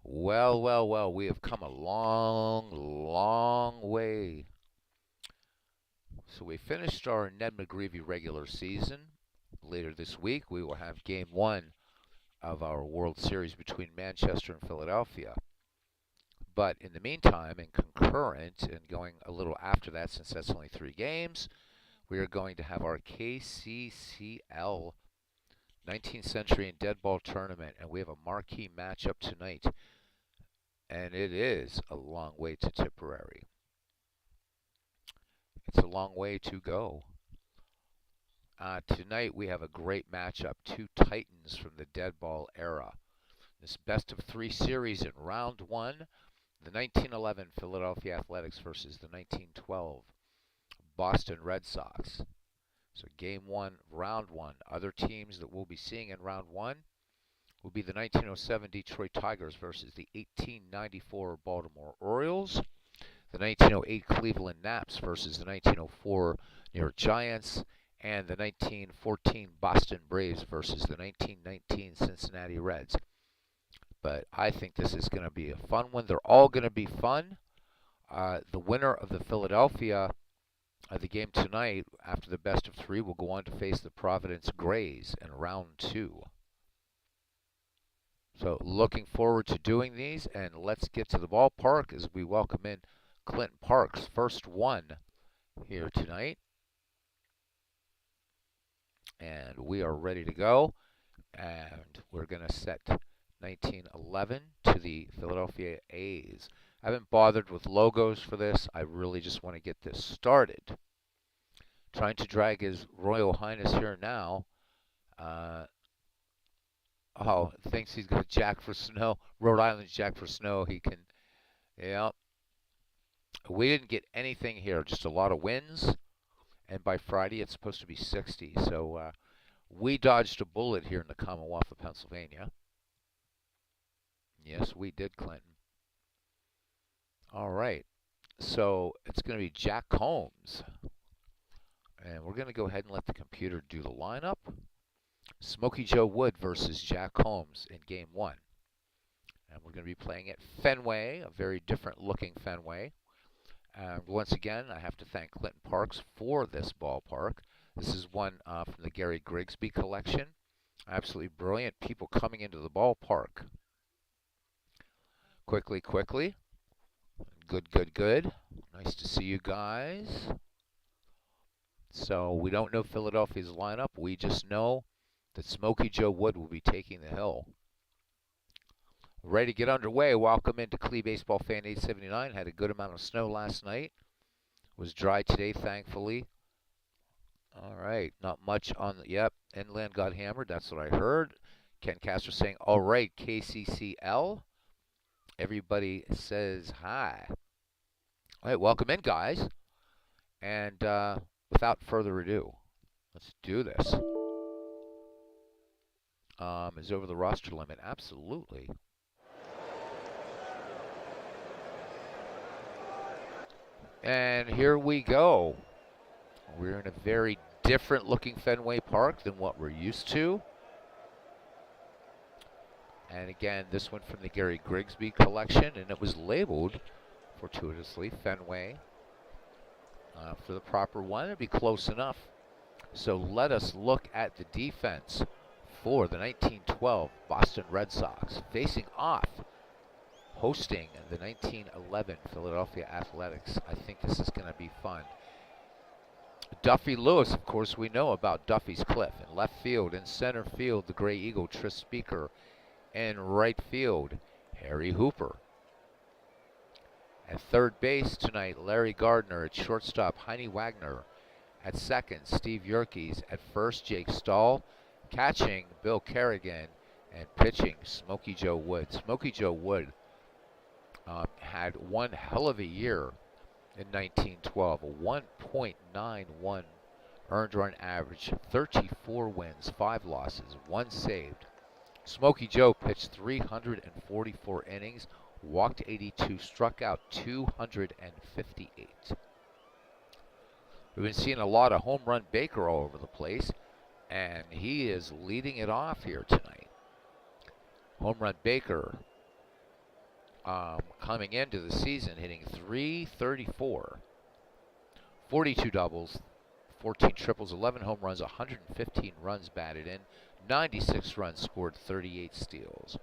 Well, well, well, we have come a long, long way. So we finished our Ned McGreevy regular season. Later this week, we will have game one of our World Series between Manchester and Philadelphia. But in the meantime, and concurrent, and going a little after that, since that's only 3 games, we are going to have our KCCL 19th Century and Dead Ball Tournament, and we have a marquee matchup tonight, and it is a long way to Tipperary. It's a long way to go. Tonight we have a great matchup. Two Titans from the dead ball era. This best of 3 series in round one. The 1911 Philadelphia Athletics versus the 1912 Boston Red Sox. So game one, round one. Other teams that we'll be seeing in round one will be the 1907 Detroit Tigers versus the 1894 Baltimore Orioles. The 1908 Cleveland Naps versus the 1904 New York Giants, and the 1914 Boston Braves versus the 1919 Cincinnati Reds. But I think this is going to be a fun one. They're all going to be fun. The winner of the Philadelphia the game tonight, after the best of 3, will go on to face the Providence Grays in round 2. So looking forward to doing these, and let's get to the ballpark as we welcome in Clinton Parks, first one here tonight. And we are ready to go. And we're going to set 1911 to the Philadelphia A's. I haven't bothered with logos for this. I really just want to get this started. Trying to drag His Royal Highness here now. Thinks he's going to jack for snow. Rhode Island's jack for snow. He can, yeah. We didn't get anything here, just a lot of winds. And by Friday, it's supposed to be 60. So we dodged a bullet here in the Commonwealth of Pennsylvania. Yes, we did, Clinton. All right. So it's going to be Jack Combs. And we're going to go ahead and let the computer do the lineup. Smokey Joe Wood versus Jack Combs in game one. And we're going to be playing at Fenway, a very different looking Fenway. And once again, I have to thank Clinton Parks for this ballpark. This is one from the Gary Grigsby collection. Absolutely brilliant. People coming into the ballpark. Quickly. Good. Nice to see you guys. So we don't know Philadelphia's lineup. We just know that Smokey Joe Wood will be taking the hill. Ready to get underway. Welcome into Clee Baseball Fan 879. Had a good amount of snow last night. Was dry today, thankfully. All right, not much on the, yep, inland got hammered. That's what I heard. Ken Castro saying, all right, KCCL. Everybody says hi. All right, welcome in, guys. And without further ado, let's do this. Is over the roster limit? Absolutely. And here we go. We're in a very different looking Fenway Park than what we're used to. And again, this one from the Gary Grigsby collection, and it was labeled, fortuitously, Fenway. For the proper one, it'd be close enough. So let us look at the defense for the 1912 Boston Red Sox, facing off, hosting the 1911 Philadelphia Athletics. I think this is going to be fun. Duffy Lewis, of course, we know about Duffy's Cliff. In left field, in center field, the Gray Eagle, Tris Speaker. In right field, Harry Hooper. At third base tonight, Larry Gardner. At shortstop, Heine Wagner. At second, Steve Yerkes. At first, Jake Stahl. Catching, Bill Kerrigan. And pitching, Smokey Joe Wood. Smokey Joe Wood had one hell of a year in 1912. A 1.91 earned run average, 34 wins, 5 losses, 1 saved. Smokey Joe pitched 344 innings, walked 82, struck out 258. We've been seeing a lot of home run Baker all over the place, and he is leading it off here tonight. Home run Baker coming into the season hitting .334, 42 doubles, 14 triples, 11 home runs, 115 runs batted in, 96 runs scored, 38 steals.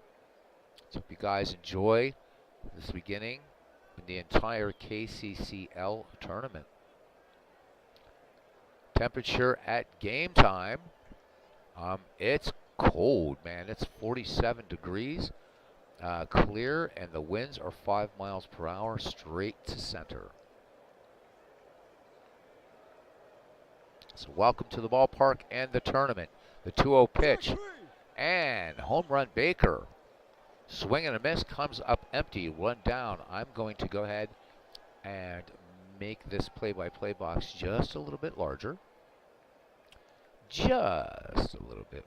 So hope you guys enjoy this beginning in the entire KCCL tournament. Temperature at game time, it's cold, man. It's 47 degrees, clear, and the winds are 5 miles per hour straight to center. So welcome to the ballpark and the tournament. The 2-0 pitch, and home run Baker. Swing and a miss, comes up empty, one down. I'm going to go ahead and make this play-by-play box just a little bit larger. Just a little bit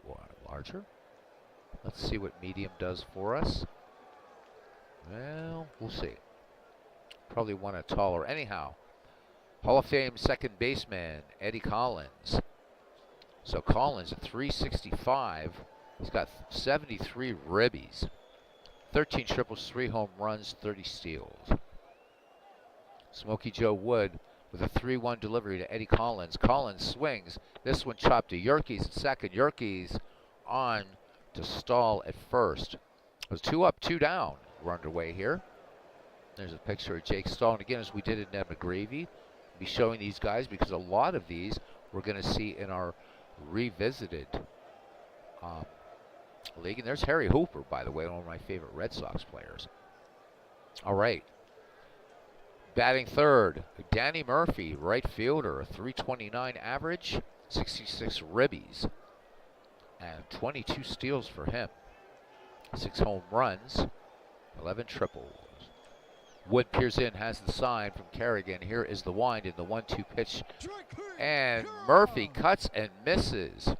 larger. Let's see what medium does for us. Well, we'll see. Probably want it taller. Anyhow, Hall of Fame second baseman, Eddie Collins. So Collins at 365. He's got 73 ribbies. 13 triples, 3 home runs, 30 steals. Smokey Joe Wood with a 3-1 delivery to Eddie Collins. Collins swings. This one chopped to Yerkes at second. Yerkes on to Stahl at first. It was 2 up, 2 down. We're underway here. There's a picture of Jake Stahl. And again, as we did in McGravy, we'll be showing these guys because a lot of these we're going to see in our revisited league. And there's Harry Hooper, by the way, one of my favorite Red Sox players. All right. Batting third, Danny Murphy, right fielder, 329 average, 66 ribbies, and 22 steals for him. 6 home runs, 11 triples. Wood peers in, has the sign from Kerrigan. Here is the wind in the 1-2 pitch, and Murphy cuts and misses.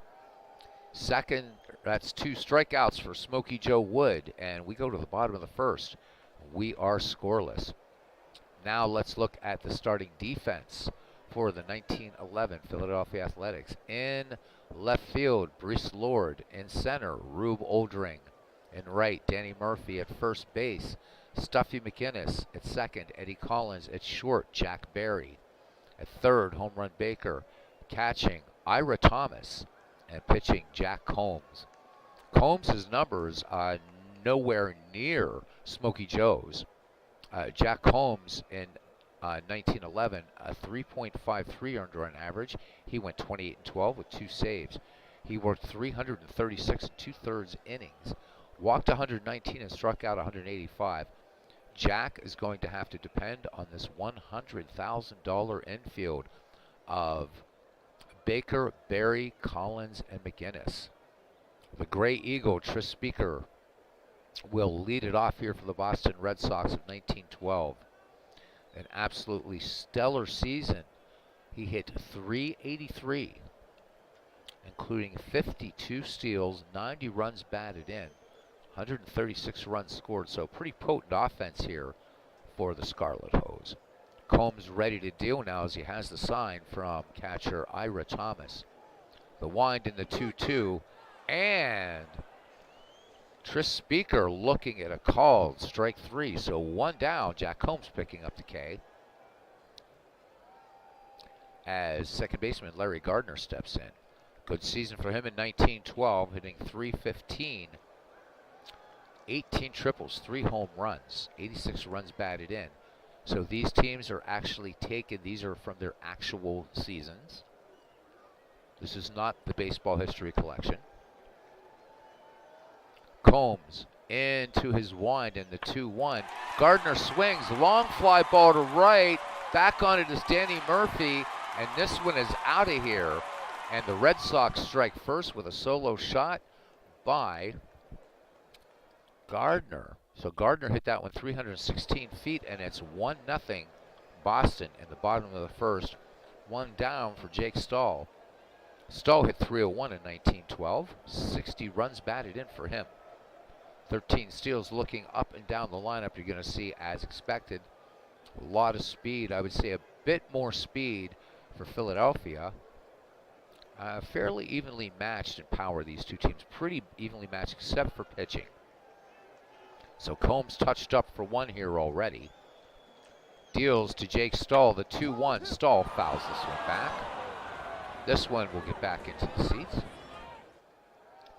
Second, that's 2 strikeouts for Smokey Joe Wood, and we go to the bottom of the first. We are scoreless. Now let's look at the starting defense for the 1911 Philadelphia Athletics. In left field, Bruce Lord. In center, Rube Oldring. In right, Danny Murphy. At first base, Stuffy McInnes. At second, Eddie Collins. At short, Jack Barry. At third, home run Baker. Catching, Ira Thomas. And pitching, Jack Combs. Combs' numbers are nowhere near Smokey Joe's. Jack Combs in 1911, a 3.53 earned run average. He went 28-12 with 2 saves. He worked 336 2/3 innings, walked 119 and struck out 185. Jack is going to have to depend on this $100,000 infield of Baker, Barry, Collins, and McInnes. The Gray Eagle, Tris Speaker, will lead it off here for the Boston Red Sox of 1912. An absolutely stellar season. He hit .383, including 52 steals, 90 runs batted in, 136 runs scored. So pretty potent offense here for the Scarlet Hose. Combs ready to deal now as he has the sign from catcher Ira Thomas. The wind in the 2-2, and Tris Speaker looking at a called strike 3. So 1 down. Jack Combs picking up the K as second baseman Larry Gardner steps in. Good season for him in 1912, hitting .315, 18 triples, 3 home runs, 86 runs batted in. So these teams are actually taken, these are from their actual seasons. This is not the baseball history collection. Combs into his wind in the 2-1. Gardner swings, long fly ball to right. Back on it is Danny Murphy, and this one is out of here. And the Red Sox strike first with a solo shot by Gardner. So Gardner hit that one 316 feet, and it's 1-0 Boston in the bottom of the first. 1 down for Jake Stahl. Stahl hit .301 in 1912. 60 runs batted in for him. 13 steals. Looking up and down the lineup, you're going to see, as expected, a lot of speed. I would say a bit more speed for Philadelphia. Fairly evenly matched in power, these two teams. Pretty evenly matched except for pitching. So Combs touched up for one here already. Deals to Jake Stahl, the 2-1. Stahl fouls this one back. This one will get back into the seats.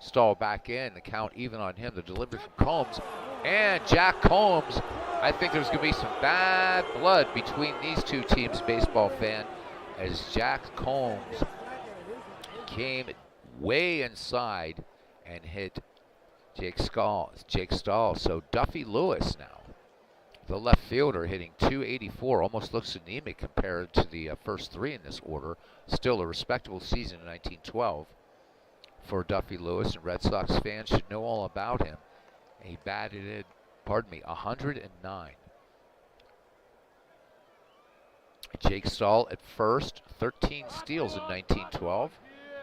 Stahl back in, the count even on him. The delivery from Combs. And Jack Combs. I think there's going to be some bad blood between these two teams, baseball fan, as Jack Combs came way inside and hit Jake Stahl. So Duffy Lewis now, the left fielder, hitting .284, almost looks anemic compared to the first three in this order. Still a respectable season in 1912 for Duffy Lewis, and Red Sox fans should know all about him. He batted in, 109. Jake Stahl at first, 13 steals in 1912.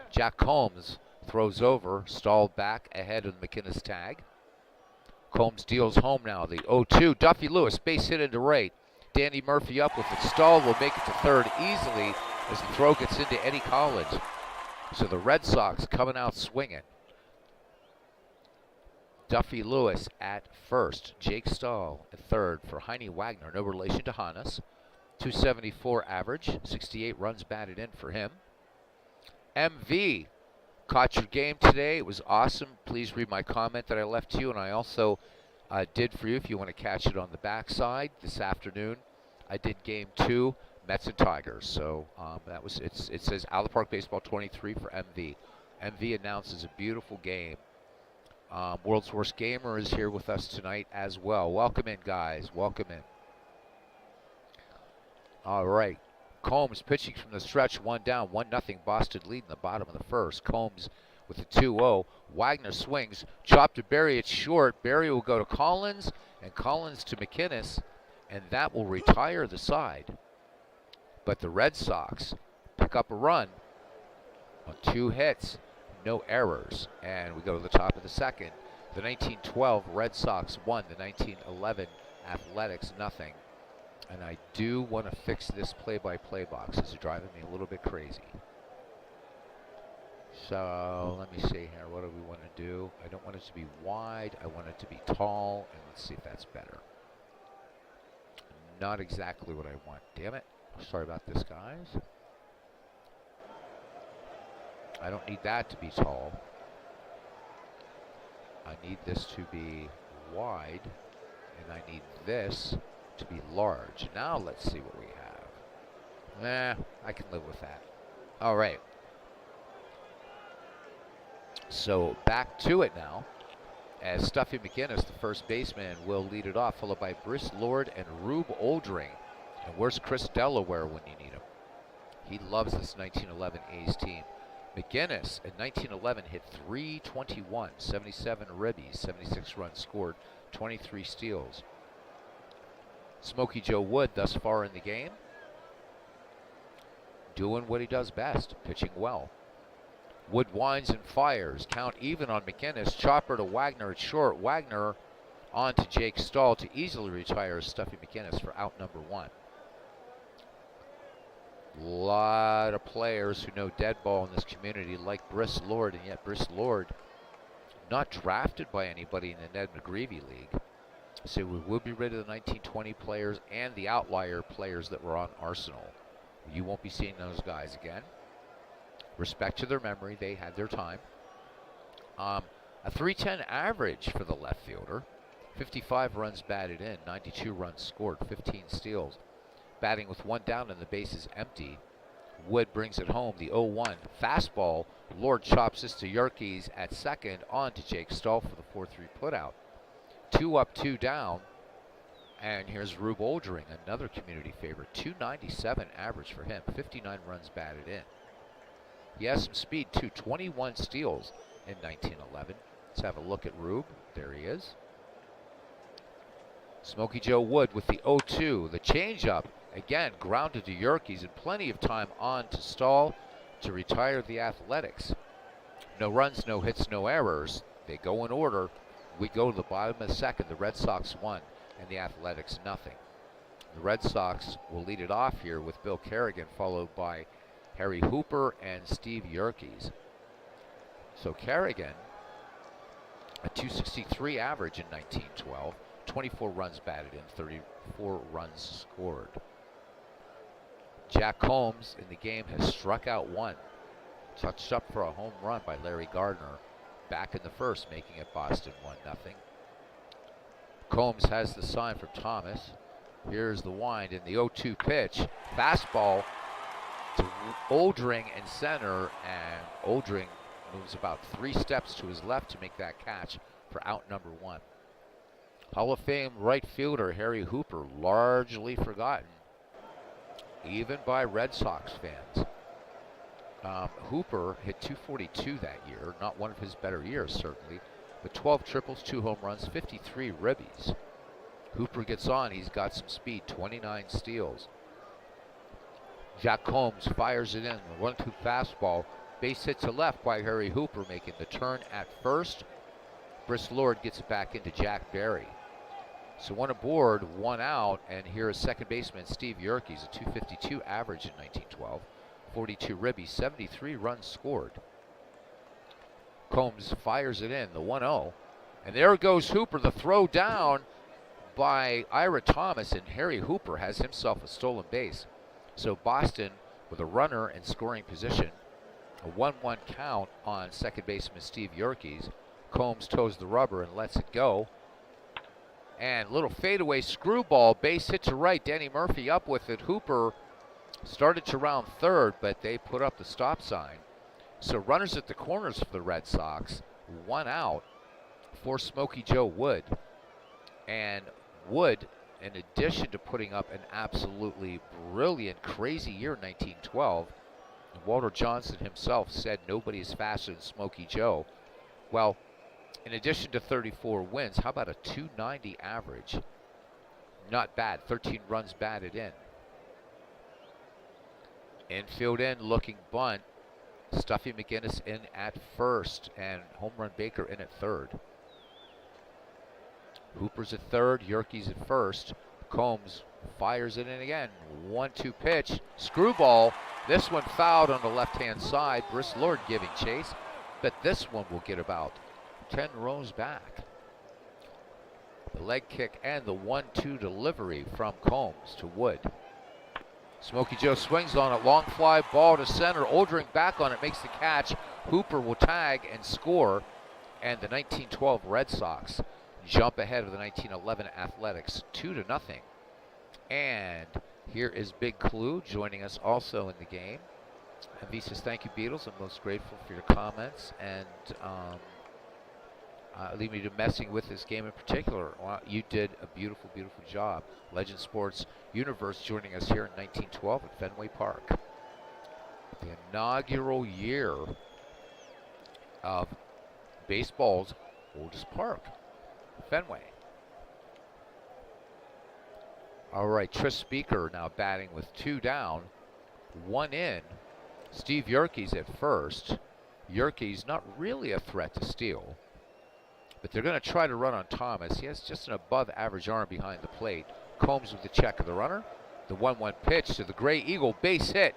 Jack Combs throws over, Stahl back ahead of the McInnes tag. Combs deals home now, the 0-2. Duffy Lewis, base hit into right. Danny Murphy up with it. Stahl will make it to third easily as the throw gets into Eddie Collins. So the Red Sox coming out swinging. Duffy Lewis at first. Jake Stahl at third for Heine Wagner. No relation to Hannes. .274 average. 68 runs batted in for him. MV caught your game today. It was awesome. Please read my comment that I left to you, and I also did for you if you want to catch it on the backside this afternoon. I did game 2, Mets and Tigers. So that was it says Out Park Baseball 23 for MV. MV announces a beautiful game. World's Worst Gamer is here with us tonight as well. Welcome in, guys. Welcome in. All right. Combs pitching from the stretch, one down, 1-0 Boston lead in the bottom of the first. Combs with the 2-0. Wagner swings, chop to Berry at short. Berry will go to Collins, and Collins to McInnes, and that will retire the side. But the Red Sox pick up a run on 2 hits, no errors, and we go to the top of the second. The 1912 Red Sox won, the 1911 Athletics nothing. And I do want to fix this play-by-play box. It's driving me a little bit crazy. So let me see here. What do we want to do? I don't want it to be wide. I want it to be tall. And let's see if that's better. Not exactly what I want. Damn it. Sorry about this, guys. I don't need that to be tall. I need this to be wide. And I need this to be large. Now let's see what we have. I can live with that. All right. So back to it now, as Stuffy McInnes, the first baseman, will lead it off, followed by Brice Lord and Rube Oldring. And where's Chris Delaware when you need him? He loves this 1911 A's team. McInnes in 1911 hit .321, 77 ribbies, 76 runs scored, 23 steals. Smokey Joe Wood thus far in the game, doing what he does best, pitching well. Wood winds and fires, count even on McInnes, chopper to Wagner at short. Wagner on to Jake Stahl to easily retire Stuffy McInnes for out number 1. A lot of players who know dead ball in this community like Brice Lord, and yet Brice Lord not drafted by anybody in the Ned McGreevy League. So we will be rid of the 1920 players and the outlier players that were on Arsenal. You won't be seeing those guys again. Respect to their memory, they had their time. A .310 average for the left fielder. 55 runs batted in, 92 runs scored, 15 steals. Batting with 1 down and the bases empty. Wood brings it home, the 0-1 fastball. Lord chops this to Yerkes at second, on to Jake Stahl for the 4-3 putout. 2 up, 2 down, and here's Rube Oldring, another community favorite. .297 average for him, 59 runs batted in. He has some speed too, 21 steals in 1911. Let's have a look at Rube. There he is. Smokey Joe Wood with the 0-2, the changeup, again grounded to Yerkes, and plenty of time on to Stahl to retire the Athletics. No runs, no hits, no errors. They go in order. We go to the bottom of the second. The Red Sox won, and the Athletics nothing. The Red Sox will lead it off here with Bill Kerrigan, followed by Harry Hooper and Steve Yerkes. So Kerrigan a 263 average in 1912, 24 runs batted in, 34 runs scored. Jack Combs in the game has struck out one, touched up for a home run by Larry Gardner back in the first, making it Boston 1-0. Combs has the sign from Thomas. Here's the wind in the 0-2 pitch. Fastball to Oldring in center, and Oldring moves about 3 steps to his left to make that catch for out number 1. Hall of Fame right fielder Harry Hooper, largely forgotten, even by Red Sox fans. Hooper hit .242 that year, not one of his better years certainly, but 12 triples, 2 home runs, 53 ribbies. Hooper gets on, he's got some speed, 29 steals. Jack Combs fires it in, a 1-2 fastball, base hit to left by Harry Hooper, making the turn at first. Briss Lord gets it back into Jack Berry. So 1 aboard, 1 out, and here is second baseman Steve Yerkes, a .252 average in 1912, 42 ribbies, 73 runs scored. Combs fires it in, the 1-0, and there goes Hooper, the throw down by Ira Thomas, and Harry Hooper has himself a stolen base. So Boston with a runner in scoring position, a 1-1 count on second baseman Steve Yerkes. Combs toes the rubber and lets it go. And little fadeaway screwball, base hit to right. Danny Murphy up with it. Hooper started to round third, but they put up the stop sign. So runners at the corners for the Red Sox, 1 out for Smokey Joe Wood. And Wood, in addition to putting up an absolutely brilliant, crazy year in 1912, Walter Johnson himself said nobody is faster than Smokey Joe. Well, in addition to 34 wins, how about a .290 average? Not bad, 13 runs batted in. Infield in, looking bunt. Stuffy McGinnis in at first, and home run Baker in at third. Hooper's at third, Yerkes at first. Combs fires it in again. 1-2 pitch, screwball. This one fouled on the left-hand side. Briss Lord giving chase, but this one will get about 10 rows back. The leg kick and the 1-2 delivery from Combs to Wood. Smokey Joe swings on it, long fly ball to center. Oldring back on it, makes the catch. Hooper will tag and score, and the 1912 Red Sox jump ahead of the 1911 Athletics 2-0. And here is Big Clue joining us also in the game. And he says, thank you, Beatles. I'm most grateful for your comments and lead me to messing with this game in particular. Well, you did a beautiful, beautiful job. Legend Sports Universe joining us here in 1912 at Fenway Park. The inaugural year of baseball's oldest park, Fenway. All right, Tris Speaker now batting with 2 down, 1 in. Steve Yerkes at first. Yerkes not really a threat to steal, but they're going to try to run on Thomas. He has just an above average arm behind the plate. Combs with the check of the runner. The 1-1 pitch to the Gray Eagle, base hit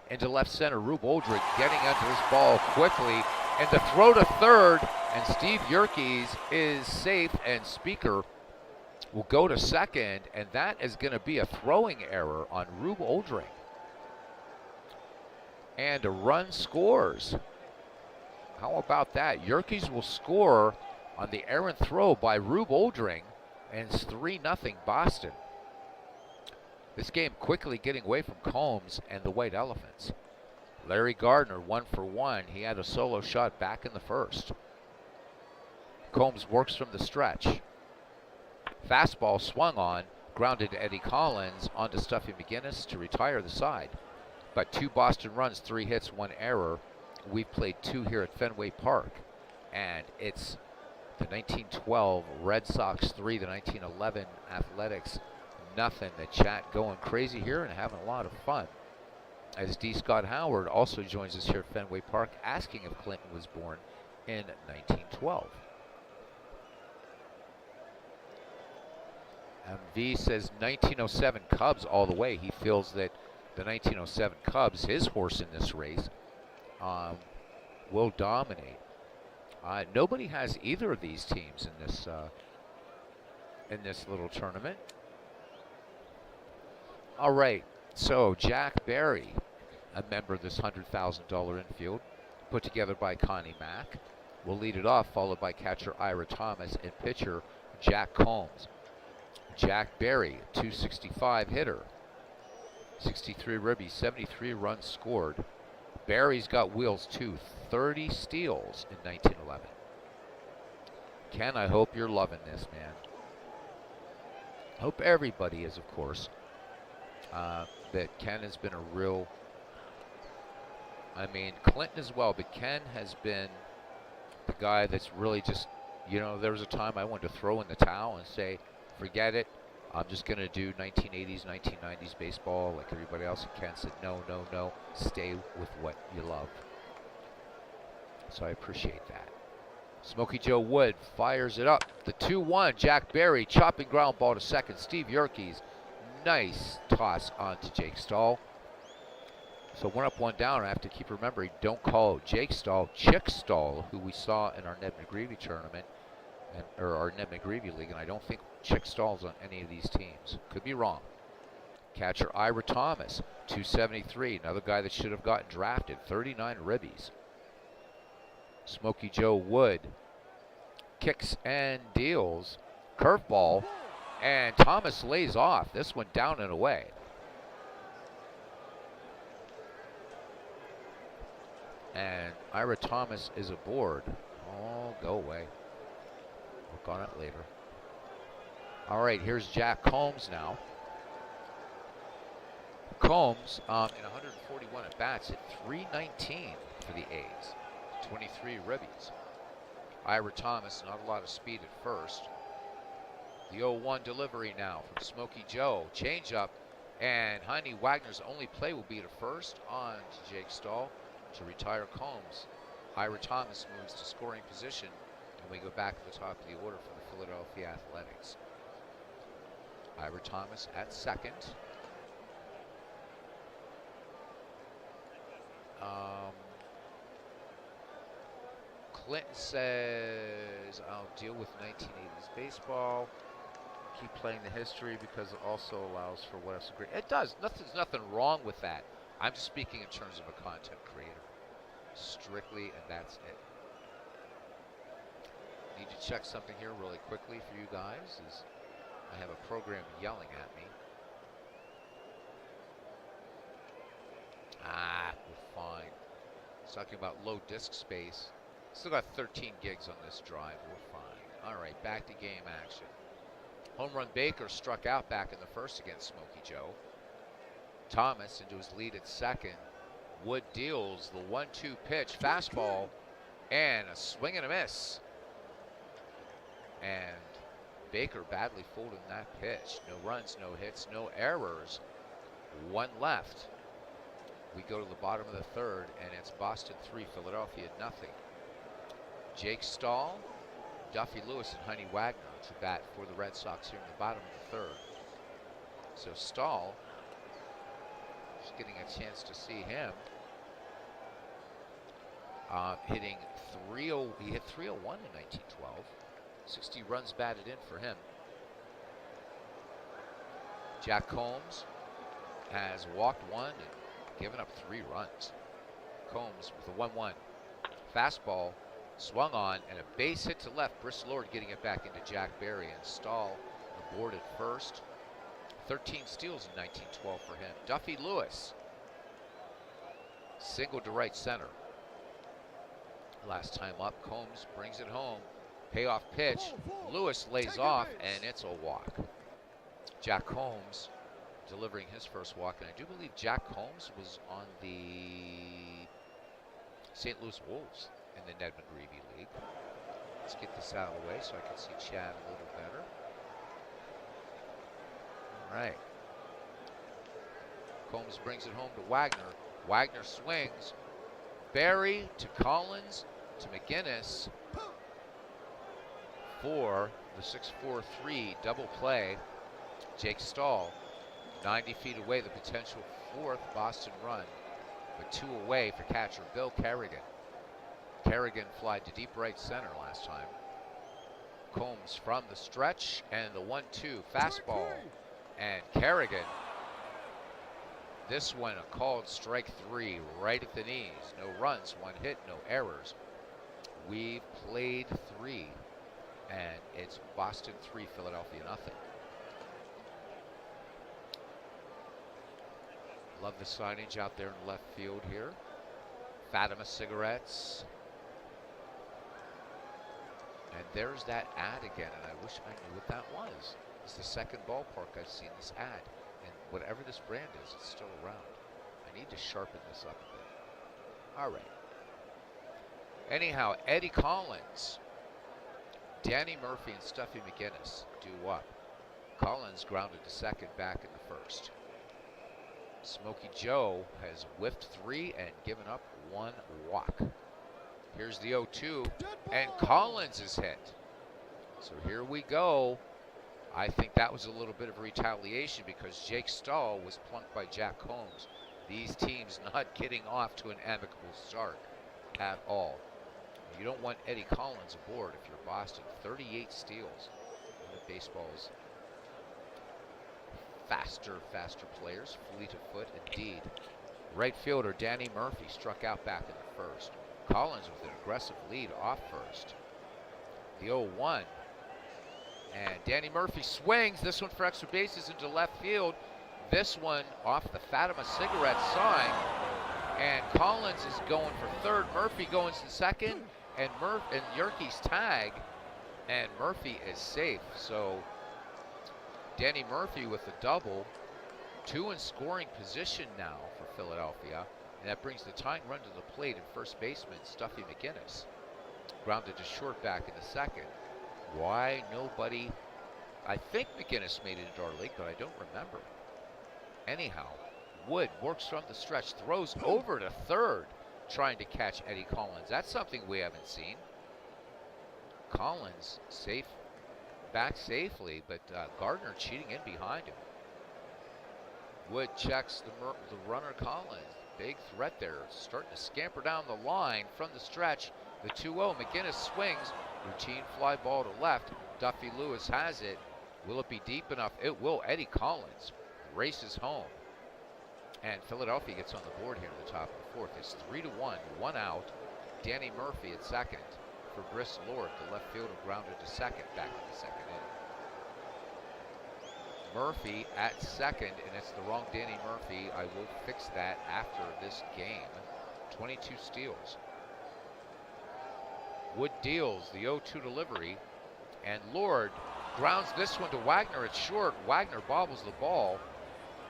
into left center. Rube Oldring getting under this ball quickly, and the throw to third, and Steve Yerkes is safe, and Speaker will go to second, and that is going to be a throwing error on Rube Oldring. And a run scores. How about that? Yerkes will score on the errant throw by Rube Oldring, and it's 3-0 Boston. This game quickly getting away from Combs and the White Elephants. Larry Gardner 1 for 1. He had a solo shot back in the first. Combs works from the stretch. Fastball swung on, grounded to Eddie Collins onto Stuffy McGinnis to retire the side. But 2 Boston runs, 3 hits, 1 error. We've played 2 here at Fenway Park, and it's the 1912 Red Sox 3, the 1911 Athletics nothing. The chat going crazy here and having a lot of fun. As D. Scott Howard also joins us here at Fenway Park, asking if Clinton was born in 1912. V says 1907 Cubs all the way. He feels that the 1907 Cubs, his horse in this race, will dominate. Nobody has either of these teams in this little tournament. All right, so Jack Barry, a member of this $100,000 infield, put together by Connie Mack, will lead it off, followed by catcher Ira Thomas and pitcher Jack Combs. Jack Barry, 265 hitter, 63 ribbies, 73 runs scored. Barry's got wheels too, 30 steals in 1911. Ken, I hope you're loving this, man. Hope everybody is, of course. That Ken has been a real, I mean, Clinton as well, but Ken has been the guy that's really just, you know, there was a time I wanted to throw in the towel and say, forget it. I'm just going to do 1980s, 1990s baseball like everybody else. And Ken said, no, no, no, stay with what you love. So I appreciate that. Smokey Joe Wood fires it up. The 2-1, Jack Barry, chopping ground ball to second. Steve Yerkes, nice toss on to Jake Stahl. So 1 up, 1 down. I have to keep remembering, don't call Jake Stahl Chick Stahl, who we saw in our Ned McGreevy tournament, or our Ned McGreevy league, and I don't think Chick Stahl's on any of these teams. Could be wrong. Catcher Ira Thomas, 273. Another guy that should have gotten drafted, 39 ribbies. Smokey Joe Wood kicks and deals. Curveball, and Thomas lays off. This one down and away. And Ira Thomas is aboard. Oh, go away. Work on it later. All right, here's Jack Combs now. Combs, in 141 at-bats, hit .319 for the A's. 23 ribbies. Ira Thomas, not a lot of speed at first. The 0-1 delivery now from Smokey Joe. Changeup, and Honey Wagner's only play will be to first on to Jake Stahl to retire Combs. Ira Thomas moves to scoring position, and we go back to the top of the order for the Philadelphia Athletics. Ira Thomas at second. Clinton says, I'll deal with 1980s baseball. Keep playing the history because it also allows for what else agree. It does. There's nothing wrong with that. I'm just speaking in terms of a content creator. Strictly, and that's it. Need to check something here really quickly for you guys. I have a program yelling at me. We're fine. It's talking about low disk space. Still got 13 gigs on this drive. We're fine. All right, back to game action. Home run Baker struck out back in the first against Smokey Joe. Thomas into his lead at second. Wood deals the 1-2 pitch, fastball, and a swing and a miss. And Baker badly folded in that pitch. No runs, no hits, no errors. 1 left. We go to the bottom of the third, and it's Boston 3, Philadelphia nothing. Jake Stahl, Duffy Lewis, and Honey Wagner to bat for the Red Sox here in the bottom of the third. So Stahl, just getting a chance to see him, hitting he hit 301 in 1912. 60 runs batted in for him. Jack Combs has walked 1 and given up 3 runs. Combs with a 1-1. Fastball swung on and a base hit to left. Briss Lord getting it back into Jack Barry, and Stahl aboard at first. 13 steals in 1912 for him. Duffy Lewis single to right center. Last time up, Combs brings it home. Payoff pitch. Lewis lays off, and it's a walk. Jack Combs delivering his first walk, and I do believe Jack Combs was on the St. Louis Wolves in the Ned McGreevy League. Let's get this out of the way so I can see Chad a little better. All right. Combs brings it home to Wagner. Wagner swings. Barry to Collins to McGinnis for the 6-4-3 double play. Jake Stahl, 90 feet away, the potential 4th Boston run, but 2 away for catcher Bill Kerrigan. Kerrigan fly to deep right center last time. Combs from the stretch, and the 1-2 fastball. And Kerrigan, this one a called strike 3 right at the knees. No runs, 1 hit, no errors. We've played 3, and it's Boston 3, Philadelphia nothing. Love the signage out there in left field here. Fatima Cigarettes. And there's that ad again, and I wish I knew what that was. It's the second ballpark I've seen this ad. And whatever this brand is, it's still around. I need to sharpen this up a bit. All right. Anyhow, Eddie Collins, Danny Murphy, and Stuffy McGinnis do up. Collins grounded to second back in the first. Smokey Joe has whiffed 3 and given up 1 walk. Here's the 0-2, and Collins is hit. So here we go. I think that was a little bit of retaliation because Jake Stahl was plunked by Jack Combs. These teams not getting off to an amicable start at all. You don't want Eddie Collins aboard if you're Boston. 38 steals. One of baseball's faster players, fleet of foot indeed. Right fielder Danny Murphy struck out back in the first. Collins with an aggressive lead off first. The 0-1. And Danny Murphy swings. This one for extra bases into left field. This one off the Fatima Cigarette sign. And Collins is going for third. Murphy going to second. And Yerke's tag. And Murphy is safe. So Danny Murphy with a double. 2 in scoring position now for Philadelphia. And that brings the tying run to the plate and first baseman Stuffy McGinnis. Grounded to short back in the second. Why nobody? I think McGinnis made it into our league, but I don't remember. Anyhow, Wood works from the stretch, throws over to third, trying to catch Eddie Collins. That's something we haven't seen. Collins safe, back safely, but Gardner cheating in behind him. Wood checks the runner Collins. Big threat there, starting to scamper down the line from the stretch. The 2-0, McGinnis swings, routine fly ball to left. Duffy Lewis has it. Will it be deep enough? It will. Eddie Collins races home. And Philadelphia gets on the board here in the top of the fourth. It's 3-1, 1 out. Danny Murphy at second for Briss Lord. The left fielder grounded to second back in the second inning. Murphy at second, and it's the wrong Danny Murphy. I will fix that after this game. 22 steals. Wood deals the 0-2 delivery, and Lord grounds this one to Wagner at short. Wagner bobbles the ball,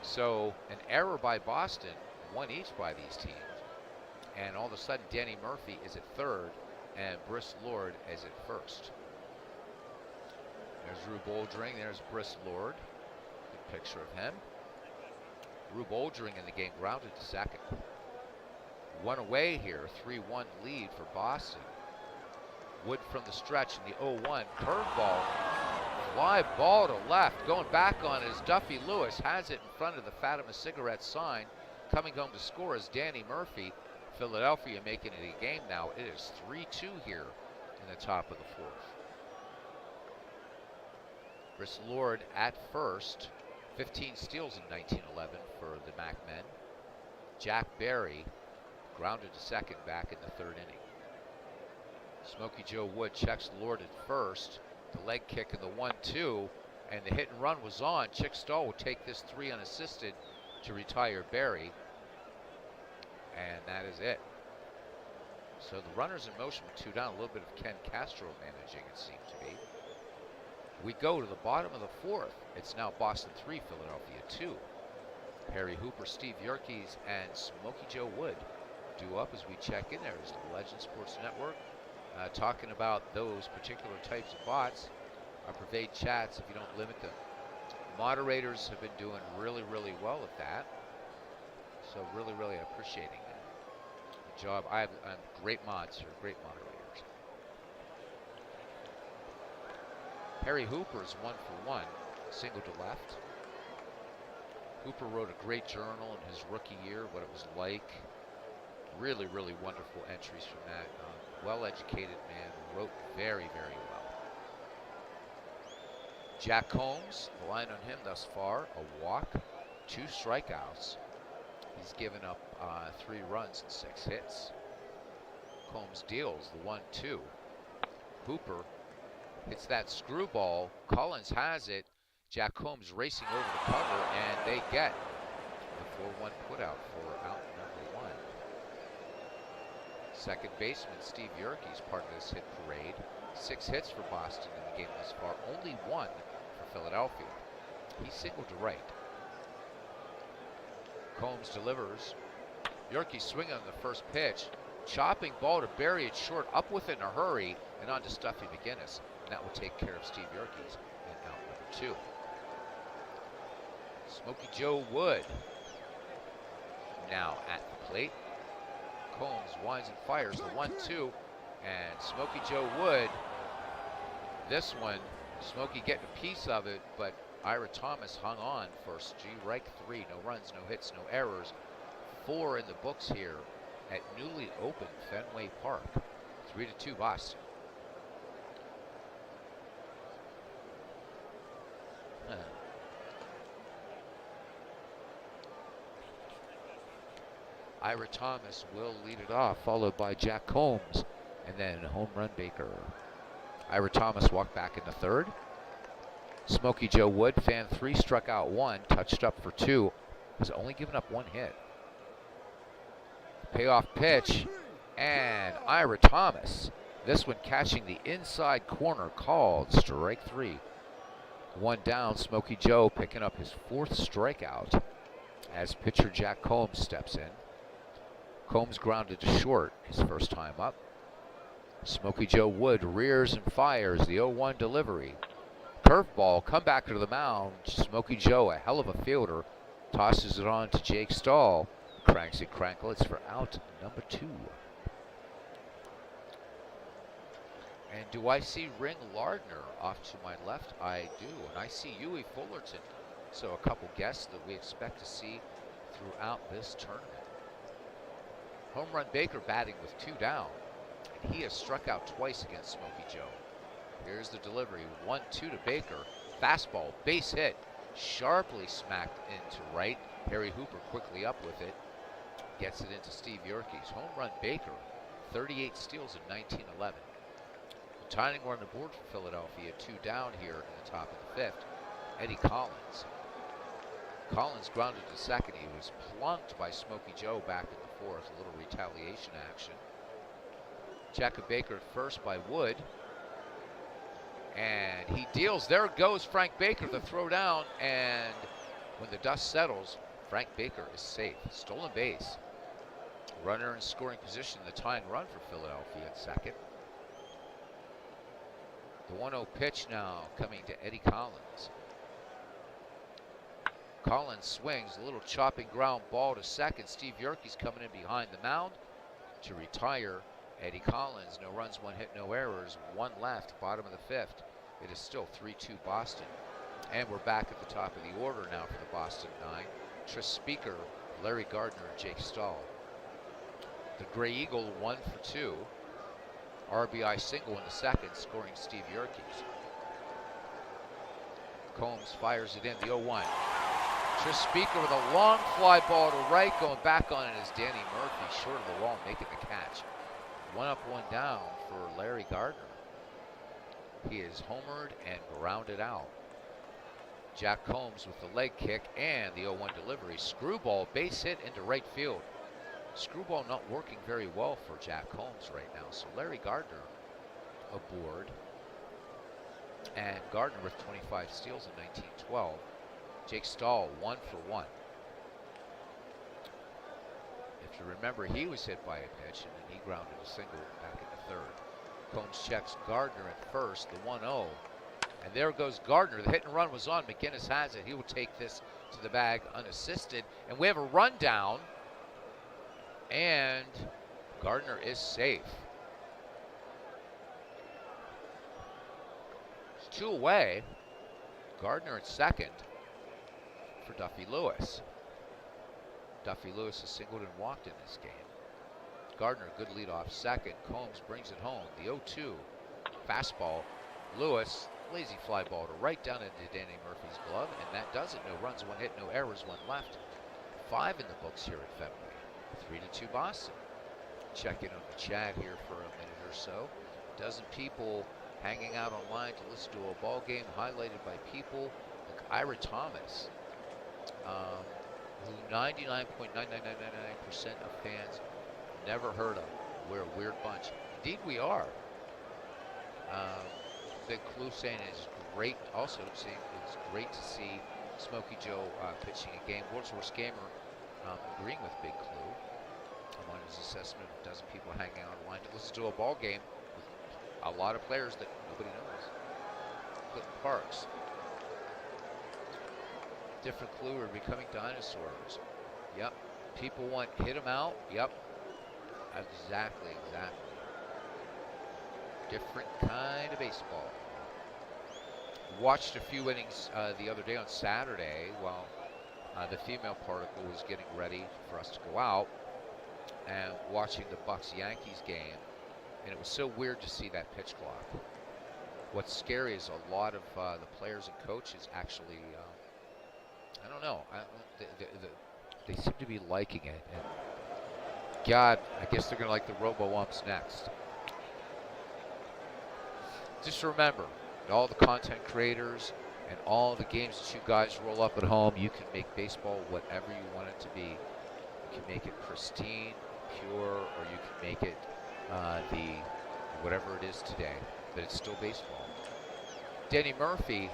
so an error by Boston, 1 each by these teams. And all of a sudden, Danny Murphy is at third, and Briss Lord is at first. There's Rube Oldring, there's Briss Lord. Good picture of him. Rube Oldring in the game grounded to second. 1 away here, 3-1 lead for Boston. Wood from the stretch in the 0-1. Curveball. Fly ball to left. Going back on it is Duffy Lewis. Has it in front of the Fatima Cigarette sign. Coming home to score is Danny Murphy. Philadelphia making it a game now. It is 3-2 here in the top of the fourth. Briss Lord at first. 15 steals in 1911 for the Mac men. Jack Berry grounded to second back in the third inning. Smokey Joe Wood checks Lord at first. The leg kick and the 1-2, and the hit and run was on. Chick Stahl will take this 3 unassisted to retire Berry, and that is it. So the runners in motion with 2 down. A little bit of Ken Castro managing, it seemed to be. We go to the bottom of the fourth. It's now Boston 3, Philadelphia 2. Harry Hooper, Steve Yerkes, and Smokey Joe Wood due up as we check in. There's the Legend Sports Network. Talking about those particular types of bots. Pervade chats if you don't limit them. Moderators have been doing really well at that. So really appreciating that. Good job. I have great mods here, great moderators. Harry Hooper is 1 for 1, single to left. Hooper wrote a great journal in his rookie year, what it was like. Really wonderful entries from that. Well-educated man, wrote very, very well. Jack Combs, the line on him thus far, a walk, 2 strikeouts. He's given up 3 runs and 6 hits. Combs deals the 1-2. Hooper hits that screwball. Collins has it. Jack Combs racing over the cover, and they get the 4-1 putout for out number 1. Second baseman Steve Yerke's part of this hit parade. 6 hits for Boston in the game thus far. Only 1 for Philadelphia. He singled to right. Combs delivers. Yerke swinging on the first pitch. Chopping ball to bury it short. Up with it in a hurry. And on to Stuffy McGinnis. And that will take care of Steve Yerke's in out number 2. Smokey Joe Wood now at the plate. Combs winds and fires the 1-2. And Smokey Joe Wood, this one, Smokey getting a piece of it, but Ira Thomas hung on for strike 3. No runs, no hits, no errors. 4 in the books here at newly opened Fenway Park. 3-2 Boston. Ira Thomas will lead it off, followed by Jack Combs, and then home run Baker. Ira Thomas walked back in the 3rd. Smokey Joe Wood, fan 3, struck out 1, touched up for 2, has only given up 1 hit. Payoff pitch, and Ira Thomas, this one catching the inside corner, called strike 3. 1 down, Smokey Joe picking up his 4th strikeout as pitcher Jack Combs steps in. Combs grounded to short his first time up. Smokey Joe Wood rears and fires the 0-1 delivery. Curveball, come back to the mound. Smokey Joe, a hell of a fielder, tosses it on to Jake Stahl. Cranks and cranklets for out number 2. And do I see Ring Lardner off to my left? I do. And I see Huey Fullerton. So a couple guests that we expect to see throughout this tournament. Home run Baker batting with 2 down. And he has struck out twice against Smokey Joe. Here's the delivery. 1-2 to Baker. Fastball, base hit. Sharply smacked into right. Harry Hooper quickly up with it. Gets it into Steve Yerke's. Home run Baker. 38 steals in 1911. Tying run on the board for Philadelphia. 2 down here in the top of the 5th. Eddie Collins. Collins grounded to second. He was plunked by Smokey Joe back in the 4th. A little retaliation action. Jacob Baker at first by Wood. And he deals. There goes Frank Baker, the throw down. And when the dust settles, Frank Baker is safe. Stolen base. Runner in scoring position. The tying run for Philadelphia at second. The 1-0 pitch now coming to Eddie Collins. Collins swings, a little chopping ground ball to second. Steve Yerke's coming in behind the mound to retire Eddie Collins. No runs, 1 hit, no errors. 1 left, bottom of the 5th. It is still 3-2 Boston. And we're back at the top of the order now for the Boston 9. Tris Speaker, Larry Gardner, and Jake Stahl. The Gray Eagle 1 for 2. RBI single in the 2nd, scoring Steve Yerke's. Combs fires it in, the 0-1. Tris Speaker with a long fly ball to right, going back on it is Danny Murphy, short of the wall, making the catch. 1 up, 1 down for Larry Gardner. He is homered and grounded out. Jack Combs with the leg kick and the 0-1 delivery. Screwball, base hit into right field. Screwball not working very well for Jack Combs right now. So Larry Gardner aboard. And Gardner with 25 steals in 1912. Jake Stahl 1 for 1. If you remember, he was hit by a pitch and then he grounded a single back in the 3rd. Combs checks Gardner at first, the 1-0. And there goes Gardner. The hit and run was on. McGinnis has it. He will take this to the bag unassisted. And we have a rundown. And Gardner is safe. It's 2 away. Gardner at second for Duffy Lewis. Duffy Lewis has singled and walked in this game. Gardner, good lead off second. Combs brings it home. The 0-2 fastball. Lewis, lazy fly ball to right down into Danny Murphy's glove, and that does it. No runs, one hit, no errors, one left. 5 in the books here at Fenway. 3-2 Boston. Check in on the chat here for a minute or so. Dozen people hanging out online to listen to a ball game highlighted by people like Ira Thomas, who 99.99999% of fans never heard of. We're a weird bunch. Indeed, we are. Big Clue saying it's great. Also saying it's great to see Smokey Joe pitching a game. Wordsworth Gamer agreeing with Big Clue on his assessment of dozen people hanging out online to listen to a ball game with a lot of players that nobody knows. Clinton Parks. Different Clue are becoming dinosaurs. Yep. People want hit them out. Yep. Exactly. Different kind of baseball. Watched a few innings the other day on Saturday while the female particle was getting ready for us to go out, and watching the Bucks-Yankees game, and it was so weird to see that pitch clock. What's scary is a lot of the players and coaches actually, I don't know, they seem to be liking it. And God, I guess they're going to like the Robo-Umps next. Just remember, all the content creators and all the games that you guys roll up at home, you can make baseball whatever you want it to be. You can make it pristine, pure, or you can make it the whatever it is today, but it's still baseball. Danny Murphy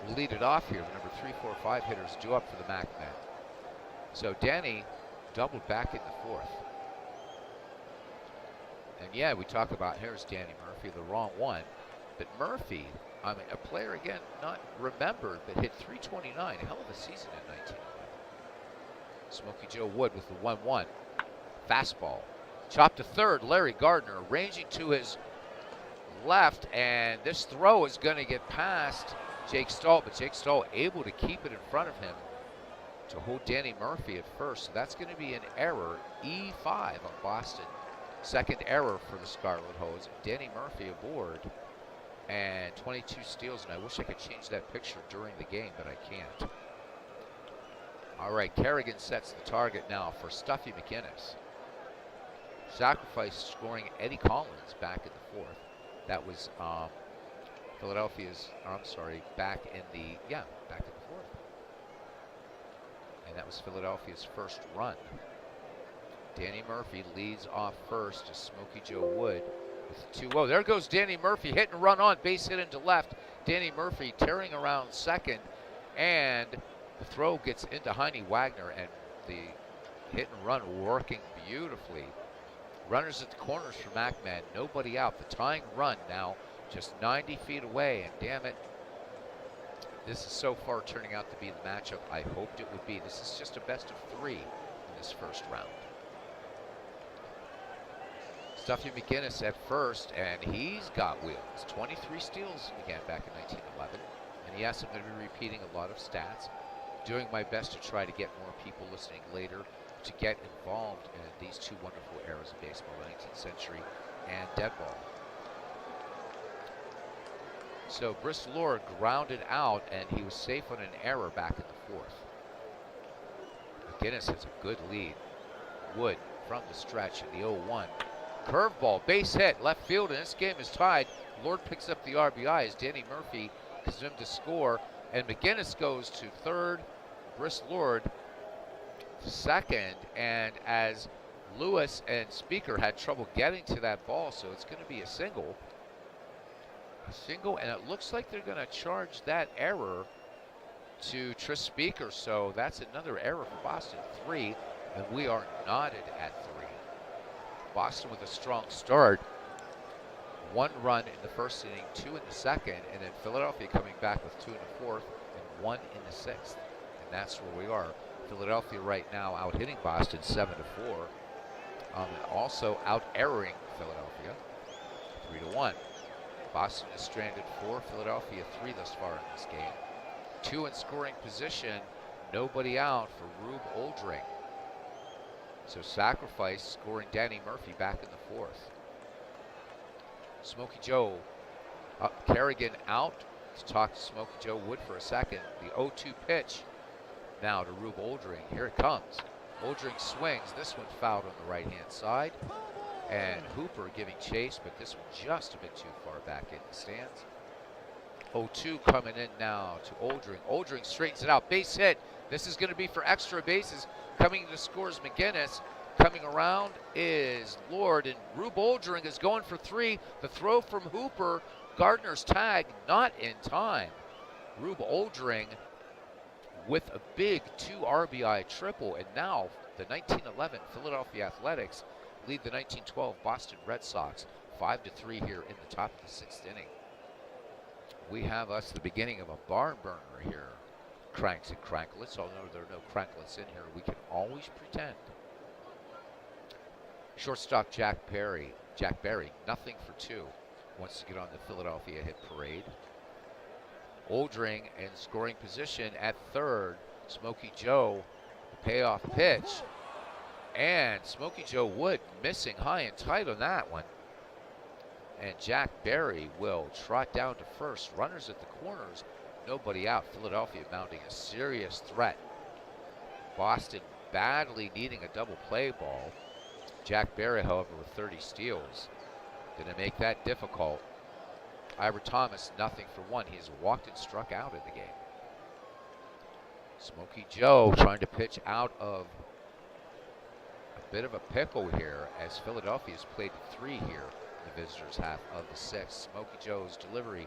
will lead it off here. The number 3, 4, 5 hitters due up for the MAC men. So Danny doubled back in the 4th. And yeah, we talk about here's Danny Murphy, the wrong one. But Murphy, I mean, a player again not remembered, but hit 329. Hell of a season in 1911. Smokey Joe Wood with the 1-1. Fastball. Chopped to third. Larry Gardner ranging to his left, and this throw is going to get past Jake Stahl, but Jake Stahl able to keep it in front of him to hold Danny Murphy at first. So that's going to be an error, E5 on Boston. Second error for the Scarlet Hose. Danny Murphy aboard. And 22 steals, and I wish I could change that picture during the game, but I can't. All right, Kerrigan sets the target now for Stuffy McInnes. Sacrifice scoring Eddie Collins back in the 4th. That was Philadelphia's, back in the 4th. And that was Philadelphia's first run. Danny Murphy leads off first to Smokey Joe Wood. 2-0. There goes Danny Murphy, hit and run on, base hit into left. Danny Murphy tearing around second, and the throw gets into Heine Wagner, and the hit and run working beautifully. Runners at the corners for MacMan, nobody out. The tying run now just 90 feet away, and damn it, this is so far turning out to be the matchup I hoped it would be. This is just a best of 3 in this first round. Stuffy McInnes at first, and he's got wheels. 23 steals again back in 1911. And yes, I'm going to be repeating a lot of stats. Doing my best to try to get more people listening later to get involved in these two wonderful eras of baseball, the 19th century and dead ball. So Bristolor grounded out, and he was safe on an error back in the 4th. McInnes has a good lead. Wood from the stretch in the 0-1. Curveball, base hit, left field, and this game is tied. Lord picks up the RBI as Danny Murphy comes in to score, and McInnes goes to third, Briss Lord to second, and as Lewis and Speaker had trouble getting to that ball, so it's going to be a single, and it looks like they're going to charge that error to Tris Speaker, so that's another error for Boston, 3, and we are knotted at 3. Boston with a strong start. 1 run in the first inning, 2 in the second, and then Philadelphia coming back with 2 in the 4th and 1 in the 6th. And that's where we are. Philadelphia right now out hitting Boston 7-4. And also out erroring Philadelphia 3-1. Boston is stranded 4, Philadelphia 3 thus far in this game. 2 in scoring position, nobody out for Rube Oldring. So Sacrifice scoring Danny Murphy back in the fourth. Smokey Joe, Kerrigan out. Let's talk to Smokey Joe Wood for a second. The 0-2 pitch now to Rube Oldring. Here it comes. Oldring swings. This one fouled on the right-hand side. And Hooper giving chase, but this one just a bit too far back in the stands. 0-2 coming in now to Oldring. Oldring straightens it out. Base hit. This is going to be for extra bases. Coming to scores McGinnis. Coming around is Lord, and Rube Oldring is going for three. The throw from Hooper. Gardner's tag not in time. Rube Oldring with a big 2 RBI triple, and now the 1911 Philadelphia Athletics lead the 1912 Boston Red Sox 5-3 here in the top of the 6th inning. We have us the beginning of a barn burner here. Cranks and cranklets, although there are no cranklets in here, we can always pretend. Shortstop Jack Berry, nothing for 2. Wants to get on the Philadelphia hit parade. Oldring in scoring position at third. Smokey Joe, payoff pitch. And Smokey Joe Wood missing high and tight on that one. And Jack Berry will trot down to first. Runners at the corners, nobody out. Philadelphia mounting a serious threat. Boston badly needing a double play ball. Jack Berry, however, with 30 steals. Gonna make that difficult. Ira Thomas, nothing for 1. He's walked and struck out in the game. Smokey Joe trying to pitch out of a bit of a pickle here as Philadelphia's played 3 here in the visitors' half of the 6th. Smokey Joe's delivery,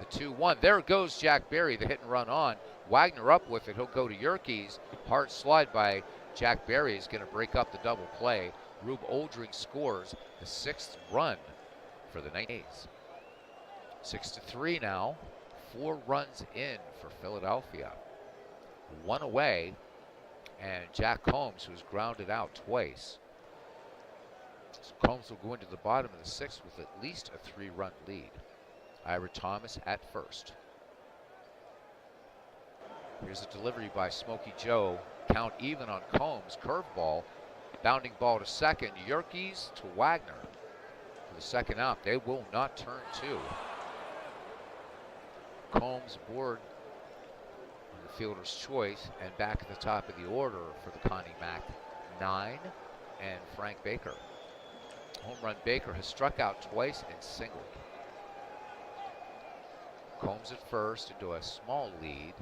the 2-1. There goes Jack Berry, the hit and run on. Wagner up with it. He'll go to Yerkes. Hard slide by Jack Berry is going to break up the double play. Rube Oldring scores the 6th run for the Knights. 6-3 now. 4 runs in for Philadelphia. 1 away, and Jack Combs, who's grounded out twice. So Combs will go into the bottom of the 6th with at least a 3-run lead. Ira Thomas at first. Here's a delivery by Smokey Joe. Count even on Combs. Curveball. Bounding ball to second. Yerkes to Wagner. For the second out, they will not turn 2. Combs aboard on the fielder's choice, and back at the top of the order for the Connie Mack 9 and Frank Baker. Home run Baker has struck out twice and singled. Combs at first into a small lead.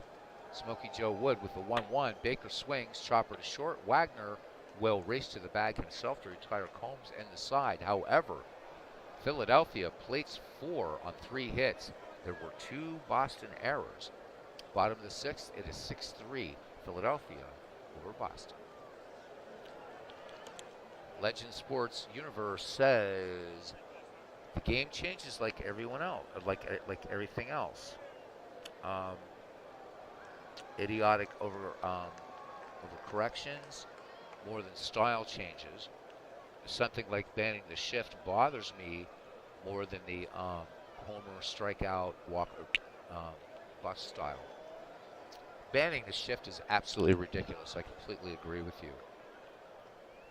Smokey Joe Wood with the 1-1. Baker swings, chopper to short. Wagner will race to the bag himself to retire Combs and the side. However, Philadelphia plates 4 on 3 hits. There were 2 Boston errors. Bottom of the 6th, it is 6-3 Philadelphia over Boston. Legend Sports Universe says the game changes like everyone else, like everything else. Idiotic over corrections more than style changes. Something like banning the shift bothers me more than the homer, strikeout, walk, bust style. Banning the shift is absolutely ridiculous. I completely agree with you.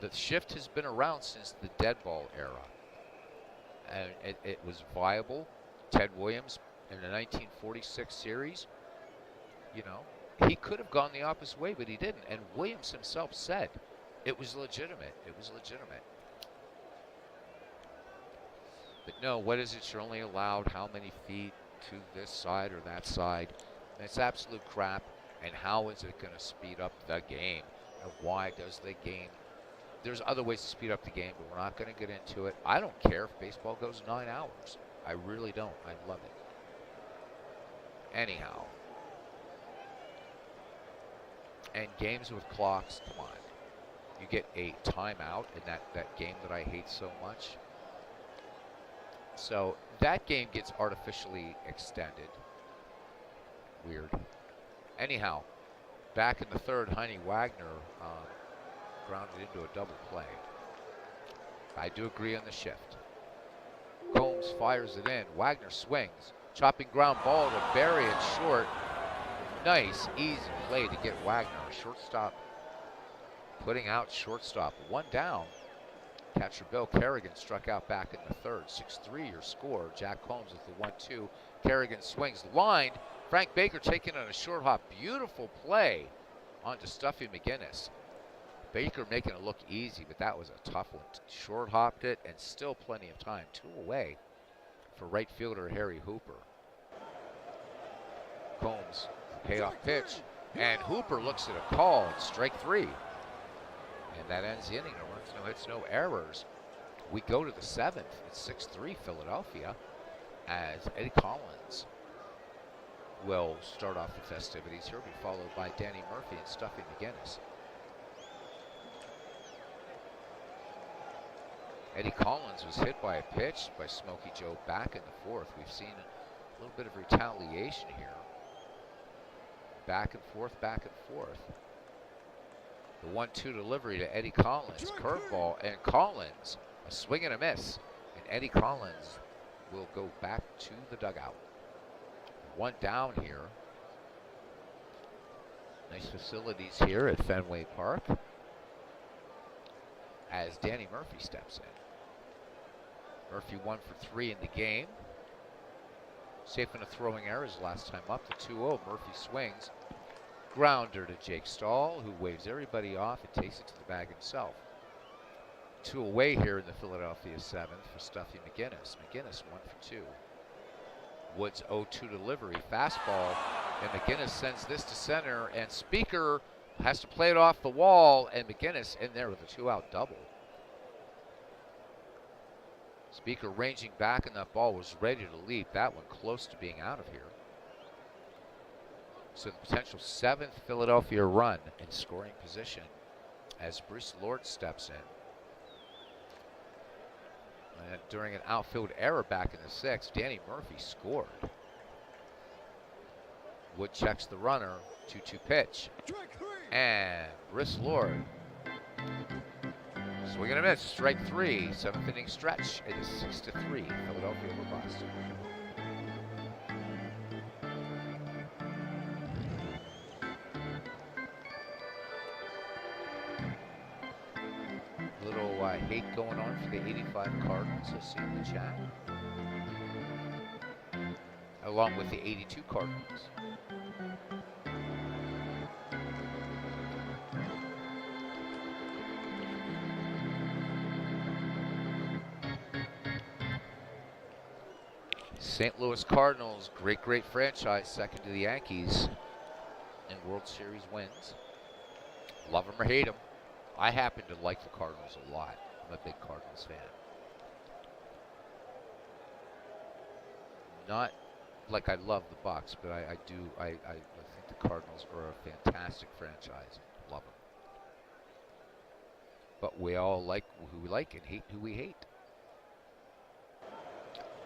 The shift has been around since the dead ball era. And it was viable. Ted Williams in the 1946 series, you know, he could have gone the opposite way, but he didn't. And Williams himself said it was legitimate. It was legitimate. But no, what is it? You're only allowed how many feet to this side or that side? That's absolute crap. And how is it going to speed up the game? And why does the game? There's other ways to speed up the game, but we're not going to get into it. I don't care if baseball goes 9 hours. I really don't. I love it. Anyhow. And games with clocks, come on. You get a timeout in that game that I hate so much. So that game gets artificially extended. Weird. Anyhow, back in the 3rd, Heine Wagner grounded into a double play. I do agree on the shift. Combs fires it in. Wagner swings. Chopping ground ball to Berry at short. Nice, easy play to get Wagner. Shortstop putting out shortstop. One down. Catcher Bill Kerrigan struck out back in the third. 6-3 your score. Jack Combs with the 1-2. Kerrigan swings lined. Frank Baker taking on a short hop. Beautiful play onto Stuffy McGinnis. Baker making it look easy, but that was a tough one. Short hopped it, and still plenty of time. 2 away for right fielder Harry Hooper. Combs, payoff pitch, and Hooper looks at a call. It's strike 3. And that ends the inning. No runs, no hits, no errors. We go to the 7th. It's 6-3 Philadelphia as Eddie Collins will start off the festivities. He'll be followed by Danny Murphy and Stuffy McGinnis. Eddie Collins was hit by a pitch by Smokey Joe back in the 4th. We've seen a little bit of retaliation here. Back and forth, back and forth. The 1-2 delivery to Eddie Collins. Curveball, and Collins, a swing and a miss. And Eddie Collins will go back to the dugout. 1 down here. Nice facilities here at Fenway Park as Danny Murphy steps in. Murphy 1 for 3 in the game. Safe in a throwing error his last time up. The 2-0. Murphy swings. Grounder to Jake Stahl, who waves everybody off and takes it to the bag himself. 2 away here in the Philadelphia 7th for Stuffy McGinnis. McGinnis 1 for 2. Woods 0-2 delivery, fastball, and McGinnis sends this to center, and Speaker has to play it off the wall, and McGinnis in there with a 2-out double. Speaker ranging back, and that ball was ready to leap. That one close to being out of here. So the potential 7th Philadelphia run in scoring position as Bruce Lord steps in. And during an outfield error back in the 6th, Danny Murphy scored. Wood checks the runner, 2-2 pitch. And Bruce Lord, swing and a miss, strike 3, 7th inning stretch. It is 6-3, Philadelphia over Boston. Hate going on for the 85 Cardinals, I see in the chat, along with the 82 Cardinals. St. Louis Cardinals, great franchise, second to the Yankees in World Series wins. Love them or hate them. I happen to like the Cardinals a lot. I'm a big Cardinals fan. Not like I love the Bucs, but I think the Cardinals are a fantastic franchise. Love them. But we all like who we like and hate who we hate.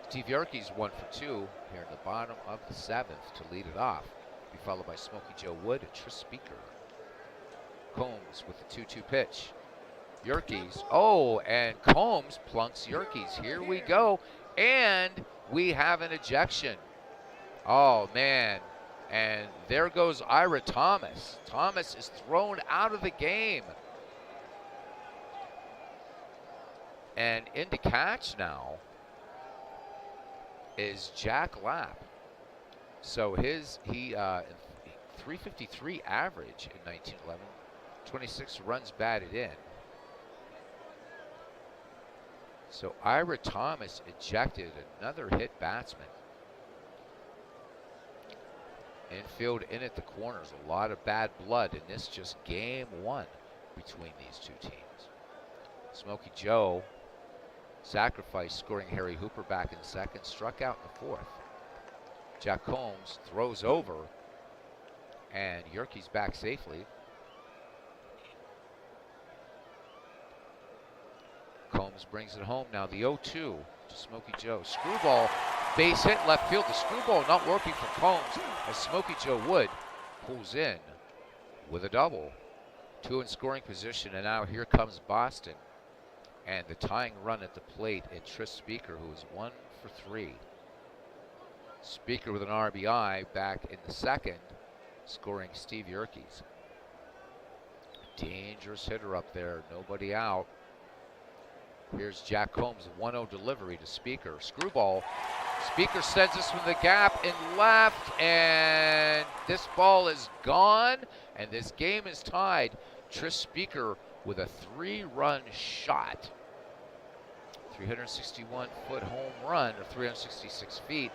Steve Yerke's 1 for 2 here in the bottom of the 7th to lead it off. Be followed by Smokey Joe Wood and Tris Speaker. Combs with the 2-2 pitch. Yerke's, and Combs plunks Yerke's. Here we go, and we have an ejection. Oh, man, and there goes Ira Thomas. Thomas is thrown out of the game. And in to catch now is Jack Lapp. So he 353 average in 1911, 26 runs batted in. So Ira Thomas ejected, another hit batsman. Infield in at the corners, a lot of bad blood in this just game 1 between these two teams. Smokey Joe sacrifice, scoring Harry Hooper back in 2nd, struck out in the 4th. Jack Combs throws over, and Yerke's back safely. Combs brings it home now. The 0-2 to Smokey Joe. Screwball, base hit left field. The screwball not working for Combs as Smokey Joe Wood pulls in with a double. 2 in scoring position, and now here comes Boston. And the tying run at the plate and Tris Speaker, who is 1 for 3. Speaker with an RBI back in the 2nd, scoring Steve Yerke's. Dangerous hitter up there. Nobody out. Here's Jack Combs, 1-0 delivery to Speaker. Screwball. Speaker sends this from the gap in left, and this ball is gone, and this game is tied. Tris Speaker with a 3-run shot. 361-foot home run, or 366 feet,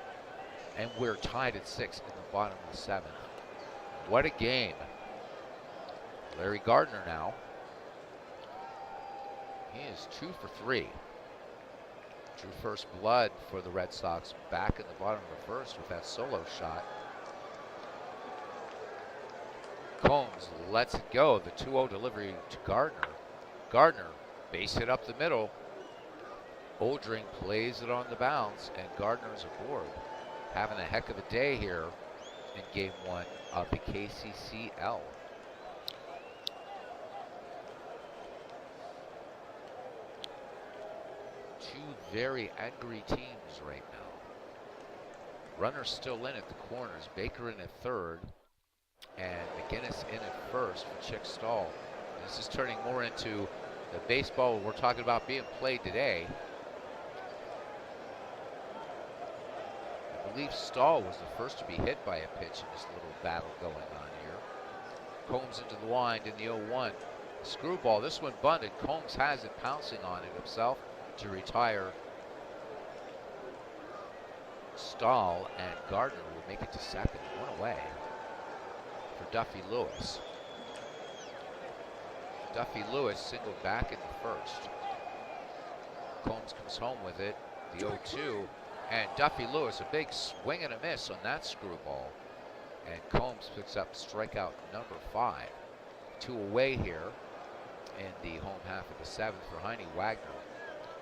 and we're tied at 6 in the bottom of the 7th. What a game. Larry Gardner now. He is 2 for 3. Drew first blood for the Red Sox back in the bottom of the 1st with that solo shot. Combs lets it go. The 2-0 delivery to Gardner. Gardner, base hit up the middle. Oldring plays it on the bounce, and Gardner's aboard. Having a heck of a day here in Game 1 of the KCCL. Two very angry teams right now. Runners still in at the corners. Baker in at third, and McGinnis in at first for Chick Stahl. This is turning more into the baseball we're talking about being played today. I believe Stahl was the first to be hit by a pitch in this little battle going on here. Combs into the wind in the 0-1. Screwball, this one bunted. Combs has it, pouncing on it himself to retire Stahl, and Gardner will make it to second. One away for Duffy Lewis. Duffy Lewis singled back in the 1st. Combs comes home with it, the 0-2, and Duffy Lewis, a big swing and a miss on that screwball. And Combs picks up strikeout number 5. 2 away here in the home half of the 7th for Heine Wagner.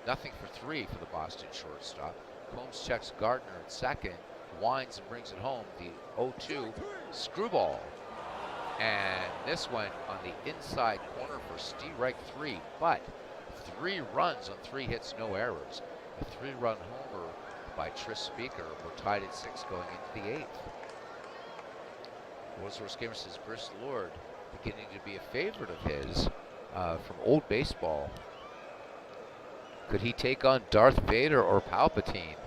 Nothing for 3 for the Boston shortstop. Combs checks Gardner at second, winds and brings it home. The 0-2 screwball. And this one on the inside corner for strike 3, but 3 runs on 3 hits, no errors. A 3-run homer by Tris Speaker. We're tied at 6 going into the 8th. World Source Gamer says Briss Lord beginning to be a favorite of his from old baseball. Could he take on Darth Vader or Palpatine?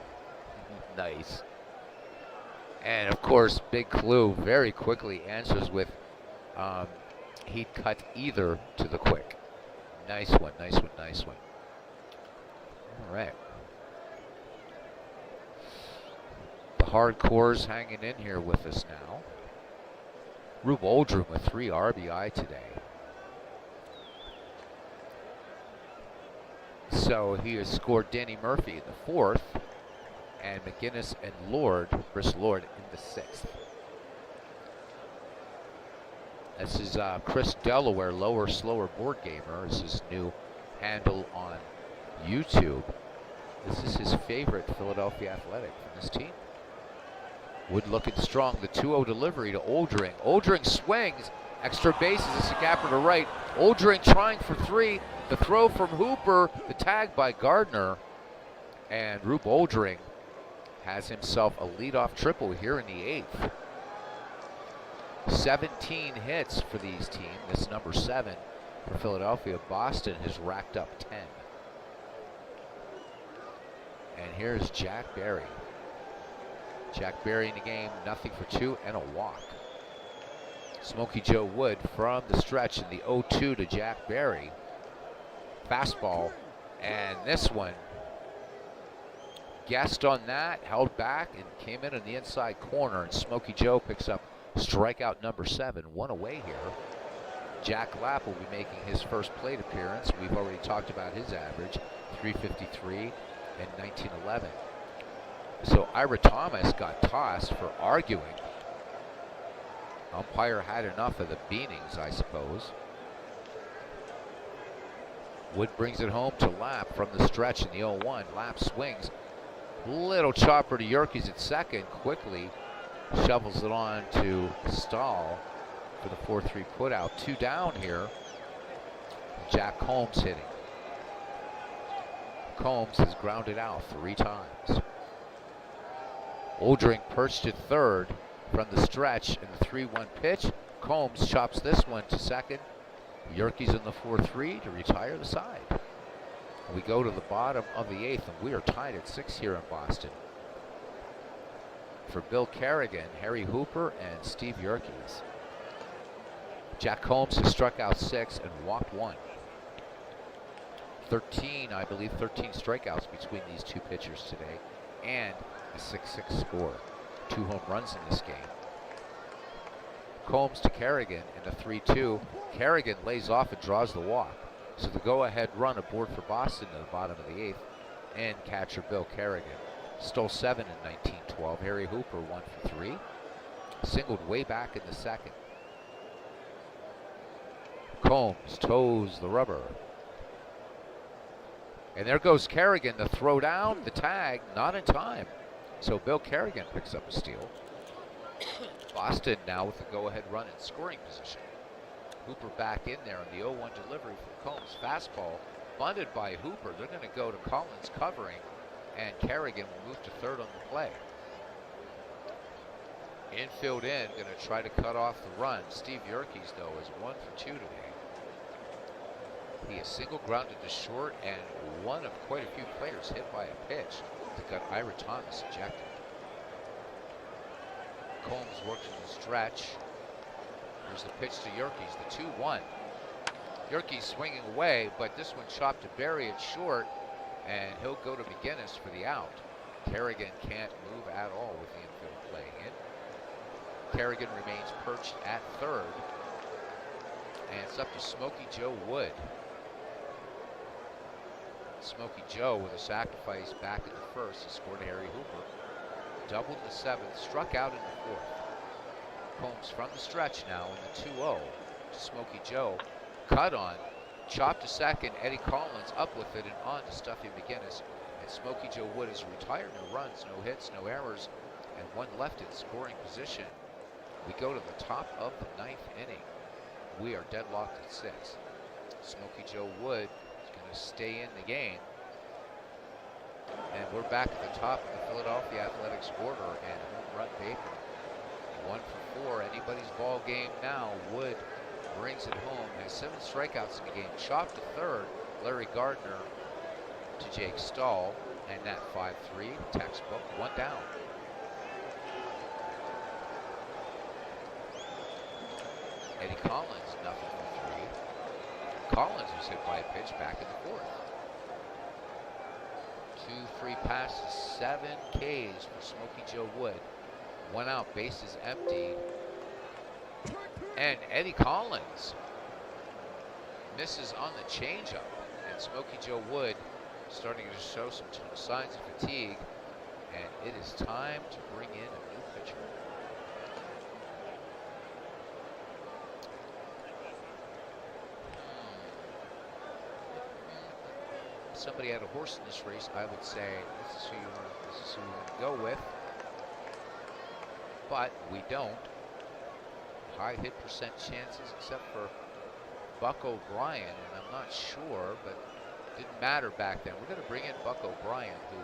Nice. And of course, Big Clue very quickly answers with he'd cut either to the quick. Nice one, nice one, nice one. All right. The hardcores hanging in here with us now. Rube Oldrum with 3 RBI today. So he has scored Danny Murphy in the 4th, and McGinnis and Lord, Briss Lord, in the 6th. This is Chris Delaware, Lower Slower Board Gamer. This is his new handle on YouTube. This is his favorite Philadelphia Athletic from this team. Wood looking strong. The 2-0 delivery to Oldring. Oldring swings. Extra bases. It's a gapper to right. Oldring trying for 3. The throw from Hooper. The tag by Gardner. And Rube Oldring has himself a leadoff triple here in the 8th. 17 hits for these teams. This is number 7 for Philadelphia. Boston has racked up 10. And here's Jack Berry. Jack Berry in the game, nothing for 2 and a walk. Smokey Joe Wood from the stretch in the 0-2 to Jack Berry. Fastball, and this one guessed on that, held back, and came in on the inside corner, and Smokey Joe picks up strikeout number 7, 1 away here. Jack Lapp will be making his first plate appearance. We've already talked about his average, 353 and 1911. So Ira Thomas got tossed for arguing. Umpire had enough of the beanings, I suppose. Wood brings it home to Lapp from the stretch in the 0-1. Lapp swings. Little chopper to Yerkes at second. Quickly shovels it on to Stahl for the 4-3 putout. 2 down here. Jack Combs hitting. Combs has grounded out 3 times. Oldring perched at third from the stretch in the 3-1 pitch. Combs chops this one to second, Yerke's in the 4-3 to retire the side. We go to the bottom of the 8th, and we are tied at 6 here in Boston. For Bill Kerrigan, Harry Hooper, and Steve Yerke's. Jack Combs has struck out 6 and walked 1. 13 strikeouts between these two pitchers today, and a 6-6 score. 2 home runs in this game. Combs to Kerrigan in the 3-2. Kerrigan lays off and draws the walk. So the go-ahead run aboard for Boston to the bottom of the 8th, and catcher Bill Kerrigan. Stole 7 in 1912. Harry Hooper 1 for 3. Singled way back in the 2nd. Combs toes the rubber. And there goes Kerrigan, the throw down, the tag, not in time. So Bill Kerrigan picks up a steal. Boston now with the go-ahead run in scoring position. Hooper back in there on the 0-1 delivery from Combs. Fastball bunted by Hooper. They're going to go to Collins covering, and Kerrigan will move to third on the play. Infield in, going to try to cut off the run. Steve Yerke's, though, is 1 for 2 today. He is single grounded to short, and one of quite a few players hit by a pitch that got Ira Thomas ejected. Combs works in the stretch. Here's the pitch to Yerke's, the 2-1. Yerke's swinging away, but this one chopped to Berry at short, and he'll go to McGinnis for the out. Kerrigan can't move at all with the infield play in. Kerrigan remains perched at third, and it's up to Smokey Joe Wood. Smokey Joe with a sacrifice back in the first. He scored Harry Hooper. Doubled in the 7th, struck out in the 4th. Combs from the stretch now in the 2-0 to Smokey Joe. Cut on, chopped to second. Eddie Collins up with it and on to Stuffy McGinnis. And Smokey Joe Wood is retired. No runs, no hits, no errors, and one left in scoring position. We go to the top of the 9th inning. We are deadlocked at 6. Smokey Joe Wood is going to stay in the game. And we're back at the top of the Philadelphia Athletics order and home run paper. 1 for 4, anybody's ball game now. Wood brings it home, has 7 strikeouts in the game. Chopped to third, Larry Gardner to Jake Stahl, and that 5-3 textbook, 1 down. Eddie Collins, nothing for 3. Collins was hit by a pitch back in the 4th. 2 free passes, 7 Ks for Smokey Joe Wood. 1 out, bases empty. And Eddie Collins misses on the changeup. And Smokey Joe Wood starting to show some signs of fatigue. And it is time to bring in a new pitcher. Somebody had a horse in this race, I would say this is who you want to go with. But we don't. High hit percent chances except for Buck O'Brien, and I'm not sure, but it didn't matter back then. We're going to bring in Buck O'Brien, who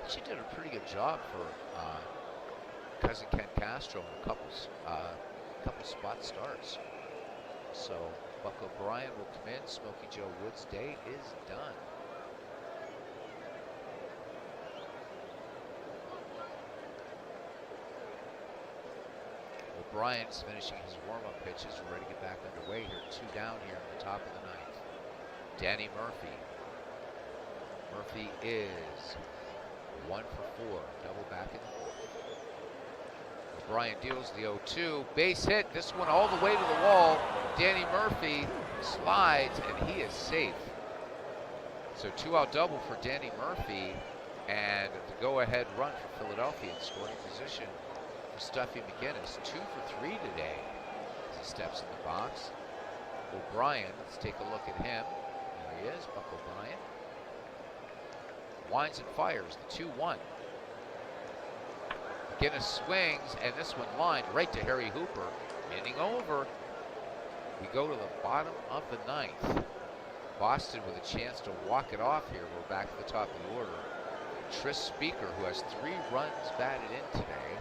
actually did a pretty good job for cousin Ken Castro in a couple spot starts. So Buck O'Brien will come in. Smokey Joe Wood's day is done. O'Brien is finishing his warm-up pitches. We're ready to get back underway here. 2 down here at the top of the 9th. Danny Murphy. Murphy is 1 for 4. Double back in the 4th. O'Brien deals the 0-2. Base hit. This one all the way to the wall. Danny Murphy slides, and he is safe. So 2-out double for Danny Murphy, and the go-ahead run for Philadelphia in scoring position for Stuffy McGinnis. 2 for 3 today as he steps in the box. O'Brien, let's take a look at him. There he is, Buck O'Brien. Winds and fires the 2-1. McGinnis swings, and this one lined right to Harry Hooper. Inning over. We go to the bottom of the 9th. Boston with a chance to walk it off here. We're back at the top of the order. Tris Speaker, who has 3 runs batted in today.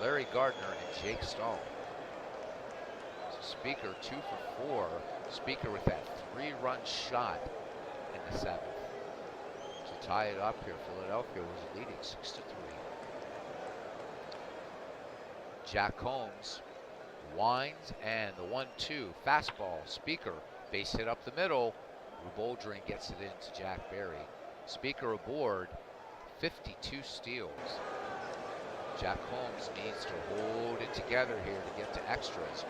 Larry Gardner and Jake Stahl. So Speaker 2 for 4. Speaker with that 3-run shot in the 7th. To tie it up here, Philadelphia was leading 6-3. Jack Combs winds and the 1-2 fastball. Speaker base hit up the middle. Reboldering gets it into Jack Berry. Speaker aboard, 52 steals. Jack Combs needs to hold it together here to get to extras.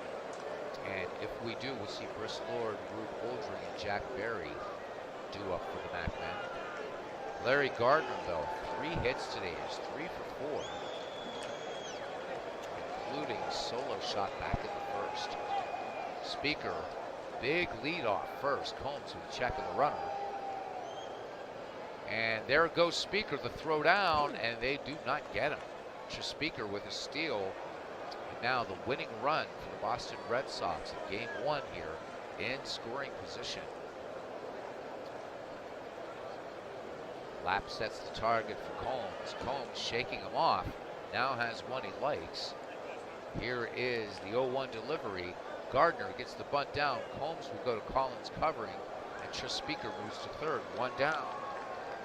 And if we do, we'll see Briss Lord, Rube Oldring, and Jack Berry do up for the Mac men. Larry Gardner, though, 3 hits today. He's 3 for 4, including solo shot back in the 1st. Speaker, big lead off first. Combs with a check of the runner. And there goes Speaker, the throw down, and they do not get him. Speaker with a steal. And now the winning run for the Boston Red Sox in Game 1 here in scoring position. Lapp sets the target for Combs. Combs shaking him off. Now has one he likes. Here is the 0-1 delivery. Gardner gets the bunt down. Combs will go to Collins covering, and Tris Speaker moves to third. 1 down.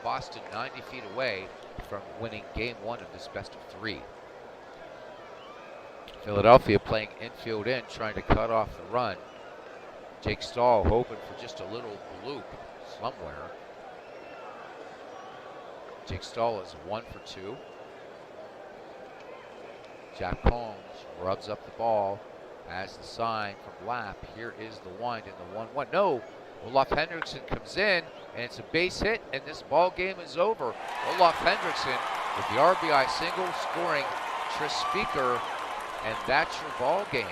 Boston 90 feet away from winning Game 1 of this best-of-3. Philadelphia playing infield in, trying to cut off the run. Jake Stahl hoping for just a little bloop somewhere. Jake Stahl is 1 for 2. Jack Combs rubs up the ball as the sign from Lapp. Here is the wind in the 1-1. No, Olaf Hendrickson comes in, and it's a base hit, and this ball game is over. Olaf Hendrickson with the RBI single, scoring Tris Speaker, and that's your ball game.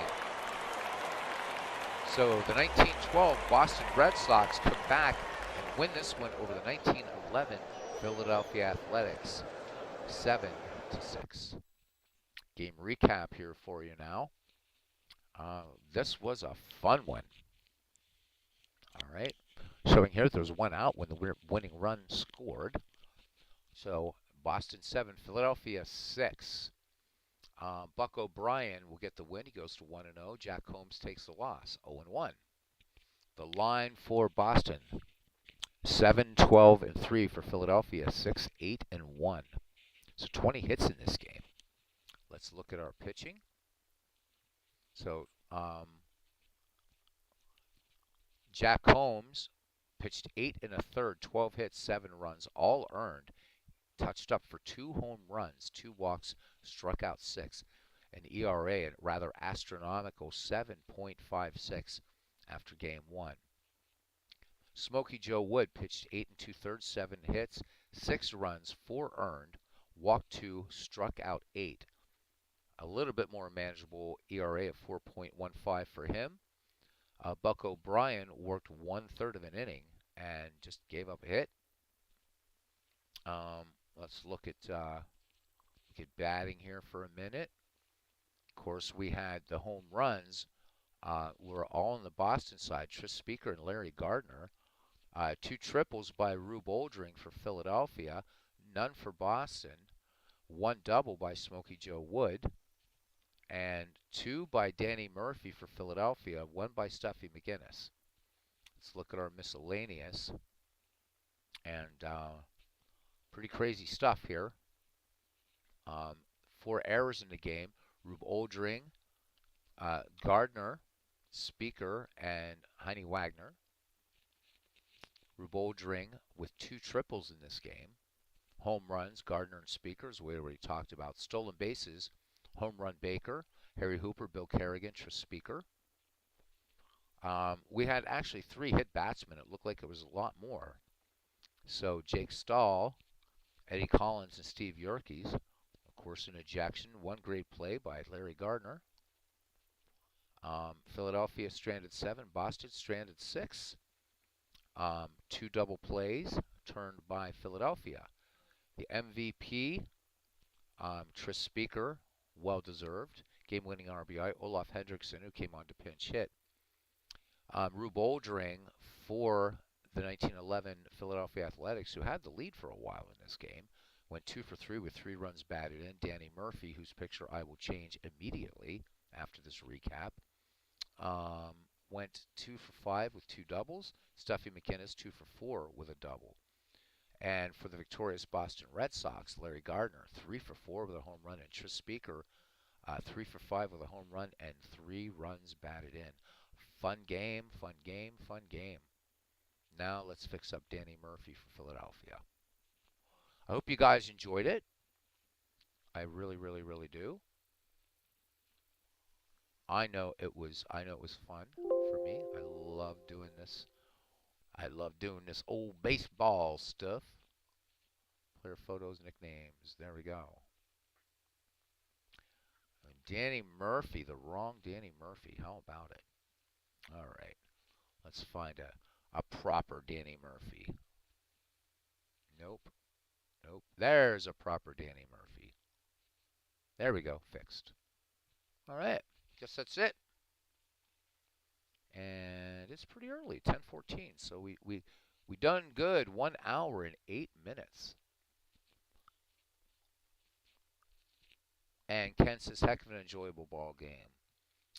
So the 1912 Boston Red Sox come back and win this one over the 1911 Philadelphia Athletics, 7-6. Game recap here for you now. This was a fun one. All right. Showing here there was 1 out when the winning run scored. So Boston 7, Philadelphia 6. Buck O'Brien will get the win. He goes to 1-0. Jack Combs takes the loss, 0-1. The line for Boston, 7-12-3 for Philadelphia, 6-8-1. So 20 hits in this game. Let's look at our pitching. So Jack Combs pitched 8 1/3, 12 hits, 7 runs, all earned. Touched up for 2 home runs, 2 walks, struck out 6. An ERA at rather astronomical 7.56 after Game 1. Smokey Joe Wood pitched 8 2/3, 7 hits, 6 runs, 4 earned, walked 2, struck out 8. A little bit more manageable ERA of 4.15 for him. Buck O'Brien worked 1/3 of an inning and just gave up a hit. Let's look at batting here for a minute. Of course, we had the home runs were all on the Boston side. Tris Speaker and Larry Gardner. 2 triples by Rube Oldring for Philadelphia. None for Boston. 1 double by Smokey Joe Wood. And 2 by Danny Murphy for Philadelphia. 1 by Stuffy McGinnis. Let's look at our miscellaneous. And pretty crazy stuff here. 4 errors in the game. Rube Oldring, Gardner, Speaker, and Heine Wagner. Rube Oldring with 2 triples in this game. Home runs, Gardner and Speaker, as we already talked about. Stolen bases, home run Baker, Harry Hooper, Bill Kerrigan, Tris Speaker. We had actually 3 hit batsmen. It looked like it was a lot more. So Jake Stahl, Eddie Collins, and Steve Yerkes. Of course, an ejection. 1 great play by Larry Gardner. Philadelphia stranded 7. Boston stranded 6. 2 double plays turned by Philadelphia. The MVP, Tris Speaker, well-deserved. Game-winning RBI, Olaf Hendrickson, who came on to pinch hit. Rube Oldring for the 1911 Philadelphia Athletics, who had the lead for a while in this game, went 2 for 3 with 3 runs batted in. Danny Murphy, whose picture I will change immediately after this recap, went 2 for 5 with 2 doubles. Stuffy McInnes 2 for 4 with a double. And for the victorious Boston Red Sox, Larry Gardner 3 for 4 with a home run, and Tris Speaker 3 for 5 with a home run and 3 runs batted in. Fun game, fun game, fun game. Now let's fix up Danny Murphy for Philadelphia. I hope you guys enjoyed it. I really, really, really do. I know it was fun for me. I love doing this. I love doing this old baseball stuff. Player photos, nicknames. There we go. Danny Murphy, the wrong Danny Murphy. How about it? All right. Let's find a proper Danny Murphy. Nope. Nope. There's a proper Danny Murphy. There we go. Fixed. All right. Guess that's it. And it's pretty early, 10:14. So we done good. 1 hour and 8 minutes. And Ken says, heck of an enjoyable ball game.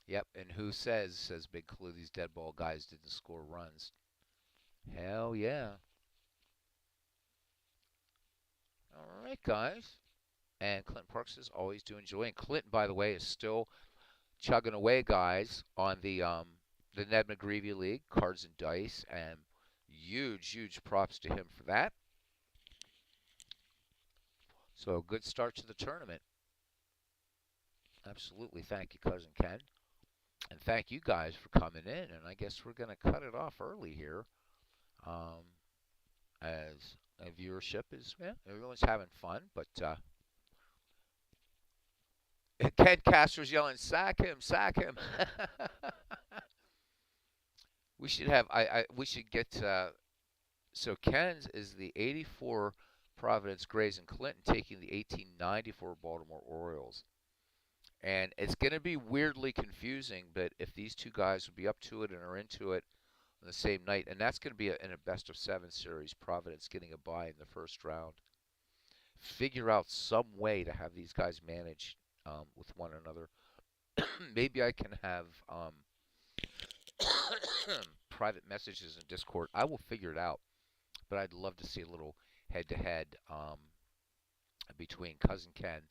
Yep. And who says Big Clue, these dead ball guys didn't score runs? Hell yeah. All right, guys. And Clinton Parks says, always do enjoy. And Clinton, by the way, is still chugging away, guys, on the Ned McGreevy League, Cards and Dice, and huge props to him for that. So good start to the tournament. Absolutely. Thank you, Cousin Ken. And thank you guys for coming in. And I guess we're going to cut it off early here. As viewership is, yeah, everyone's having fun. But Ken Castro's yelling, sack him, sack him. We should have, we should get, so Ken's is the 84 Providence Grays and Clinton taking the 1894 Baltimore Orioles. And it's going to be weirdly confusing, but if these two guys would be up to it and are into it on the same night, and that's going to be in a best-of-7 series, Providence getting a bye in the first round. Figure out some way to have these guys manage with one another. Maybe I can have private messages in Discord. I will figure it out, but I'd love to see a little head-to-head between Cousin Ken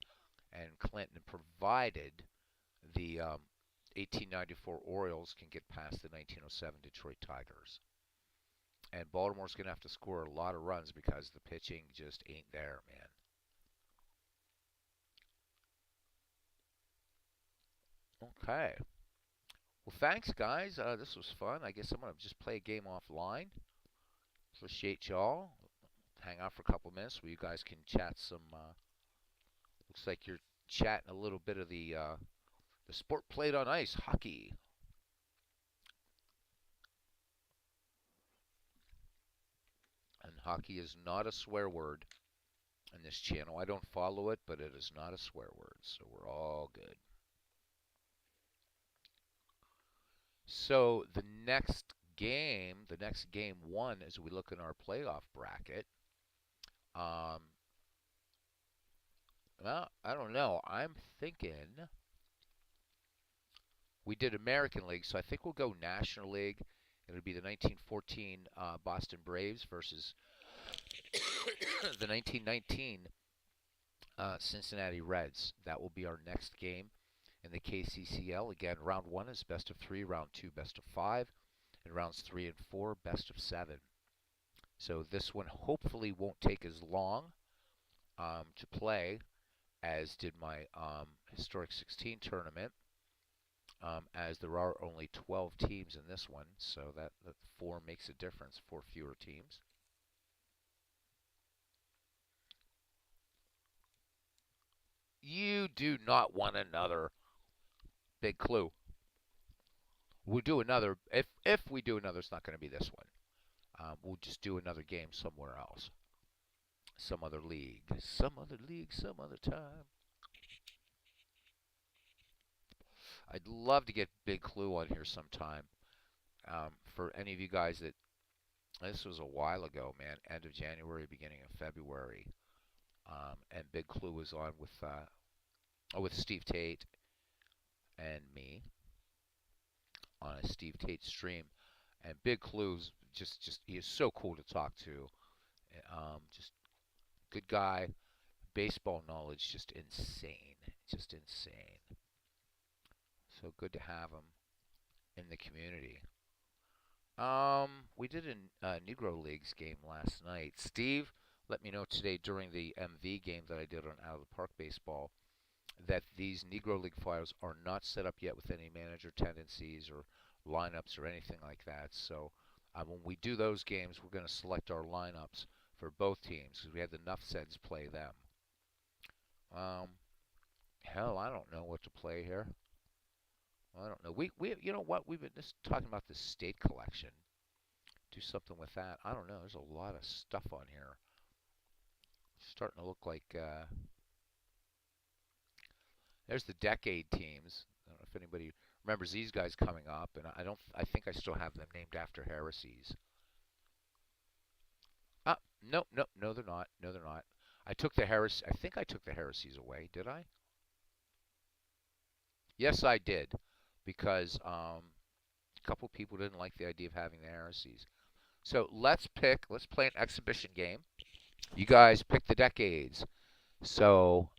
and Clinton, provided the 1894 Orioles can get past the 1907 Detroit Tigers. And Baltimore's going to have to score a lot of runs because the pitching just ain't there, man. Okay. Well, thanks, guys. This was fun. I guess I'm going to just play a game offline. Appreciate y'all. Hang out for a couple minutes where you guys can chat some. Looks like you're chatting a little bit of the sport played on ice, hockey. And hockey is not a swear word in this channel. I don't follow it, but it is not a swear word, so we're all good. So the next game one, as we look in our playoff bracket, well, I don't know. I'm thinking we did American League, so I think we'll go National League. It'll be the 1914 Boston Braves versus the 1919 Cincinnati Reds. That will be our next game in the KCCL. Again, round 1 is best of 3, round 2 best of 5, and rounds 3 and 4 best of 7. So this one hopefully won't take as long to play as did my Historic 16 tournament, as there are only 12 teams in this one, so that 4 makes a difference, 4 fewer teams. You do not want another Big Clue. We'll do another. If we do another, it's not going to be this one. We'll just do another game somewhere else. Some other league. Some other league, some other time. I'd love to get Big Clue on here sometime. For any of you guys that, this was a while ago, man, end of January, beginning of February. And Big Clue was on with Steve Tate and me. Steve Tate's stream, and Big Clues just he is so cool to talk to. Just good guy. Baseball knowledge just insane, just insane. So good to have him in the community. We did a Negro Leagues game last night. Steve let me know today during the MV game that I did on Out of the Park Baseball that these Negro League files are not set up yet with any manager tendencies or lineups or anything like that. So when we do those games, we're going to select our lineups for both teams because we had the Nuffseds play them. Um, hell, I don't know what to play here. I don't know. We you know what? We've been just talking about the state collection. Do something with that. I don't know. There's a lot of stuff on here. Starting to look like there's the decade teams. I don't know if anybody remembers these guys coming up, and I don't. I think I still have them named after heresies. No, no, no, they're not. No, they're not. I took the heresy. I think I took the heresies away. Did I? Yes, I did, because a couple people didn't like the idea of having the heresies. So let's pick. Let's play an exhibition game. You guys pick the decades. So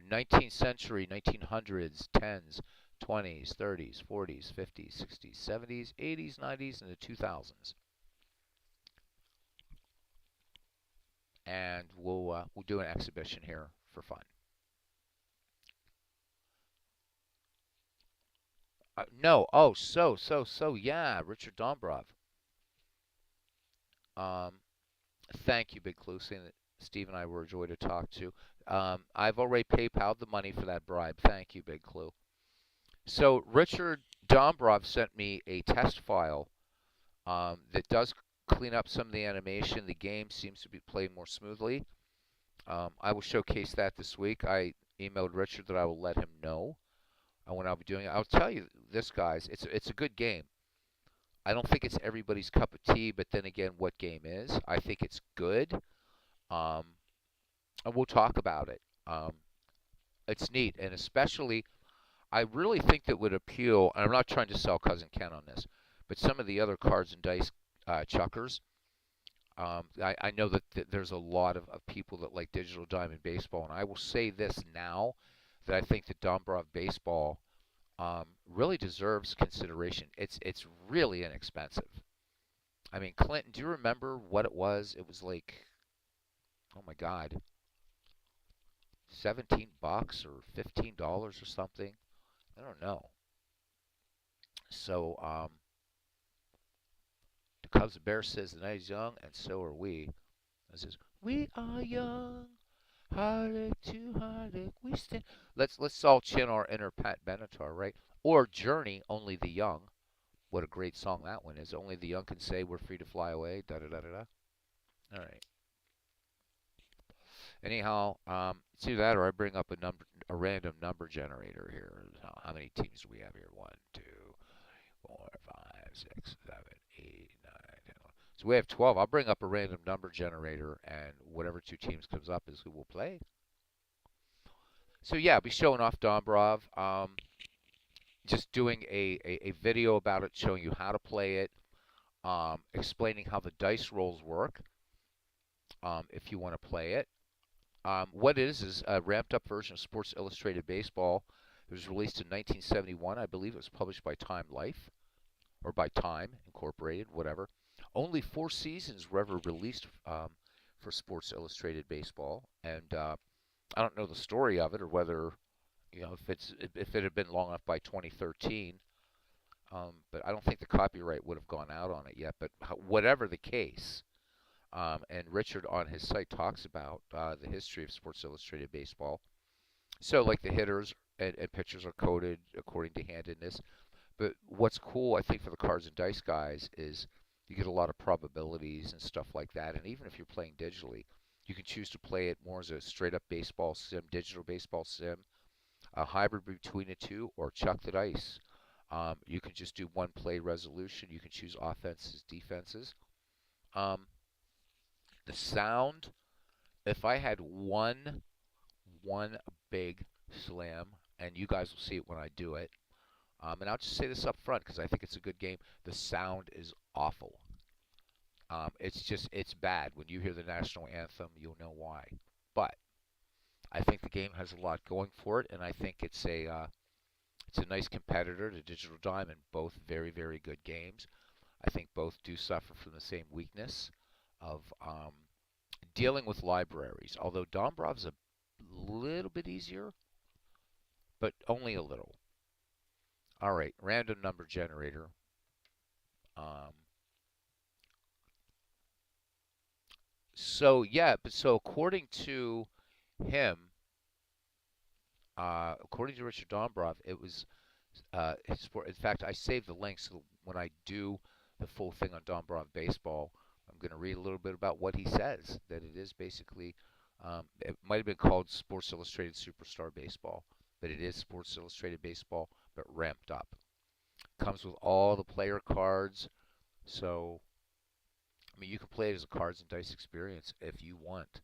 19th century, 1900s, 10s, 20s, 30s, 40s, 50s, 60s, 70s, 80s, 90s, and the 2000s. And we'll do an exhibition here for fun. No, oh, yeah, Richard Dombrov. Um, Thank you, Big Clue. Saying that Steve and I were a joy to talk to. I've already PayPal'd the money for that bribe. Thank you, Big Clue. So Richard Dombrov sent me a test file that does clean up some of the animation. The game seems to be playing more smoothly. I will showcase that this week. I emailed Richard that I will let him know when I'll be doing it. I'll tell you this, guys. It's a good game. I don't think it's everybody's cup of tea, but then again, what game is? I think it's good, um, and we'll talk about it. It's neat, and especially, I really think that would appeal. And I'm not trying to sell Cousin Ken on this, but some of the other cards and dice chuckers. I know that there's a lot of people that like Digital Diamond Baseball, and I will say this now that I think that Dombrov Baseball really deserves consideration. It's really inexpensive. I mean, Clinton, do you remember what it was? It was like, oh my God, $17 or $15 or something. I don't know. So, the Cubs Bear says the night is young, and so are we. It says, we are young, heartache to heartache, we stand. Let's all chin our inner Pat Benatar, right? Or Journey, Only the Young. What a great song that one is. Only the young can say we're free to fly away. Da da da da da. All right. Anyhow, it's either that or I bring up a random number generator here. How many teams do we have here? 1, 2, 4, 5, 6, 7, 8, 9, 10, 11. So we have 12. I'll bring up a random number generator, and whatever two teams comes up is who will play. So yeah, I'll be showing off Dombrov. Just doing a video about it, showing you how to play it, explaining how the dice rolls work, if you want to play it. What it is a ramped up version of Sports Illustrated Baseball. It was released in 1971. I believe it was published by Time Life or by Time Incorporated, whatever. Only 4 seasons were ever released for Sports Illustrated Baseball, and I don't know the story of it or whether if it had been long enough by 2013. But I don't think the copyright would have gone out on it yet. But whatever the case, and Richard on his site talks about the history of Sports Illustrated Baseball. So, like the hitters and pitchers are coded according to handedness. But what's cool, I think, for the cards and dice guys is you get a lot of probabilities and stuff like that. And even if you're playing digitally, you can choose to play it more as a straight up baseball sim, digital baseball sim, a hybrid between the two, or chuck the dice. You can just do one play resolution. You can choose offenses, defenses. Um, the sound, if I had one big slam, and you guys will see it when I do it, And I'll just say this up front because I think it's a good game. The sound is awful. It's bad. When you hear the national anthem, you'll know why. But I think the game has a lot going for it, and I think it's a nice competitor to Digital Diamond. Both very, very good games. I think both do suffer from the same weakness of dealing with libraries. Although Dombrov's a little bit easier, but only a little. All right, random number generator. Um, so yeah, but so him, according to Richard Dombrov, it was his sport. In fact, I saved the link so when I do the full thing on Dombrov baseball, I'm going to read a little bit about what he says. That it is basically, it might have been called Sports Illustrated Superstar Baseball, but it is Sports Illustrated Baseball, but ramped up. Comes with all the player cards, so I mean you can play it as a cards and dice experience if you want.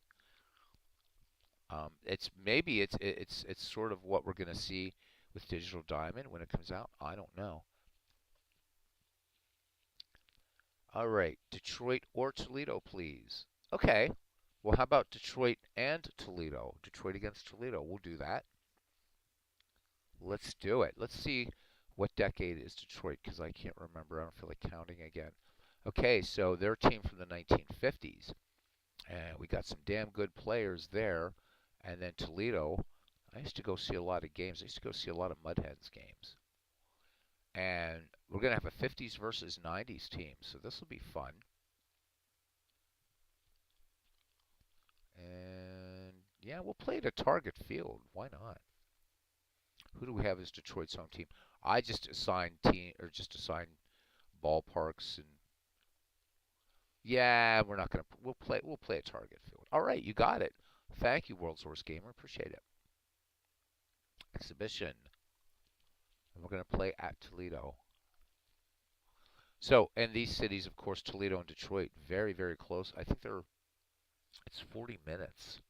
It's maybe it's sort of what we're going to see with Digital Diamond when it comes out. I don't know. All right, Detroit or Toledo, please. Okay. Well, how about Detroit and Toledo? Detroit against Toledo. We'll do that. Let's do it. Let's see what decade is Detroit because I can't remember. I don't feel like counting again. Okay, so their team from the 1950s. And we got some damn good players there. And then Toledo, I used to go see a lot of games. I used to go see a lot of Mudhens games. And we're going to have a 50s versus 90s team, so this will be fun. And yeah, we'll play at a target field. Why not? Who do we have as Detroit's home team? I just assigned ballparks and yeah, we're not gonna we'll play a target field. All right, you got it. Thank you, World's Worst Gamer. Appreciate it. Exhibition. And we're gonna play at Toledo. So, and these cities, of course, Toledo and Detroit, very, very close. I think it's 40 minutes.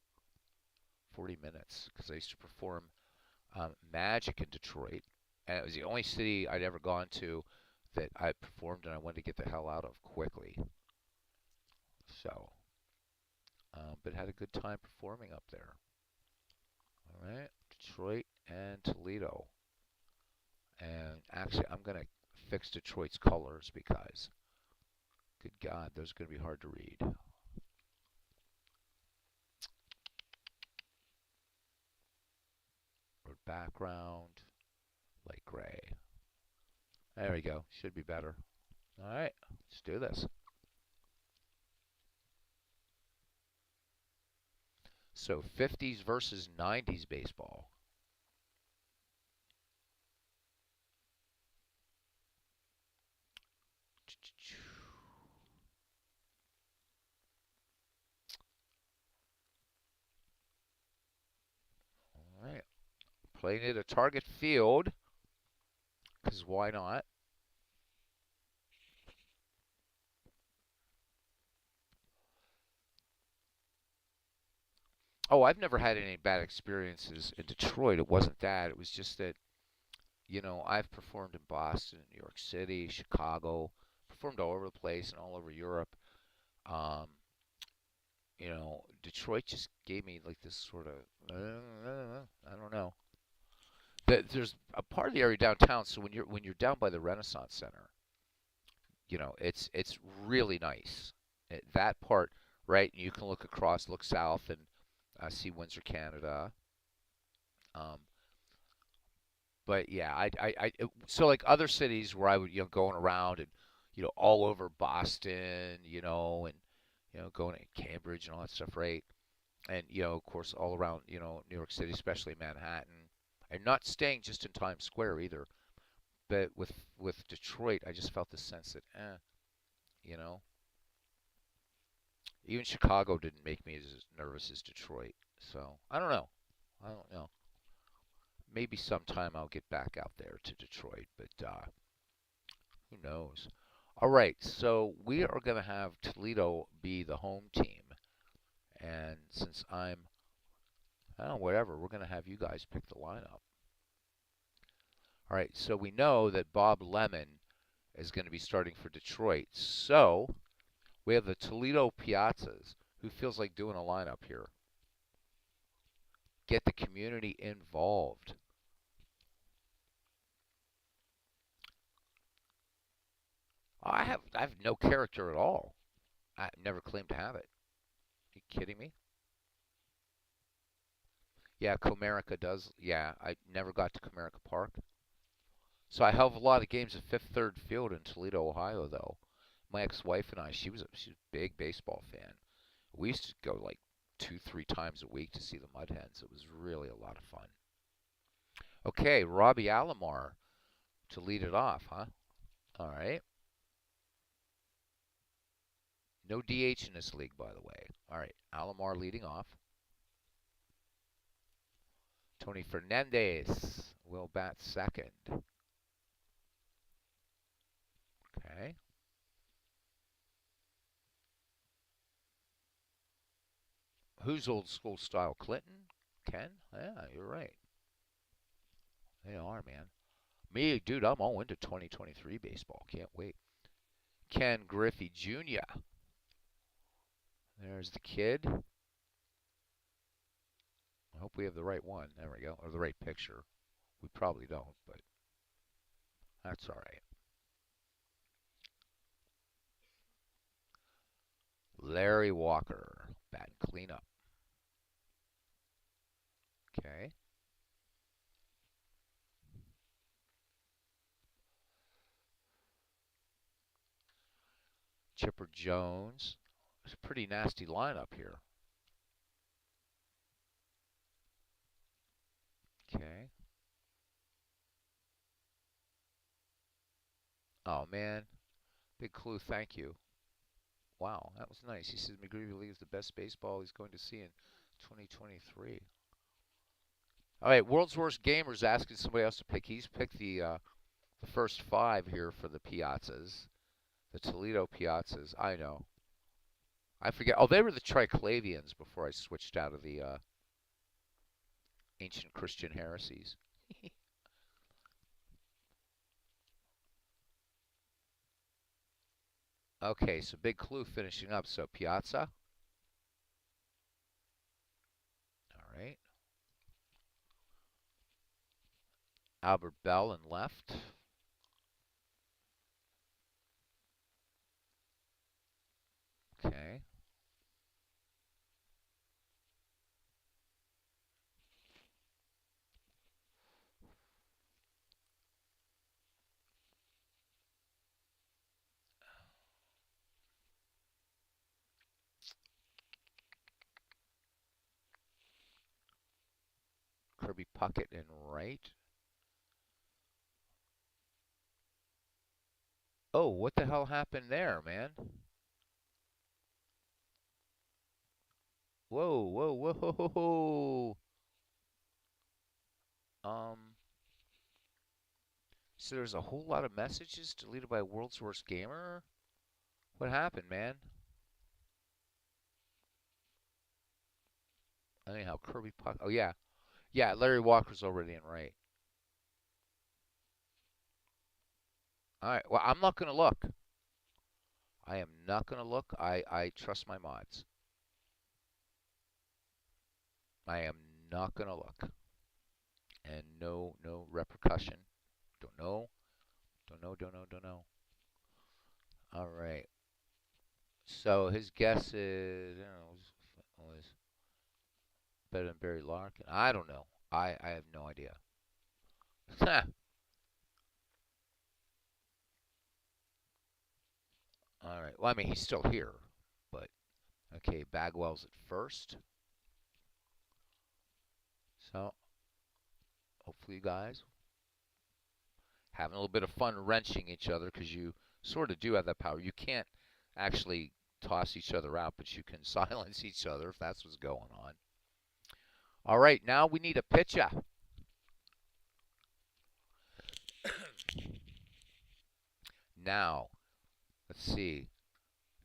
40 minutes because I used to perform Magic in Detroit, and it was the only city I'd ever gone to that I performed and I wanted to get the hell out of quickly. So, but had a good time performing up there. All right, Detroit and Toledo. And actually, I'm going to fix Detroit's colors because, good God, those are going to be hard to read. Or background, light gray. There we go. Should be better. All right, let's do this. So 50s versus 90s baseball. All right, playing it a target field because why not? Oh, I've never had any bad experiences in Detroit. It wasn't that. It was just that, I've performed in Boston, New York City, Chicago, performed all over the place and all over Europe. Um, Detroit just gave me like this sort of, I don't know. There's a part of the area downtown, so when you're down by the Renaissance Center, it's really nice. That part, right? You can look across, look south, and see Windsor, Canada. Um, but yeah, so like other cities where I would going around and all over Boston, and going to Cambridge and all that stuff, right? And of course all around New York City, especially Manhattan, and not staying just in Times Square either. But with Detroit, I just felt the sense that you know, even Chicago didn't make me as nervous as Detroit. So I don't know. I don't know. Maybe sometime I'll get back out there to Detroit, but who knows? All right, so we are going to have Toledo be the home team, and since I don't know, whatever, we're going to have you guys pick the lineup. All right, so we know that Bob Lemon is going to be starting for Detroit. So we have the Toledo Piazzas. Who feels like doing a lineup here? Get the community involved. I have no character at all. I never claimed to have it. Are you kidding me? Yeah, Comerica does. Yeah, I never got to Comerica Park. So I have a lot of games at Fifth Third Field in Toledo, Ohio, though. My ex-wife and I, she was a big baseball fan. We used to go like 2, 3 times a week to see the Mud Hens. It was really a lot of fun. Okay, Robbie Alomar to lead it off, huh? All right. No DH in this league, by the way. All right, Alomar leading off. Tony Fernandez will bat second. Okay. Who's old school style? Clinton? Ken? Yeah, you're right. They are, man. Me, dude, I'm all into 2023 baseball. Can't wait. Ken Griffey Jr. There's the kid. I hope we have the right one. There we go. Or the right picture. We probably don't, but that's all right. Larry Walker, batting cleanup. Okay. Chipper Jones. It's a pretty nasty lineup here. Okay. Oh, man. Big clue, thank you. Wow, that was nice. He says McGreevy League is the best baseball he's going to see in 2023. All right, World's Worst Gamers asking somebody else to pick. He's picked the first five here for the Piazzas, the Toledo Piazzas. I know. I forget. Oh, they were the Triclavians before I switched out of the ancient Christian heresies. Okay, so big clue finishing up. So Piazza. All right. Albert Bell in left. Okay. Kirby Puckett in right. Oh, what the hell happened there, man? Whoa, whoa, whoa, whoa, whoa. Um, so there's a whole lot of messages deleted by World's Worst Gamer. What happened, man? Anyhow, Kirby Puck. Oh yeah, yeah. Larry Walker's already in right. All right. Well, I'm not gonna look. I am not gonna look. I trust my mods. I am not gonna look. And no repercussion. Don't know. Don't know. Don't know. Don't know. All right. So his guess is, was better than Barry Larkin. I don't know. I have no idea. All right. Well, I mean, he's still here, but okay. Bagwell's at first. So hopefully, you guys having a little bit of fun wrenching each other because you sort of do have that power. You can't actually toss each other out, but you can silence each other if that's what's going on. All right. Now we need a pitcher. Now, let's see.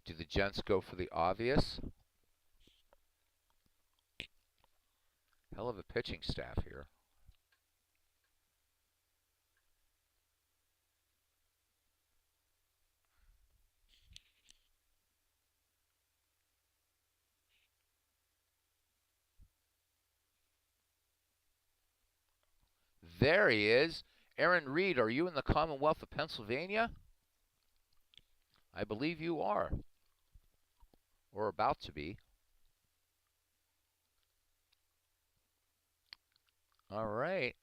Do the gents go for the obvious? Hell of a pitching staff here. There he is. Aaron Reed, are you in the Commonwealth of Pennsylvania? I believe you are, or about to be. All right.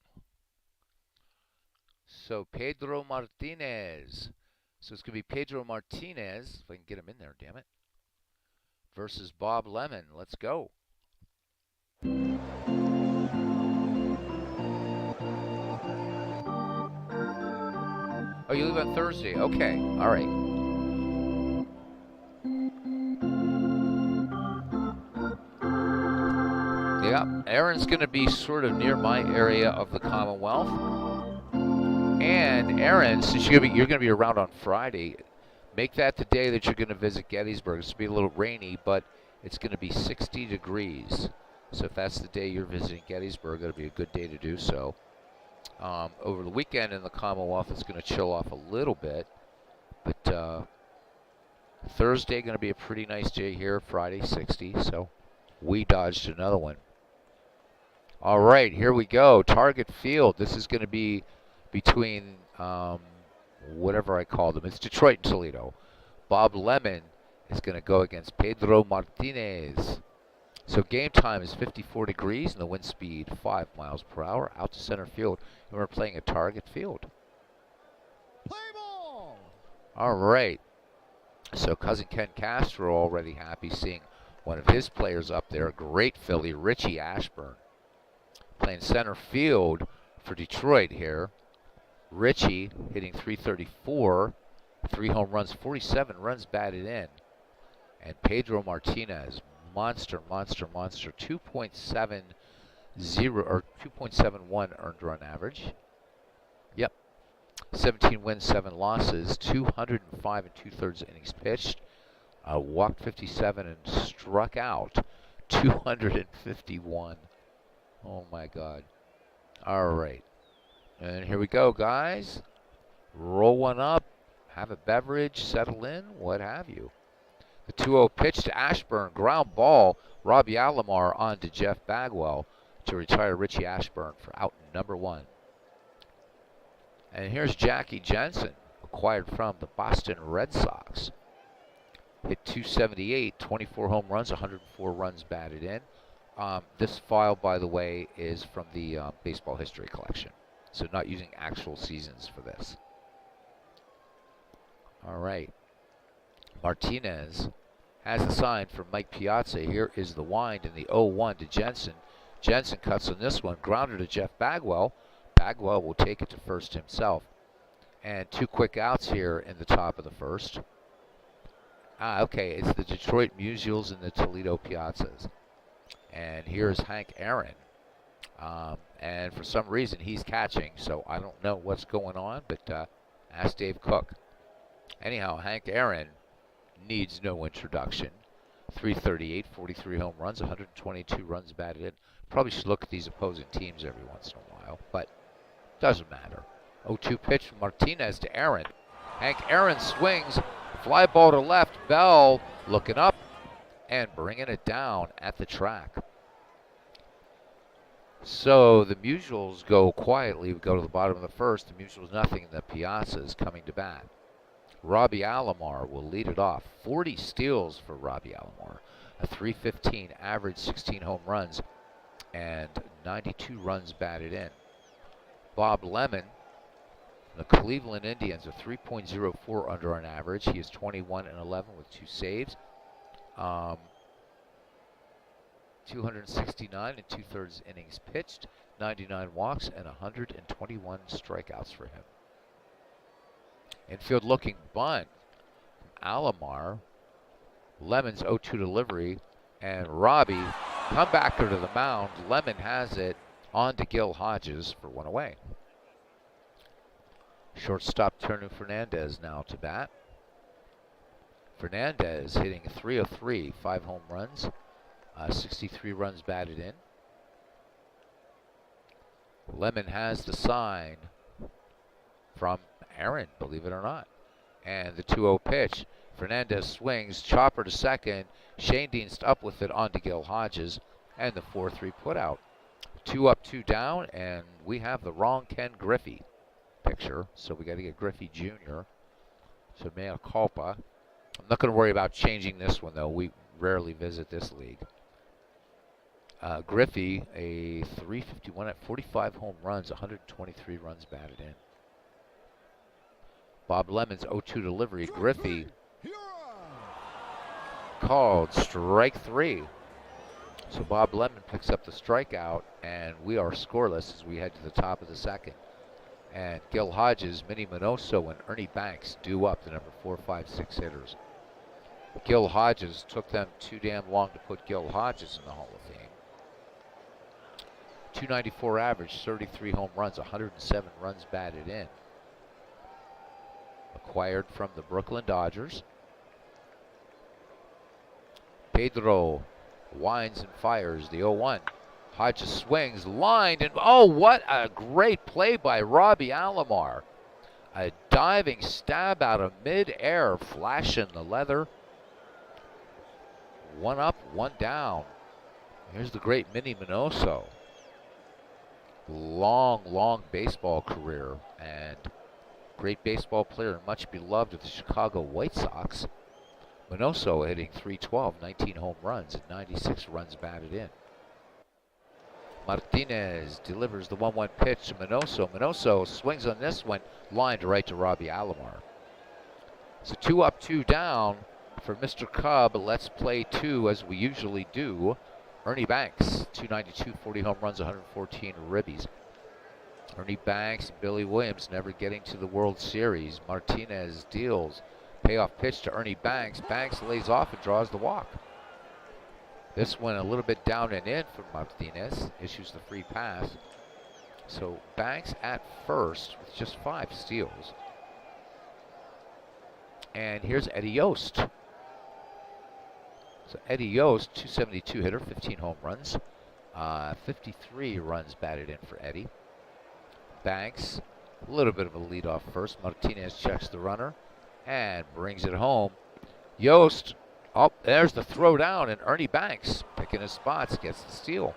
So Pedro Martinez. So it's going to be Pedro Martinez, if I can get him in there, damn it, versus Bob Lemon. Let's go. Oh, you leave on Thursday. Okay. All right. Yeah, Aaron's going to be sort of near my area of the Commonwealth. And Aaron, since you're going to be around on Friday, make that the day that you're going to visit Gettysburg. It's going to be a little rainy, but it's going to be 60 degrees. So if that's the day you're visiting Gettysburg, it'll be a good day to do so. Over the weekend in the Commonwealth, it's going to chill off a little bit. But Thursday going to be a pretty nice day here. Friday, 60. So we dodged another one. All right, here we go. Target field. This is going to be between whatever I call them. It's Detroit and Toledo. Bob Lemon is going to go against Pedro Martinez. So game time is 54 degrees and the wind speed 5 miles per hour out to center field. And we're playing a target field. Play ball. All right. So cousin Ken Castro already happy seeing one of his players up there. Great Philly, Richie Ashburn. Playing center field for Detroit here. Richie hitting .334, 3 home runs, 47 runs batted in. And Pedro Martinez, monster, 2.70 or 2.71 earned run average. Yep. 17 wins, 7 losses, 205 2/3 innings pitched. Walked 57 and struck out 251. Oh my God. All right. And here we go, guys. Roll one up, have a beverage, settle in, what have you. The 2-0 pitch to Ashburn, ground ball. Robbie Alomar on to Jeff Bagwell to retire Richie Ashburn for out number 1. And here's Jackie Jensen, acquired from the Boston Red Sox. Hit .278, 24 home runs, 104 runs batted in. This file, by the way, is from the baseball history collection. So not using actual seasons for this. All right. Martinez has a sign from Mike Piazza. Here is the wind in the 0-1 to Jensen. Jensen cuts on this one. Grounder to Jeff Bagwell. Bagwell will take it to first himself. And 2 quick outs here in the top of the first. Okay, it's the Detroit Musials and the Toledo Piazzas. And here's Hank Aaron. And for some reason, he's catching, so I don't know what's going on, but ask Dave Cook. Anyhow, Hank Aaron needs no introduction. .338, 43 home runs, 122 runs batted in. Probably should look at these opposing teams every once in a while, but doesn't matter. 0-2 pitch from Martinez to Aaron. Hank Aaron swings, fly ball to left. Bell looking up and bringing it down at the track. So the Musials go quietly. We go to the bottom of the first. The Musials nothing, and the Piazzas coming to bat. Robbie Alomar will lead it off. 40 steals for Robbie Alomar. A .315 average, 16 home runs, and 92 runs batted in. Bob Lemon, the Cleveland Indians, a .304 under on average. He is 21-11 with 2 saves. 269 2/3 innings pitched, 99 walks, and 121 strikeouts for him. Infield looking bunt from Alomar. Lemon's 0-2 delivery, and Robbie comebacker to the mound. Lemon has it on to Gil Hodges for 1 away. Shortstop Turner Fernandez now to bat. Fernandez hitting .303, 5 home runs. 63 runs batted in. Lemon has the sign from Aaron, believe it or not. And the 2-0 pitch. Fernandez swings, chopper to second. Shane Dienst up with it onto Gil Hodges. And the 4-3 putout. 2 up, 2 down, and we have the wrong Ken Griffey picture, so we got to get Griffey Jr. So mea culpa. I'm not going to worry about changing this one, though. We rarely visit this league. Griffey, a 351 at 45 home runs, 123 runs batted in. Bob Lemon's 0-2 delivery. Griffey called strike 3. So Bob Lemon picks up the strikeout, and we are scoreless as we head to the top of the second. And Gil Hodges, Minnie Minoso, and Ernie Banks due up the number 4, 5, 6 hitters. Gil Hodges took them too damn long to put Gil Hodges in the Hall of Fame. 294 average, 33 home runs, 107 runs batted in. Acquired from the Brooklyn Dodgers. Pedro winds and fires the 0-1. Hodges swings, lined, and oh, what a great play by Robbie Alomar. A diving stab out of mid-air, flashing the leather. 1 up, 1 down. Here's the great Minnie Minoso. Long baseball career and great baseball player and much beloved of the Chicago White Sox. Minoso hitting .312, 19 home runs and 96 runs batted in. Martinez delivers the 1-1 pitch to Minoso. Minoso swings on this one, lined right to Robbie Alomar. So 2 up, 2 down for Mr. Cub. Let's play 2 as we usually do. Ernie Banks, 292, 40 home runs, 114 ribbies. Ernie Banks, Billy Williams never getting to the World Series. Martinez deals. Payoff pitch to Ernie Banks. Banks lays off and draws the walk. This one a little bit down and in for Martinez. Issues the free pass. So Banks at first with just 5 steals. And here's Eddie Yost. So Eddie Yost, 272 hitter, 15 home runs, 53 runs batted in for Eddie. Banks, a little bit of a lead off first. Martinez checks the runner and brings it home. Yost, oh, there's the throw down, and Ernie Banks, picking his spots, gets the steal.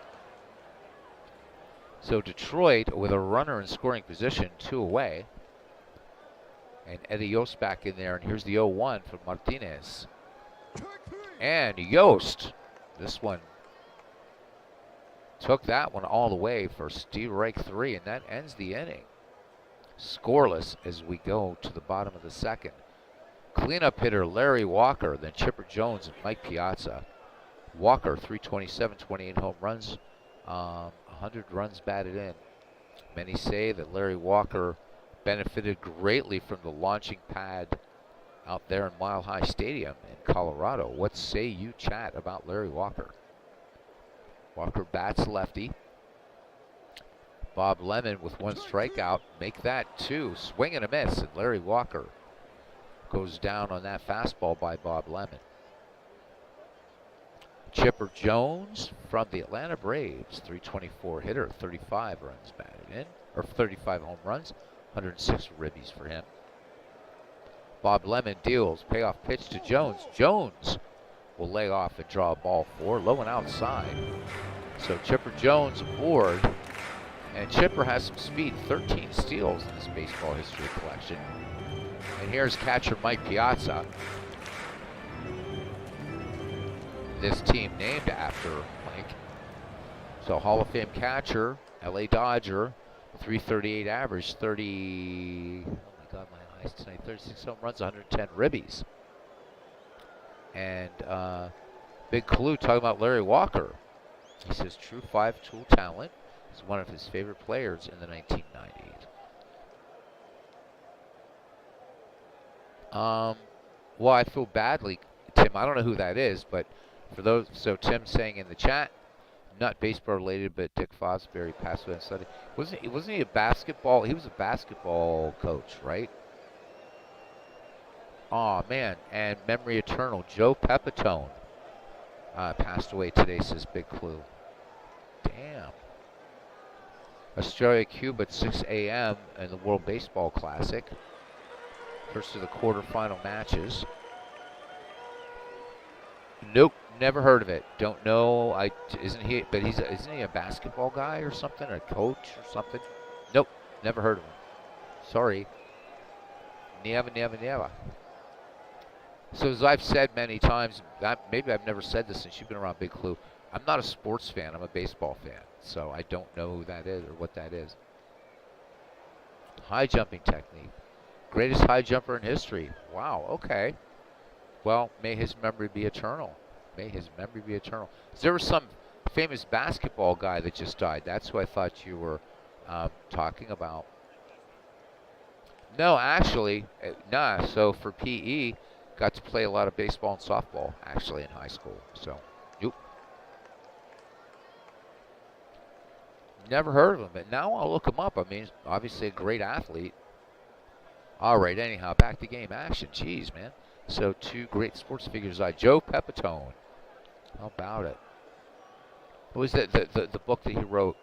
So Detroit with a runner in scoring position, 2 away. And Eddie Yost back in there, and here's the 0-1 from Martinez. And Yost, this one, took that one all the way for strike 3, and that ends the inning. Scoreless as we go to the bottom of the second. Cleanup hitter Larry Walker, then Chipper Jones and Mike Piazza. Walker, 327, 28 home runs, 100 runs batted in. Many say that Larry Walker benefited greatly from the launching pad out there in Mile High Stadium in Colorado. What say you, chat, about Larry Walker? Walker bats lefty. Bob Lemon with 1 strikeout. Make that 2. Swing and a miss, and Larry Walker goes down on that fastball by Bob Lemon. Chipper Jones from the Atlanta Braves, 324 hitter, 35 runs batted in, or 35 home runs, 106 ribbies for him. Bob Lemon deals, payoff pitch to Jones. Jones will lay off and draw a ball 4, low and outside. So Chipper Jones aboard, and Chipper has some speed, 13 steals in this baseball history collection. And here's catcher Mike Piazza. This team named after Mike. So Hall of Fame catcher, LA Dodger, 338 average, 30, oh my God, my eyes tonight, 36 home runs, 110 ribbies. And Big Clue talking about Larry Walker. He says true 5-tool talent is one of his favorite players in the 1990s. Well, I feel badly, Tim. I don't know who that is, but for those, so Tim saying in the chat, not baseball related, but Dick Fosbury passed away on Sunday. Wasn't he a basketball? He was a basketball coach, right? Oh man, and memory eternal, Joe Pepitone passed away today, says Big Clue. Damn. Australia, Cuba at 6 a.m. in the World Baseball Classic. First of the quarterfinal matches. never heard of it. Don't know. Isn't he? But isn't he a basketball guy or something? A coach or something? Nope. Never heard of him. Sorry. Never, never, never. So as I've said many times, maybe I've never said this since you've been around Big Clue. I'm not a sports fan. I'm a baseball fan. So I don't know who that is or what that is. High jumping technique. Greatest high jumper in history. Wow. Okay. Well, may his memory be eternal. May his memory be eternal. There was some famous basketball guy that just died. That's who I thought you were talking about. No, actually, nah. So for PE, got to play a lot of baseball and softball actually in high school. So, nope. Never heard of him, but now I'll look him up. I mean, obviously a great athlete. All right, anyhow, back to game action. Jeez, man. So two great sports figures. Joe Pepitone. How about it? What was the book that he wrote?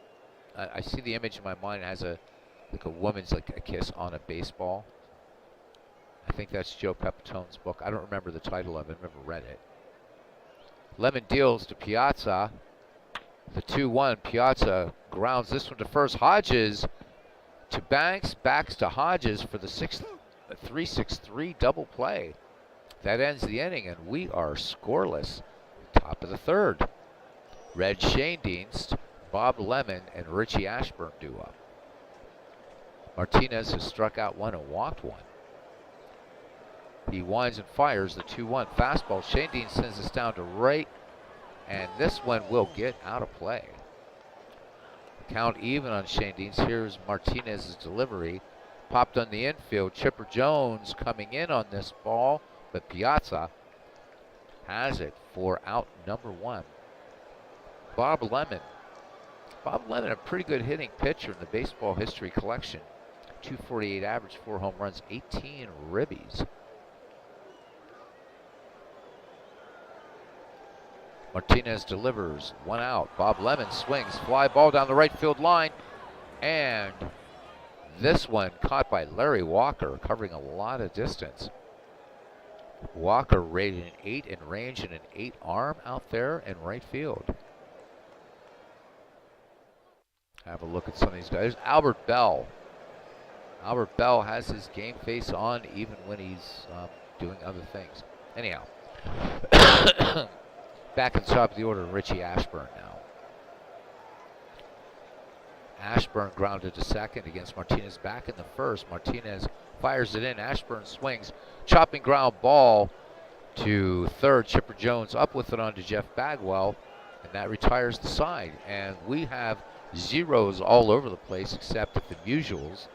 I see the image in my mind. It has like a woman's like a kiss on a baseball. I think that's Joe Pepitone's book. I don't remember the title of it. I've never read it. Lemon deals to Piazza. The 2-1. Piazza grounds this one to first. Hodges to Banks. Backs to Hodges for the 3-6-3 double play. That ends the inning, and we are scoreless. Top of the third. Red Schoendienst, Bob Lemon, and Richie Ashburn do up. Martinez has struck out one and walked one. He winds and fires the 2-1 fastball. Schoendienst sends us down to right, and this one will get out of play. Count even on Schoendienst. Here's Martinez's delivery. Popped on the infield. Chipper Jones coming in on this ball, but Piazza has it for out number one. Bob Lemon. Bob Lemon, a pretty good hitting pitcher in the baseball history collection. 248 average, 4 home runs, 18 ribbies. Martinez delivers, 1 out. Bob Lemon swings, fly ball down the right field line, and this one caught by Larry Walker, covering a lot of distance. Walker rated an 8 in range and an 8 arm out there in right field. Have a look at some of these guys. Albert Bell. Albert Bell has his game face on even when he's doing other things. Anyhow, back at the top of the order, Richie Ashburn now. Ashburn grounded to second against Martinez back in the first. Martinez fires it in. Ashburn swings. Chopping ground ball to third. Chipper Jones up with it onto Jeff Bagwell, and that retires the side. And we have zeros all over the place except that the Mutuals,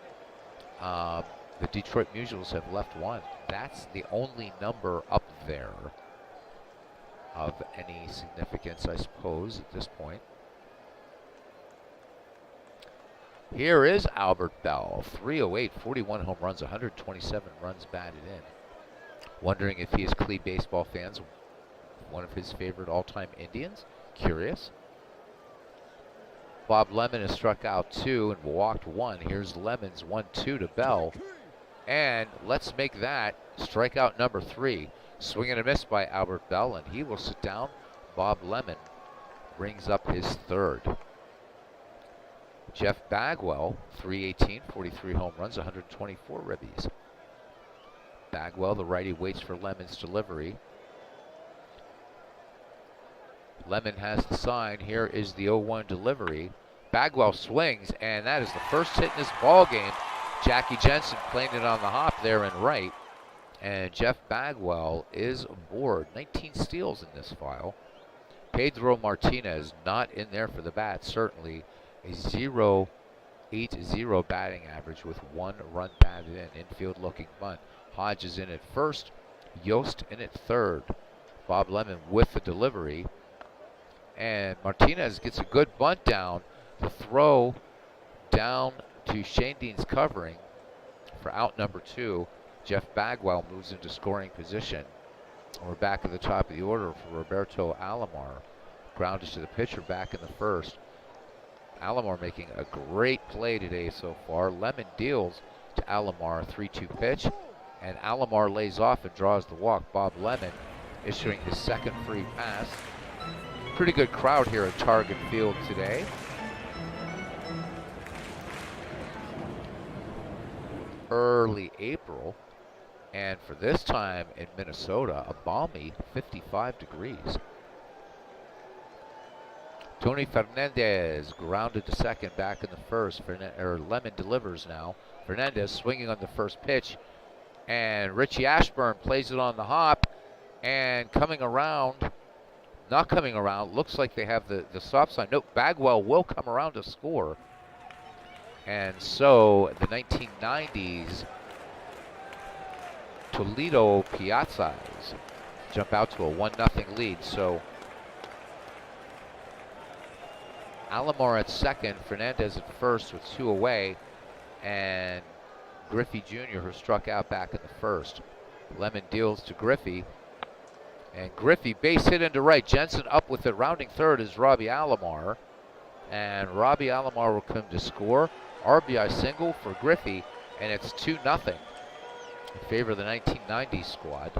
the Detroit Mutuals have left one. That's the only number up there of any significance, I suppose, at this point. Here is Albert Bell, 308, 41 home runs, 127 runs batted in. Wondering if he is Clee baseball fans, one of his favorite all-time Indians? Curious. Bob Lemon has struck out 2 and walked 1. Here's Lemon's 1-2 to Bell. And let's make that strikeout number 3. Swing and a miss by Albert Bell, and he will sit down. Bob Lemon brings up his third. Jeff Bagwell, 318, 43 home runs, 124 ribbies. Bagwell, the righty, waits for Lemon's delivery. Lemon has the sign. Here is the 0-1 delivery. Bagwell swings, and that is the first hit in this ball game. Jackie Jensen playing it on the hop there in right. And Jeff Bagwell is aboard. 19 steals in this file. Pedro Martinez not in there for the bat. Certainly a 0.80 batting average with 1 run batted in. Infield looking bunt. Hodges in at first. Yost in at third. Bob Lemon with the delivery. And Martinez gets a good bunt down. The throw down to Schoendienst covering for out number 2. Jeff Bagwell moves into scoring position. We're back at the top of the order for Roberto Alomar. Grounded to the pitcher back in the first. Alomar making a great play today so far. Lemon deals to Alomar, 3-2 pitch. And Alomar lays off and draws the walk. Bob Lemon issuing his second free pass. Pretty good crowd here at Target Field today. Early April, and for this time in Minnesota, a balmy 55 degrees. Tony Fernandez grounded to second back in the first. Lemon delivers now. Fernandez swinging on the first pitch, and Richie Ashburn plays it on the hop, and coming around, not coming around, looks like they have the stop sign. No, Bagwell will come around to score. And so the 1990s Toledo Piazzas jump out to a 1-0 lead. So Alomar at second, Fernandez at first with 2 away, and Griffey Jr., who struck out back in the first. Lemon deals to Griffey, and Griffey base hit into right. Jensen up with it, rounding third is Robbie Alomar, and Robbie Alomar will come to score. RBI single for Griffey, and it's 2-0 in favor of the 1990s squad.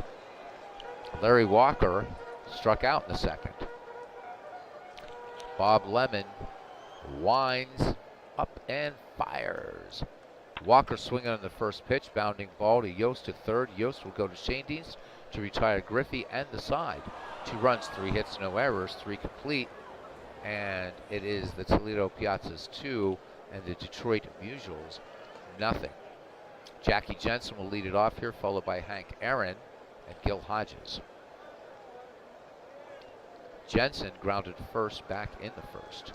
Larry Walker struck out in the second. Bob Lemon winds up and fires. Walker swinging on the first pitch, bounding ball to Yost at third. Yost will go to Shandies to retire Griffey and the side. 2 runs, 3 hits, no errors, 3 complete. And it is the Toledo Piazzas 2 and the Detroit Mutuals 0. Jackie Jensen will lead it off here, followed by Hank Aaron and Gil Hodges. Jensen grounded first back in the first.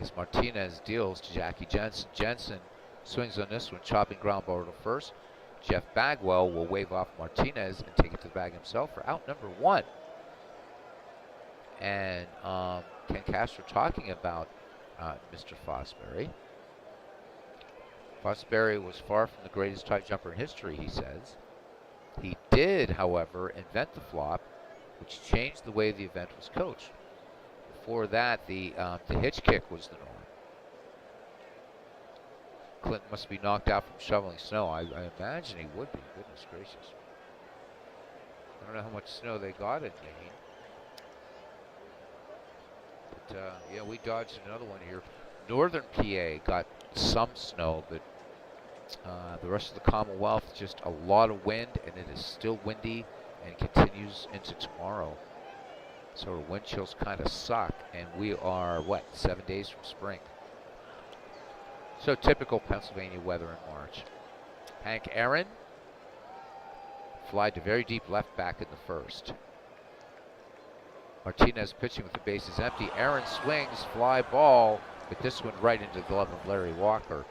As Martinez deals to Jackie Jensen. Jensen swings on this one, chopping ground ball to first. Jeff Bagwell will wave off Martinez and take it to the bag himself for out number 1. And Ken Castro talking about Mr. Fosbury. Fosbury was far from the greatest high jumper in history, he says. He did, however, invent the flop, which changed the way the event was coached. Before that, the hitch kick was the norm. Clinton must be knocked out from shoveling snow. I imagine he would be. Goodness gracious. I don't know how much snow they got in Maine. But, yeah, we dodged another one here. Northern PA got some snow, but the rest of the Commonwealth, just a lot of wind, and it is still windy and continues into tomorrow. So our wind chills kind of suck, and we are, 7 days from spring. So typical Pennsylvania weather in March. Hank Aaron fly to very deep left back in the first. Martinez pitching with the bases empty. Aaron swings, fly ball, but this one right into the glove of Larry Walker.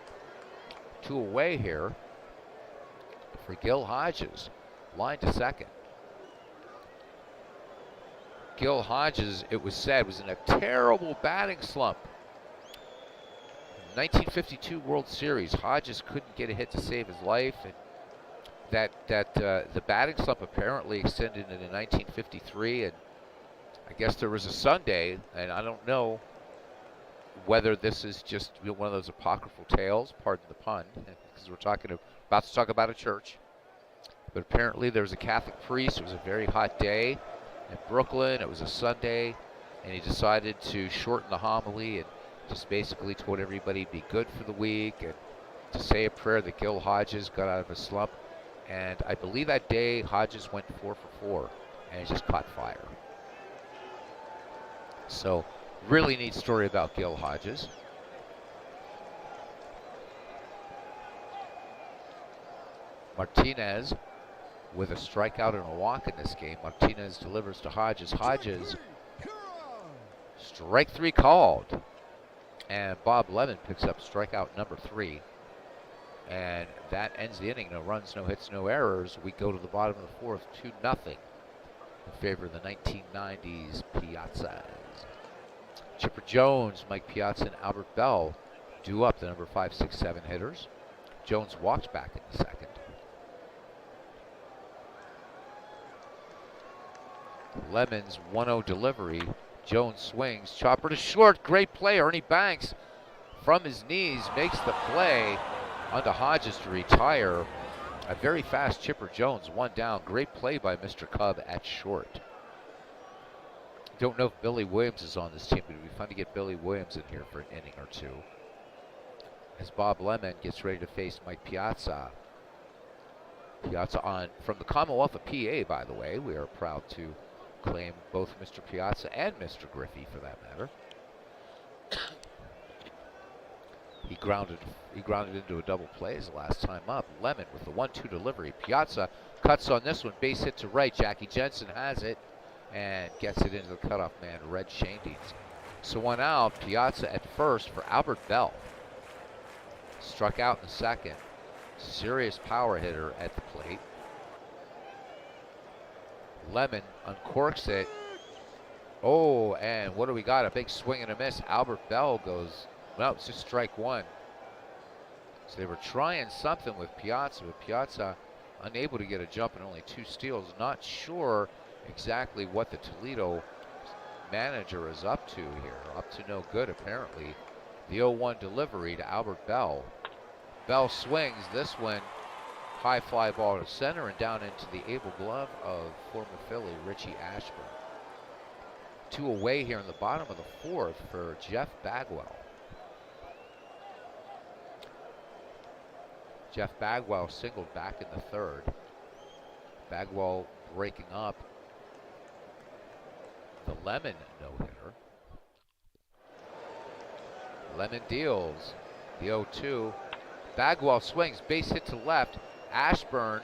2 away here for Gil Hodges, line to second. Gil Hodges, it was said, was in a terrible batting slump. In the 1952 World Series, Hodges couldn't get a hit to save his life, and the batting slump apparently extended into 1953, and I guess there was a Sunday, and I don't know whether this is just one of those apocryphal tales, pardon the pun, because we're about to talk about a church. But apparently there was a Catholic priest. It was a very hot day in Brooklyn. It was a Sunday, and he decided to shorten the homily and just basically told everybody be good for the week and to say a prayer that Gil Hodges got out of a slump. And I believe that day Hodges went 4 for 4, and he just caught fire. So, really neat story about Gil Hodges. Martinez with a strikeout and a walk in this game. Martinez delivers to Hodges. Hodges, strike 3 called. And Bob Lemon picks up strikeout number 3. And that ends the inning. No runs, no hits, no errors. We go to the bottom of the 4th, 2-0 in favor of the 1990s Piazzas. Chipper Jones, Mike Piazza, and Albert Bell do up the number 5, 6, 7 hitters. Jones walks back in the second. Lemon's 1-0 delivery. Jones swings. Chopper to short. Great play. Ernie Banks from his knees makes the play onto Hodges to retire. A very fast Chipper Jones, 1 down. Great play by Mr. Cub at short. Don't know if Billy Williams is on this team, but it'd be fun to get Billy Williams in here for an inning or two. As Bob Lemon gets ready to face Mike Piazza. Piazza on from the Commonwealth of PA, by the way. We are proud to claim both Mr. Piazza and Mr. Griffey, for that matter. He grounded into a double play his last time up. Lemon with the 1-2 delivery. Piazza cuts on this one. Base hit to right. Jackie Jensen has it and gets it into the cutoff man, Red Shandies. So one out. Piazza at first for Albert Bell. Struck out in the second. Serious power hitter at the plate. Lemon uncorks it. Oh, and what do we got? A big swing and a miss. Albert Bell goes, well, it's just strike one. So they were trying something with Piazza, but Piazza unable to get a jump and only 2 steals. Not sure exactly what the Toledo manager is up to here. Up to no good, apparently. The 0-1 delivery to Albert Bell. Bell swings this one, high fly ball to center and down into the able glove of former Philly Richie Ashburn. 2 away here in the bottom of the 4th for Jeff Bagwell. Jeff Bagwell singled back in the 3rd. Bagwell breaking up the Lemon no-hitter. Lemon deals the 0-2. Bagwell swings, base hit to left. Ashburn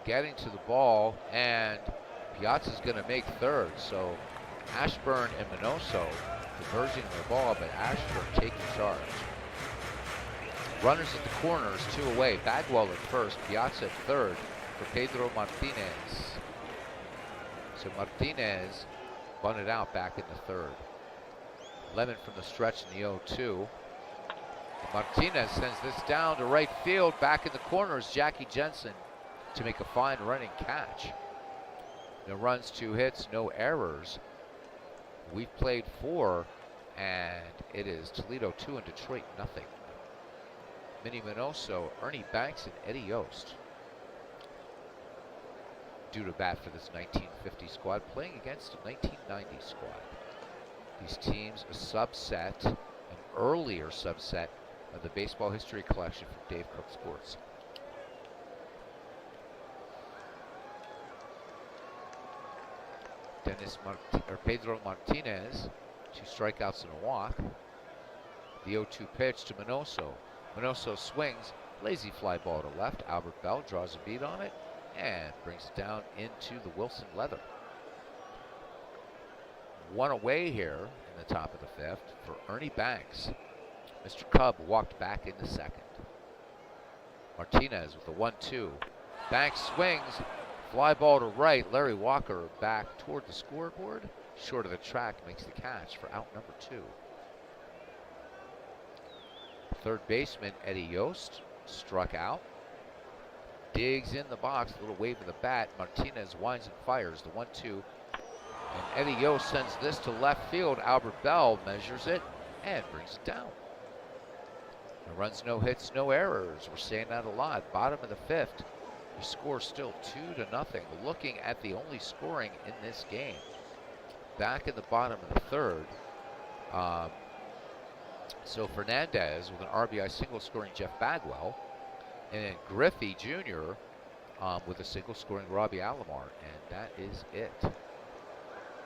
getting to the ball, and Piazza's going to make 3rd. So Ashburn and Minoso diverging the ball, but Ashburn taking charge. Runners at the corners, 2 away. Bagwell at first, Piazza at 3rd for Pedro Martinez. So Martinez bunted out back in the 3rd. Lemon from the stretch in the 0-2. Martinez sends this down to right field. Back in the corners, Jackie Jensen to make a fine running catch. No runs, 2 hits, no errors. We've played 4, and it is Toledo 2 and Detroit nothing. Minnie Minoso, Ernie Banks, and Eddie Yost due to bat for this 1950 squad, playing against a 1990 squad. These teams a subset, an earlier subset of the baseball history collection from Dave Cook Sports. Pedro Martinez, 2 strikeouts and a walk. The 0-2 pitch to Minoso. Minoso swings, lazy fly ball to left. Albert Bell draws a beat on it and brings it down into the Wilson leather. 1 away here in the top of the 5th for Ernie Banks. Mr. Cub walked back in the 2nd. Martinez with the 1-2. Banks swings, fly ball to right. Larry Walker back toward the scoreboard. Short of the track, makes the catch for out number 2. 3rd baseman Eddie Yost struck out. Digs in the box, a little wave of the bat. Martinez winds and fires the 1-2. And Eddie Yost sends this to left field. Albert Bell measures it and brings it down. No runs, no hits, no errors. We're saying that a lot. Bottom of the 5th. The score still 2-0. Looking at the only scoring in this game. Back in the bottom of the 3rd. So Fernandez with an RBI single scoring Jeff Bagwell. And then Griffey Jr. With a single scoring Robbie Alomar. And that is it.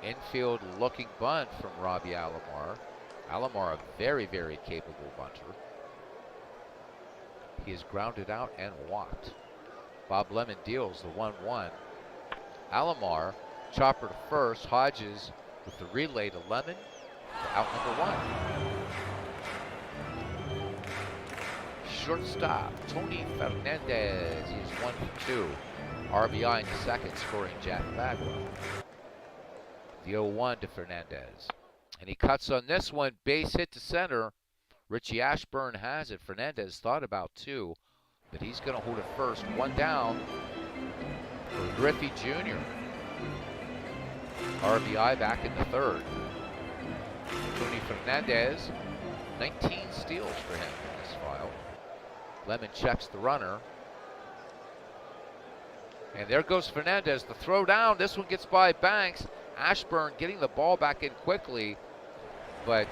Infield looking bunt from Robbie Alomar. Alomar, a very, very capable bunter. He is grounded out and walked. Bob Lemon deals the 1-1. Alomar, chopper to first. Hodges with the relay to Lemon for out number 1. Shortstop, Tony Fernandez. He is 1 for 2. RBI in the 2nd, scoring Jack Bagwell. The 0-1 to Fernandez. And he cuts on this one, base hit to center. Richie Ashburn has it. Fernandez thought about 2, but he's going to hold it first. 1 down for Griffey Jr. RBI back in the 3rd. Tony Fernandez, 19 steals for him in this file. Lemon checks the runner. And there goes Fernandez, the throw down. This one gets by Banks. Ashburn getting the ball back in quickly, but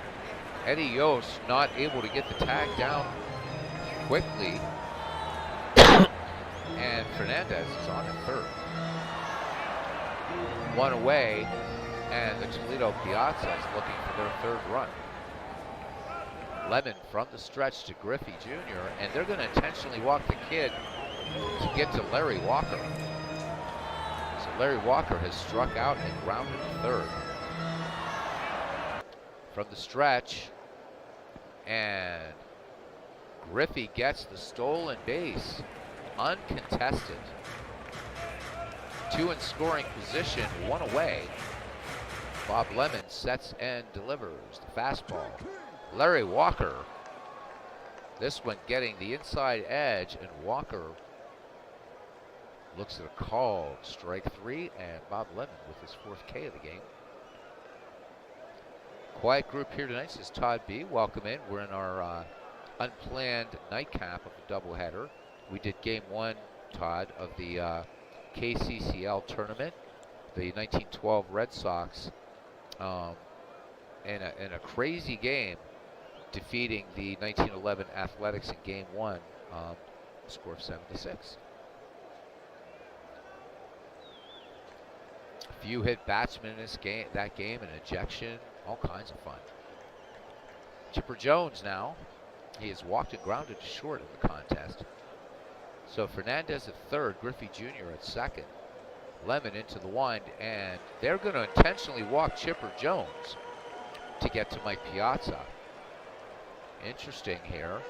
Eddie Yost not able to get the tag down quickly. And Fernandez is on at third. One away, and the Toledo Piazza is looking for their third run. Lemon from the stretch to Griffey Jr., and they're going to intentionally walk the kid to get to Larry Walker. So Larry Walker has struck out and grounded to third. From the stretch, and Griffey gets the stolen base, uncontested. Two in scoring position, one away. Bob Lemon sets and delivers the fastball. Larry Walker, this one getting the inside edge, and Walker looks at a called strike three, and Bob Lemon with his fourth K of the game. Quiet group here tonight, says Todd B. Welcome in. We're in our unplanned nightcap of the doubleheader. We did game one, Todd, of the KCCL tournament. The 1912 Red Sox in a crazy game, defeating the 1911 Athletics in game one, score of 7-6. A few hit batsmen in that game, an ejection, all kinds of fun. Chipper Jones now. He has walked and grounded to short in the contest. So Fernandez at third, Griffey Jr. at second. Lemon into the wind, and they're going to intentionally walk Chipper Jones to get to Mike Piazza. Interesting here.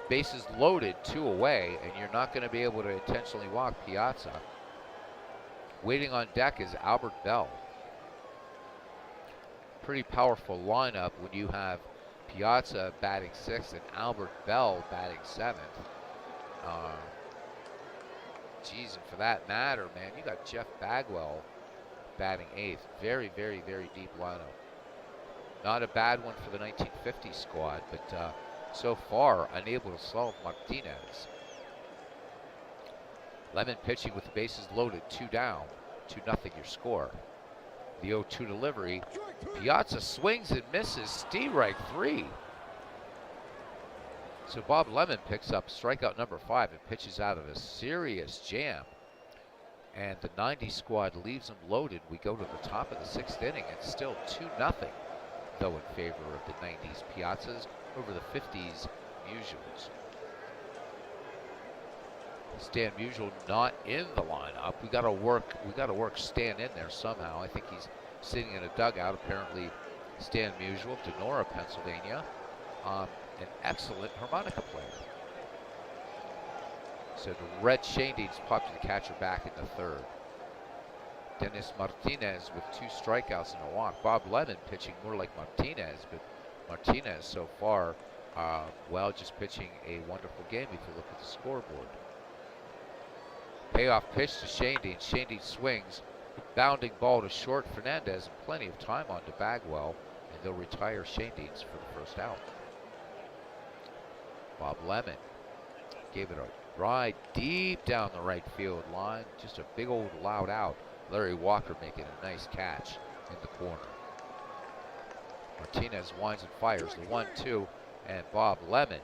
Bases loaded, two away, and you're not going to be able to intentionally walk Piazza. Waiting on deck is Albert Bell. Pretty powerful lineup when you have Piazza batting sixth and Albert Bell batting seventh. Geez, and for that matter, man, you got Jeff Bagwell batting eighth. Very, very, very deep lineup. Not a bad one for the 1950 squad, but so far unable to solve Martinez. Lemon pitching with the bases loaded, two down, 2-0 your score. The 0-2 delivery. Piazza swings and misses. Strike three. So Bob Lemon picks up strikeout number 5 and pitches out of a serious jam. And the 90 squad leaves them loaded. We go to the top of the 6th inning. It's still 2-0, though, in favor of the 90s Piazzas over the 50s Musials. Stan Musial not in the lineup. We got to work Stan in there somehow. I think he's sitting in a dugout. Apparently, Stan Musial, Denora, Pennsylvania, an excellent harmonica player. So the red Shanedeans popped to the catcher back in the third. Dennis Martinez with 2 strikeouts and a walk. Bob Lemon pitching more like Martinez, but Martinez so far, well, just pitching a wonderful game if you look at the scoreboard. Payoff pitch to Shanedean. Shanedean swings. Bounding ball to short. Fernandez and plenty of time on to Bagwell, and they'll retire Shanedeans for the first out. Bob Lemon gave it a ride deep down the right field line. Just a big old loud out. Larry Walker making a nice catch in the corner. Martinez winds and fires the 1-2, and Bob Lemon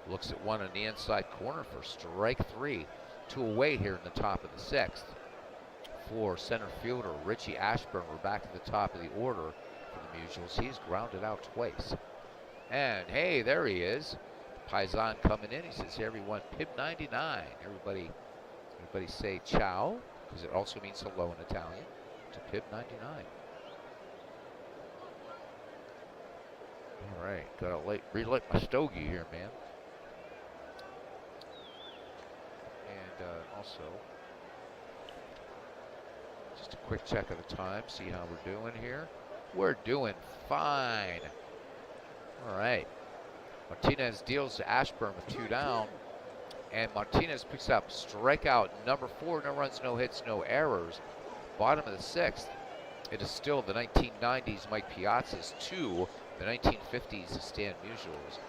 looks at one in the inside corner for strike 3. 2 away here in the top of the 6th. For center fielder Richie Ashburn, we're back at the top of the order for the Musials. He's grounded out twice. And hey, there he is. Paisan coming in. He says, hey everyone, Pib 99. Everybody say ciao, because it also means hello in Italian, to Pib 99. All right, gotta relight my stogie here, man. And also, just a quick check of the time, see how we're doing here. We're doing fine. All right. Martinez deals to Ashburn with 2 down, and Martinez picks up strikeout number 4. No runs, no hits, no errors. Bottom of the 6th. It is still the 1990s Mike Piazza's 2, the 1950s Stan Musial's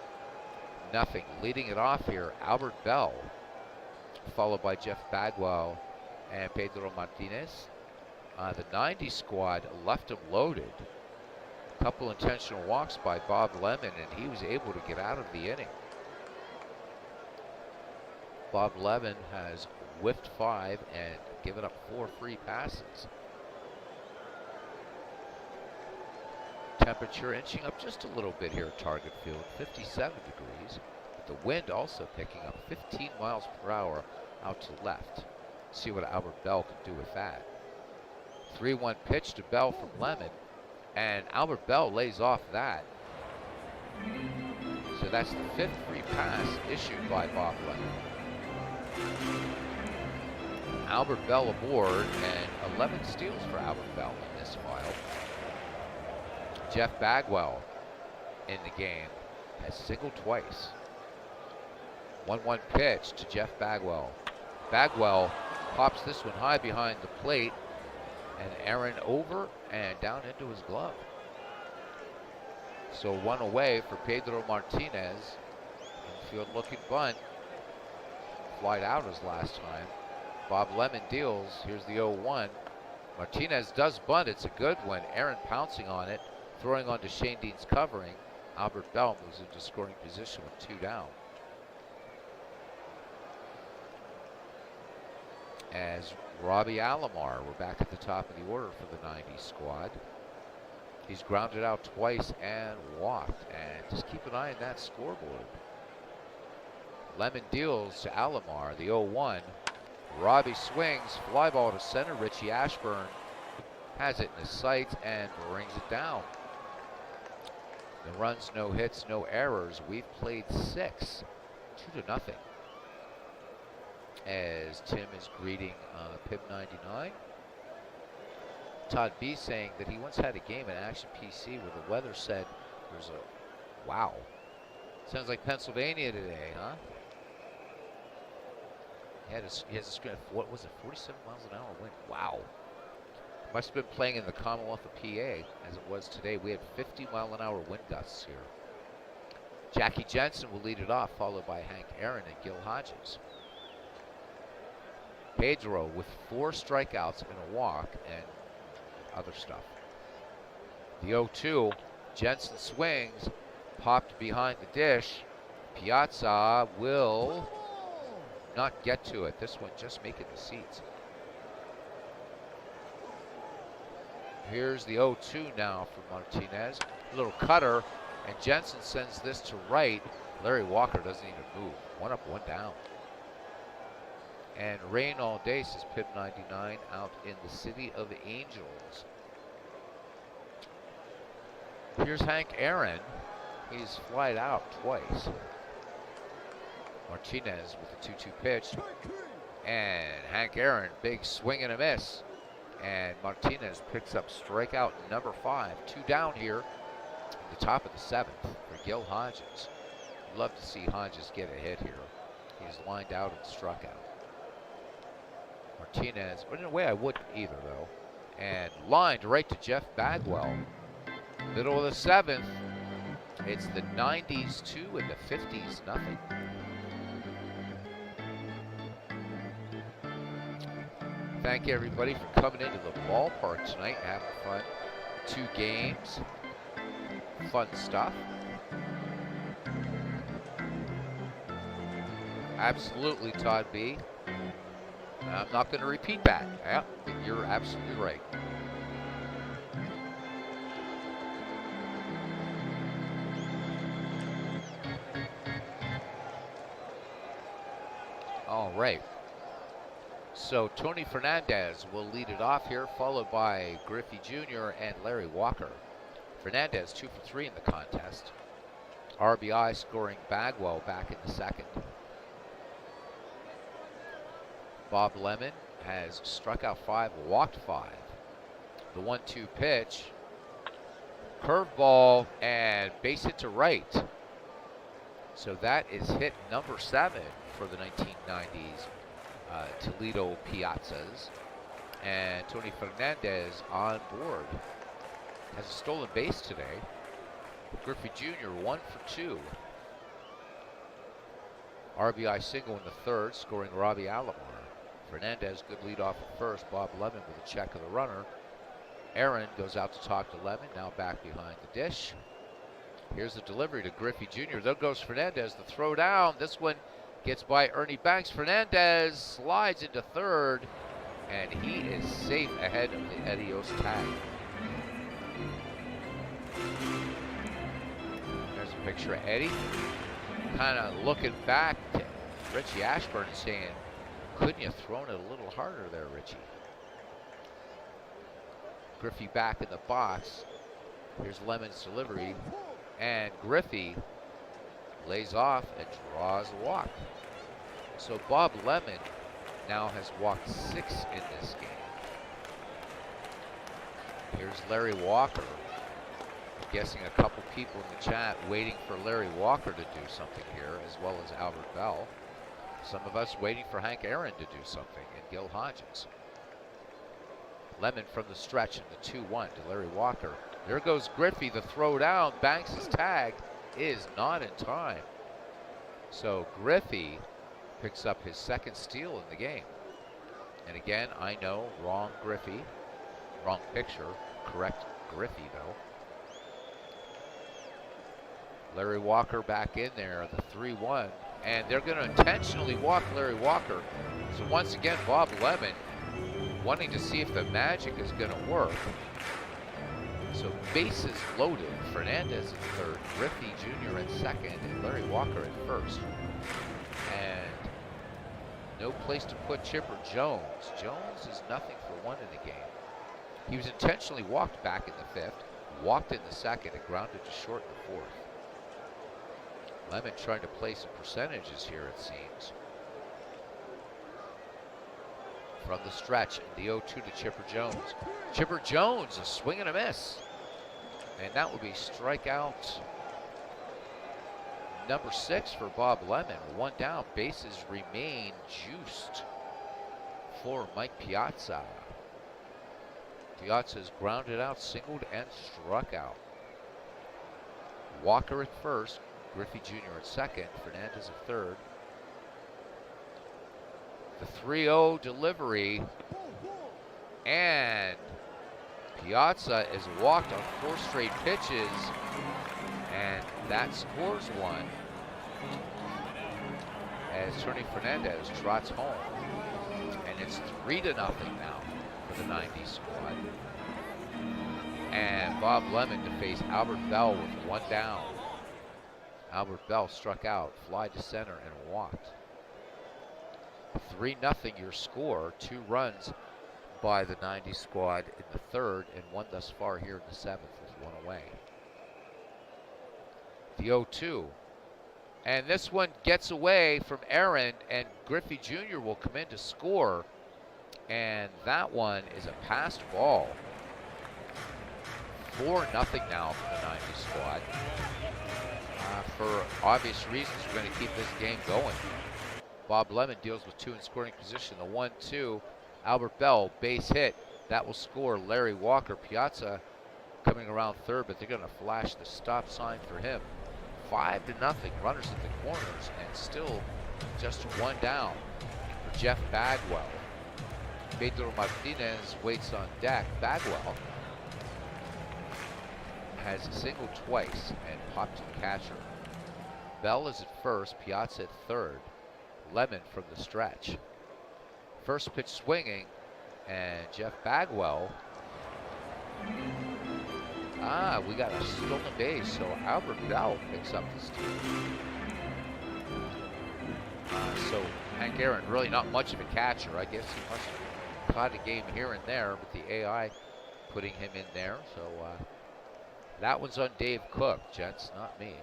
nothing. Leading it off here, Albert Bell, followed by Jeff Bagwell and Pedro Martinez. The 90 squad left him loaded. A couple intentional walks by Bob Lemon, and he was able to get out of the inning. Bob Lemon has whiffed 5 and given up 4 free passes. Temperature inching up just a little bit here at Target Field, 57 degrees. But the wind also picking up 15 miles per hour out to left. See what Albert Bell can do with that. 3-1 pitch to Bell from Lemon, and Albert Bell lays off that. So that's the 5th free pass issued by Bob Lemon. Albert Bell aboard, and 11 steals for Albert Bell in this file. Jeff Bagwell in the game has singled twice. 1-1 pitch to Jeff Bagwell. Bagwell pops this one high behind the plate, and Aaron over and down into his glove. So 1 away for Pedro Martinez. Infield looking bunt. Flied out his last time. Bob Lemon deals. Here's the 0-1. Martinez does bunt. It's a good one. Aaron pouncing on it, throwing onto Shane Dean's covering. Albert Bell moves into scoring position with 2 down. As Robbie Alomar, we're back at the top of the order for the 90 squad. He's grounded out twice and walked, and just keep an eye on that scoreboard. Lemon deals to Alomar, the 0-1. Robbie swings, fly ball to center. Richie Ashburn has it in his sights and brings it down. No runs, no hits, no errors. We've played 6, 2-0. As Tim is greeting Pib 99. Todd B saying that he once had a game in Action PC where the weather said there's a, wow. Sounds like Pennsylvania today, huh? He has a screen, what was it, 47 miles an hour wind? Wow. Must have been playing in the Commonwealth of PA as it was today. We had 50-mile-an-hour wind gusts here. Jackie Jensen will lead it off, followed by Hank Aaron and Gil Hodges. Pedro with 4 strikeouts and a walk and other stuff. The 0-2, Jensen swings, popped behind the dish. Piazza will not get to it. This one just making the seats. Here's the 0-2 now for Martinez. A little cutter, and Jensen sends this to right. Larry Walker doesn't even move. 1 up, 1 down. And rain all day, says Pib 99, out in the City of Angels. Here's Hank Aaron. He's flied out twice. Martinez with a 2-2 pitch. And Hank Aaron, big swing and a miss. And Martinez picks up strikeout number 5. 2 down here at the top of the 7th for Gil Hodges. Love to see Hodges get a hit here. He's lined out and struck out. Martinez, but in a way I wouldn't either though. And lined right to Jeff Bagwell. Middle of the 7th. It's the 90s 2 and the 50s nothing. Thank you everybody for coming into the ballpark tonight and having fun. 2 games, fun stuff. Absolutely, Todd B. I'm not going to repeat that. Yeah, you're absolutely right. All right. So Tony Fernandez will lead it off here, followed by Griffey Jr. and Larry Walker. Fernandez 2 for 3 in the contest. RBI scoring Bagwell back in the 2nd. Bob Lemon has struck out 5, walked 5. The 1-2 pitch. Curveball and base hit to right. So that is hit number 7 for the 1990s Toledo Piazzas. And Tony Fernandez on board. Has a stolen base today. Griffey Jr. 1 for 2. RBI single in the 3rd, scoring Robbie Alomar. Fernandez, good lead off at first. Bob Lemon with a check of the runner. Aaron goes out to talk to Lemon, now back behind the dish. Here's the delivery to Griffey Jr. There goes Fernandez, the throw down. This one gets by Ernie Banks. Fernandez slides into third, and he is safe ahead of the Edios tag. There's a picture of Eddie, kind of looking back to Richie Ashburn and saying, couldn't you have thrown it a little harder there, Richie? Griffey back in the box. Here's Lemon's delivery, and Griffey lays off and draws a walk. So Bob Lemon now has walked 6 in this game. Here's Larry Walker. I'm guessing a couple people in the chat waiting for Larry Walker to do something here, as well as Albert Bell. Some of us waiting for Hank Aaron to do something, and Gil Hodges. Lemon from the stretch in the 2-1 to Larry Walker. There goes Griffey, the throw down. Banks' tag is not in time. So Griffey picks up his second steal in the game. And again, I know, wrong Griffey, wrong picture, correct Griffey though. Larry Walker back in there, the 3-1, and they're going to intentionally walk Larry Walker. So once again, Bob Lemon wanting to see if the magic is going to work. So bases loaded. Fernandez at third, Griffey Jr. at second, and Larry Walker at first. And no place to put Chipper Jones. Jones is nothing for one in the game. He was intentionally walked back in the 5th, walked in the 2nd, and grounded to short in the 4th. Lemon trying to play some percentages here, it seems. From the stretch, the 0-2 to Chipper Jones. Chipper Jones, a swing and a miss. And that would be strikeout number 6 for Bob Lemon. 1 down, bases remain juiced for Mike Piazza. Piazza's grounded out, singled, and struck out. Walker at first, Griffey Jr. at second, Fernandez at third. The 3-0 delivery, and Piazza is walked on 4 straight pitches, and that scores one as Tony Fernandez trots home. And it's 3-0 now for the 90s squad. And Bob Lemon to face Albert Bell with 1 down. Albert Bell struck out, fly to center, and walked. 3-0 your score. 2 runs by the 90 squad in the 3rd, and 1 thus far here in the 7th with 1 away. The 0-2. And this one gets away from Aaron, and Griffey Jr. will come in to score. And that one is a passed ball. 4-0 now for the 90 squad. For obvious reasons, we're going to keep this game going. Bob Lemon deals with 2 in scoring position. The 1-2, Albert Bell, base hit. That will score Larry Walker. Piazza coming around third, but they're going to flash the stop sign for him. 5-0, runners at the corners, and still just 1 down for Jeff Bagwell. Pedro Martinez waits on deck. Bagwell has singled twice and popped to the catcher. Bell is at first, Piazza at third. Lemon from the stretch. First pitch swinging, and Jeff Bagwell. We got a stolen base, so Albert Bell picks up the steal. So Hank Aaron, really not much of a catcher. I guess he must have caught a game here and there with the AI putting him in there. So that one's on Dave Cook, gents, not me.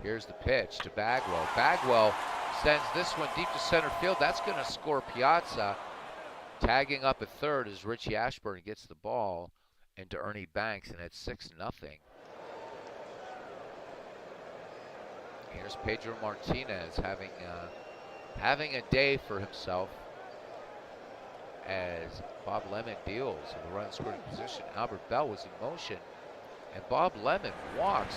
Here's the pitch to Bagwell. Bagwell sends this one deep to center field. That's going to score Piazza. Tagging up at third as Richie Ashburn gets the ball into Ernie Banks, and it's 6-0. Here's Pedro Martinez having a day for himself as Bob Lemon deals with a run scoring position. Albert Bell was in motion, and Bob Lemon walks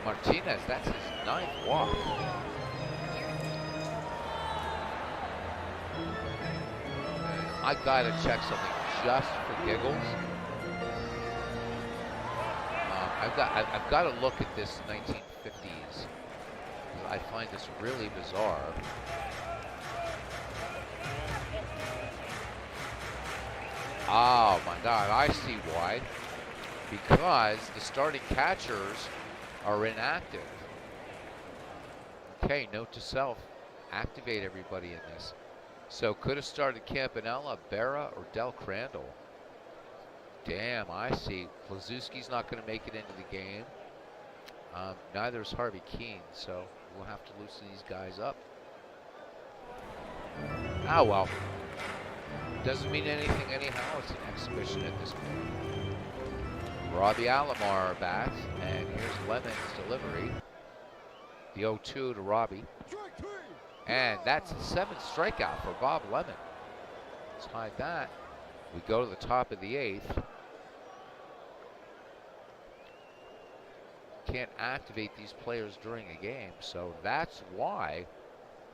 Martinez. That's his 9th walk. I gotta check something just for giggles. I've got to look at this 1950s. I find this really bizarre. Oh my God, I see why. Because the starting catchers are inactive. Okay, note to self, activate everybody in this. So could have started Campanella, Berra, or Del Crandall. Damn, I see. Plazuski's not going to make it into the game. Neither is Harvey Keene, so we'll have to loosen these guys up. Ah, well. Doesn't mean anything anyhow. It's an exhibition at this point. Robbie Alomar bats, and here's Lemon's delivery. The 0-2 to Robbie. And that's the 7th strikeout for Bob Lemon. Let's hide that. We go to the top of the 8th. Can't activate these players during a game, so that's why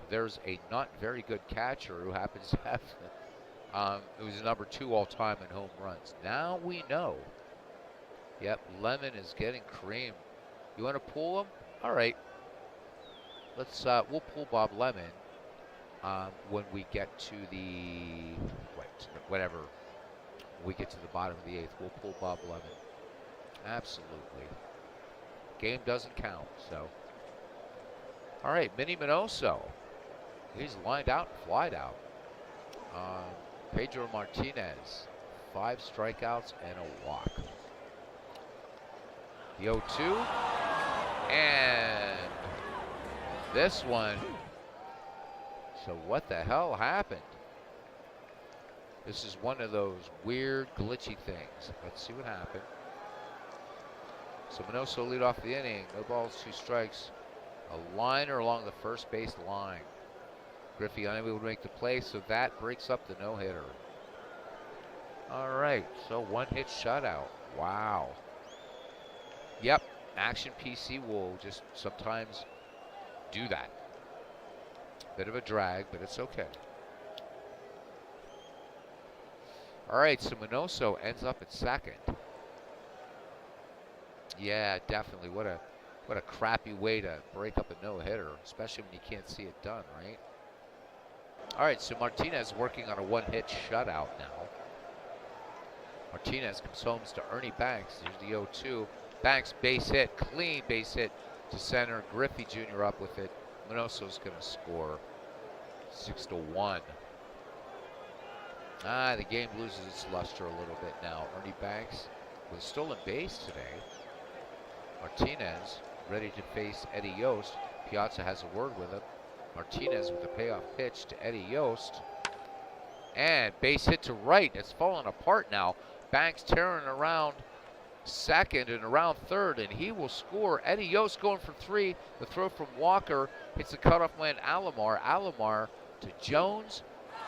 there's a not very good catcher who happens to have who's number 2 all time in home runs. Now we know. Yep, Lemon is getting creamed. You want to pull him? All right. Let's we'll pull Bob Lemon when we get to the whatever. When we get to the bottom of the 8th, we'll pull Bob Lemon. Absolutely. Game doesn't count, so. All right, Minnie Minoso. He's lined out and flied out. Pedro Martinez, 5 strikeouts and a walk. The 0-2, and this one. So what the hell happened? This is one of those weird, glitchy things. Let's see what happened. So Minoso lead off the inning. No balls, 2 strikes. A liner along the first base line. Griffey unable to make the play, so that breaks up the no-hitter. All right, so 1-hit shutout. Wow. Yep, Action PC will just sometimes do that. Bit of a drag, but it's okay. All right, so Minoso ends up at 2nd. Yeah, definitely. What a crappy way to break up a no-hitter, especially when you can't see it done, right? All right, so Martinez working on a 1-hit shutout now. Martinez comes home to Ernie Banks. Here's the 0-2. Banks base hit, clean base hit to center. Griffey Jr. up with it. Minoso's going to score 6-1. The game loses its luster a little bit now. Ernie Banks with a stolen base today. Martinez ready to face Eddie Yost. Piazza has a word with him. Martinez with a payoff pitch to Eddie Yost. And base hit to right. It's falling apart now. Banks tearing around 2nd and around 3rd, and he will score. Eddie Yost going for 3. The throw from Walker hits the cutoff man Alomar. Alomar to Jones,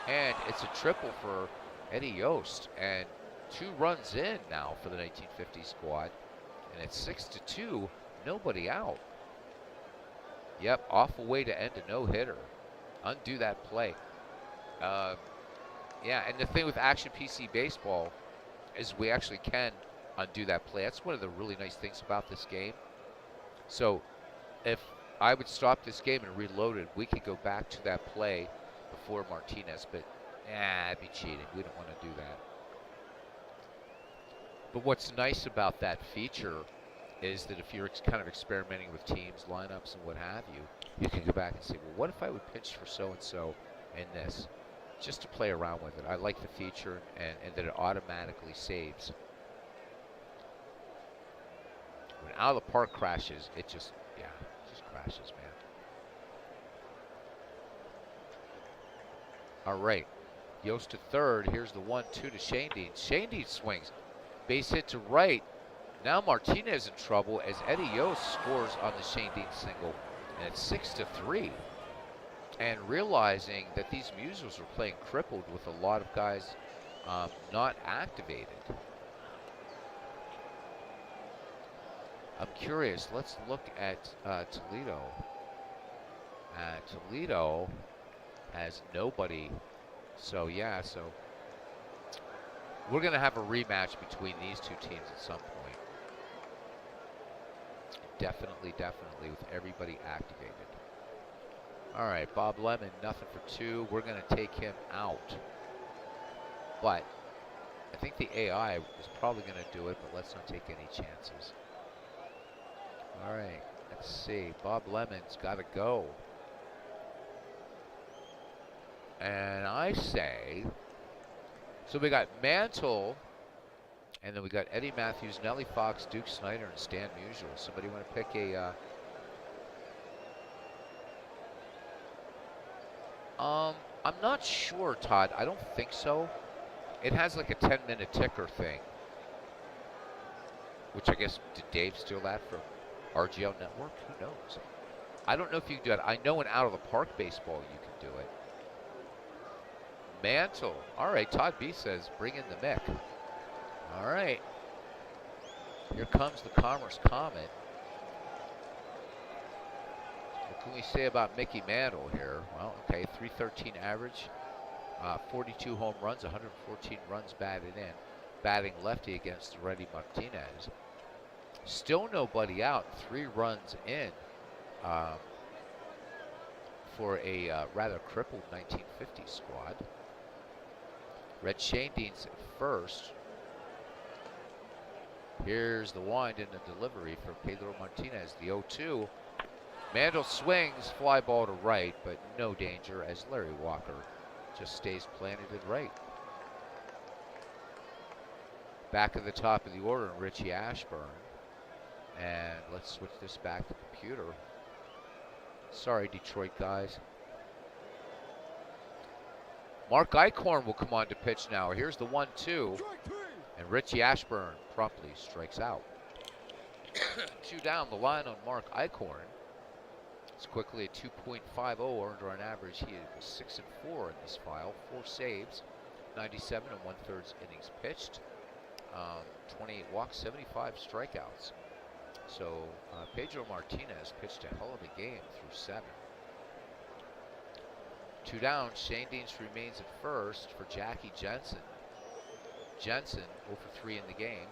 and it's a triple for Eddie Yost. And 2 runs in now for the 1950 squad. And it's 6-2, nobody out. Yep, awful way to end a no-hitter. Undo that play. Yeah, and the thing with Action PC Baseball is we actually can undo that play. That's one of the really nice things about this game. So if I would stop this game and reload it, we could go back to that play before Martinez, but it'd be cheating. We don't want to do that. But what's nice about that feature is that if you're kind of experimenting with teams, lineups, and what have you, you can go back and say, well, what if I would pitch for so-and-so in this? Just to play around with it. I like the feature and that it automatically saves. When out of the park crashes, it just crashes, man. All right, Yost to 3rd. Here's the 1-2 to Shane Dean. Shane Dean swings. Base hit to right. Now Martinez in trouble as Eddie Yost scores on the Shane Dean single, and it's 6-3. And realizing that these Musos are playing crippled with a lot of guys not activated. I'm curious. Let's look at Toledo. Toledo has nobody. So yeah, so We're going to have a rematch between these two teams at some point. Definitely, definitely, with everybody activated. All right, Bob Lemon, nothing for 2. We're going to take him out. But I think the AI is probably going to do it, but let's not take any chances. All right, let's see. Bob Lemon's got to go. And I say, so we got Mantle, and then we got Eddie Matthews, Nellie Fox, Duke Snyder, and Stan Musial. Somebody want to pick a... I'm not sure, Todd. I don't think so. It has like a 10-minute ticker thing. Which I guess, did Dave steal that from RGL Network? Who knows? I don't know if you can do it. I know in Out of the Park baseball you can do it. Mantle. All right, Todd B says, bring in the Mick. All right. Here comes the Commerce Comet. What can we say about Mickey Mantle here? Well, okay, 313 average, 42 home runs, 114 runs batted in. Batting lefty against Reddy Martinez. Still nobody out, 3 runs in for a rather crippled 1950 squad. Red Shanedean's at first. Here's the wind and the delivery for Pedro Martinez, the 0-2. Mantle swings, fly ball to right, but no danger as Larry Walker just stays planted at right. Back at the top of the order, Richie Ashburn. And let's switch this back to computer. Sorry, Detroit guys. Mark Eichhorn will come on to pitch now. Here's the 1-2. And Richie Ashburn promptly strikes out. 2 down the line on Mark Eichhorn. It's quickly a 2.50 earned run average. He was 6 and 4 in this file. 4 saves, 97 and 1/3 innings pitched, 28 walks, 75 strikeouts. So Pedro Martinez pitched a hell of a game through 7. 2 down. Shane Deans remains at first for Jackie Jensen. Jensen 0 for 3 in the game.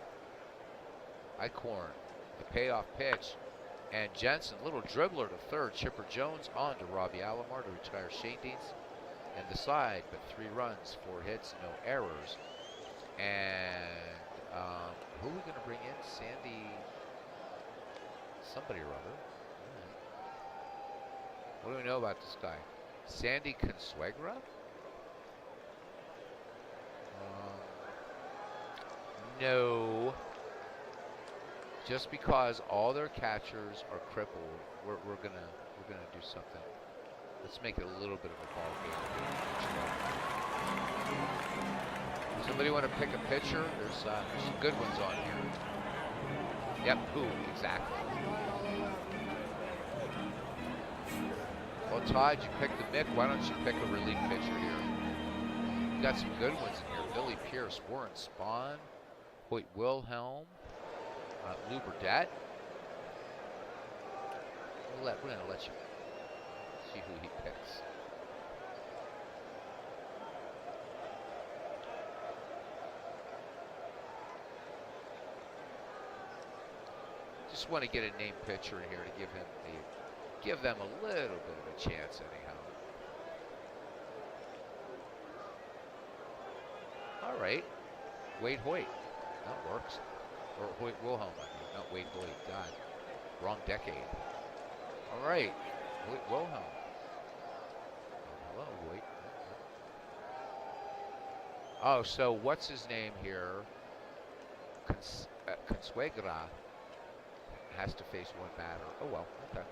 Eichhorn, the payoff pitch. And Jensen, little dribbler to third. Chipper Jones on to Robbie Alomar to retire Shane Deans. And the side, but 3 runs, 4 hits, no errors. And who are we going to bring in? Sandy, somebody or other. What do we know about this guy? Sandy Consuegra? No. Just because all their catchers are crippled, we're gonna do something. Let's make it a little bit of a ball game. Somebody want to pick a pitcher? There's some good ones on here. Yep, who exactly? Well, Todd, you picked the Mick. Why don't you pick a relief pitcher here? You got some good ones in here. Billy Pierce, Warren Spahn, Hoyt Wilhelm. Lou Burdette. We're going to let you see who he picks. Just want to get a name pitcher in here to give them a little bit of a chance anyhow. All right, Wade Hoyt. That works. Or Hoyt Wilhelm, I mean, not Wade Hoyt. God, wrong decade. All right, Hoyt Wilhelm. Hello, Hoyt. Oh, so what's his name here? Consuegra has to face one batter. Oh well, okay.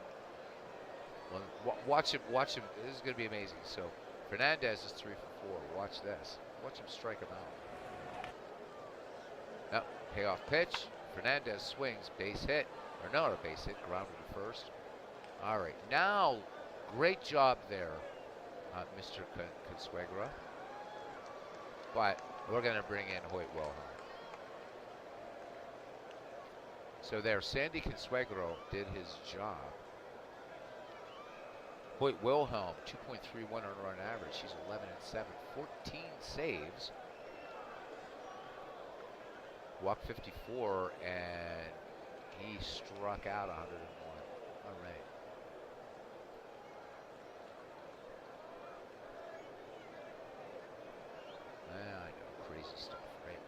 Well, watch him. This is going to be amazing. So Fernandez is 3 for 4. Watch this. Watch him strike him out. Yep. Payoff pitch. Fernandez swings. Base hit. Or no, not a base hit. Grounded to first. All right. Now, great job there, Mr. Consuegra. But we're going to bring in Hoyt Wilhelm. So there, Sandy Consuegra did his job. Hoyt Wilhelm, 2.31 earned run average. He's 11 and 7, 14 saves. Walk 54, and he struck out 101. All right. I know, crazy stuff, right?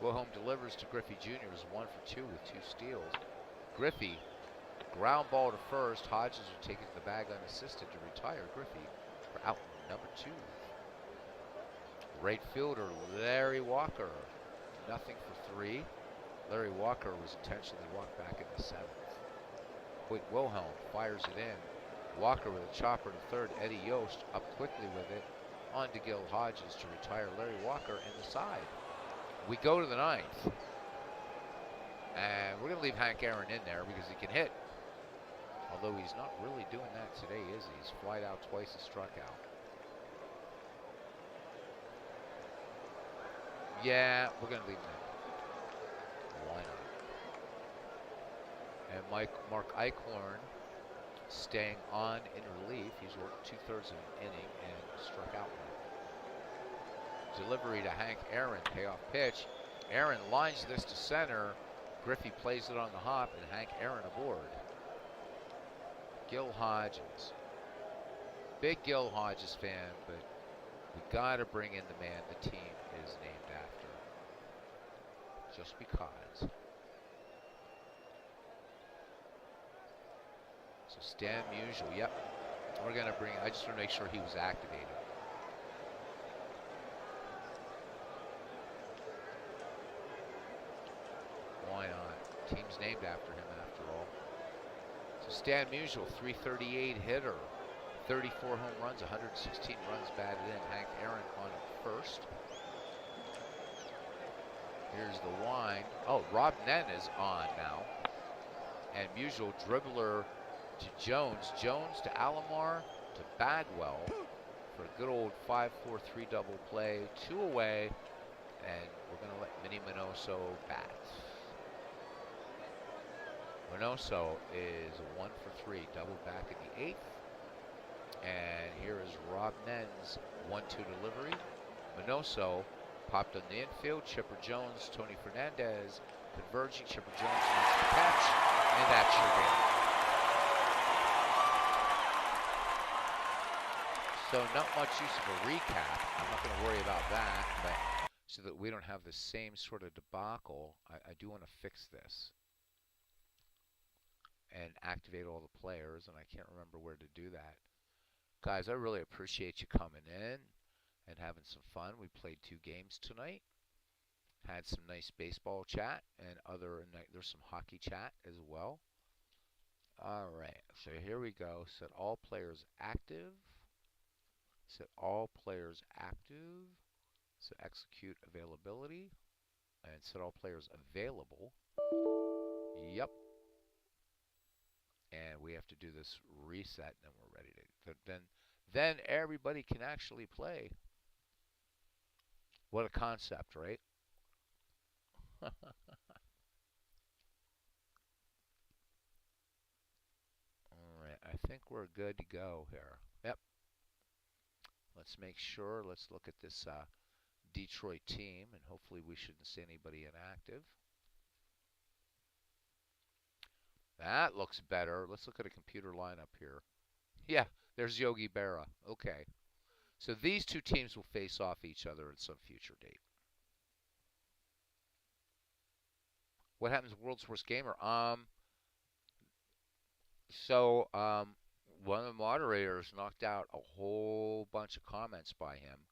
Wilhelm delivers to Griffey Jr. is 1 for 2 with 2 steals. Griffey, ground ball to first. Hodges will take it to the bag unassisted to retire Griffey for out number 2. Right fielder Larry Walker, nothing for 3. Larry Walker was intentionally walked back in the 7th. Quick Wilhelm fires it in. Walker with a chopper to third. Eddie Yost up quickly with it. On to Gil Hodges to retire Larry Walker in the side. We go to the 9th. And we're going to leave Hank Aaron in there because he can hit. Although he's not really doing that today, is he? He's flied out twice and struck out. Yeah, we're going to leave him in. Why not? And Mark Eichhorn staying on in relief. He's worked 2/3 of an inning and struck out one. Delivery to Hank Aaron, payoff pitch. Aaron lines this to center. Griffey plays it on the hop, and Hank Aaron aboard. Gil Hodges. Big Gil Hodges fan, but we got to bring in the man the team is named after. Just because. So Stan Musial, yep. We're going to bring, I just want to make sure he was activated. Why not? Team's named after him after all. So Stan Musial, 338 hitter. 34 home runs, 116 runs batted in. Hank Aaron on first. Here's the wind. Oh, Rob Nen is on now. And Musial dribbler to Jones. Jones to Alomar to Bagwell for a good old 5-4-3 double play. 2 away. And we're going to let Minnie Minoso bat. Minoso is 1 for 3, double back in the 8th. And here is Rob Nen's 1-2 delivery. Minoso popped on the infield. Chipper Jones, Tony Fernandez converging. Chipper Jones makes the catch, and that's your game. So not much use of a recap. I'm not going to worry about that, but so that we don't have the same sort of debacle, I do want to fix this and activate all the players, and I can't remember where to do that. Guys, I really appreciate you coming in and having some fun. We played 2 games tonight. Had some nice baseball chat and there's some hockey chat as well. All right, so here we go. Set all players active. Set all players active. Set execute availability. And set all players available. Yep. And we have to do this reset, and then we're ready to. Then everybody can actually play. What a concept, right? All right, I think we're good to go here. Yep. Let's make sure. Let's look at this Detroit team, and hopefully we shouldn't see anybody inactive. That looks better. Let's look at a computer lineup here. Yeah, there's Yogi Berra. Okay. So these 2 teams will face off each other at some future date. What happens to World's Worst Gamer? One of the moderators knocked out a whole bunch of comments by him.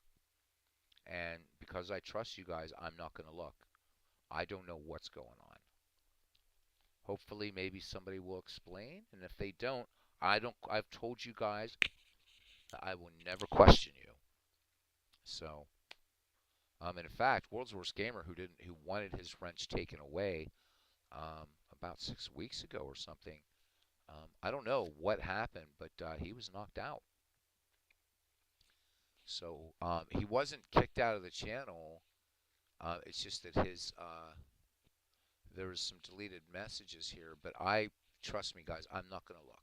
And because I trust you guys, I'm not going to look. I don't know what's going on. Hopefully, maybe somebody will explain. And if they don't, I've told you guys that I will never question you. So, and in fact, World's Worst Gamer, who wanted his wrench taken away, about 6 weeks ago or something. I don't know what happened, but he was knocked out. So he wasn't kicked out of the channel. It's just that there was some deleted messages here. But trust me, guys, I'm not going to look.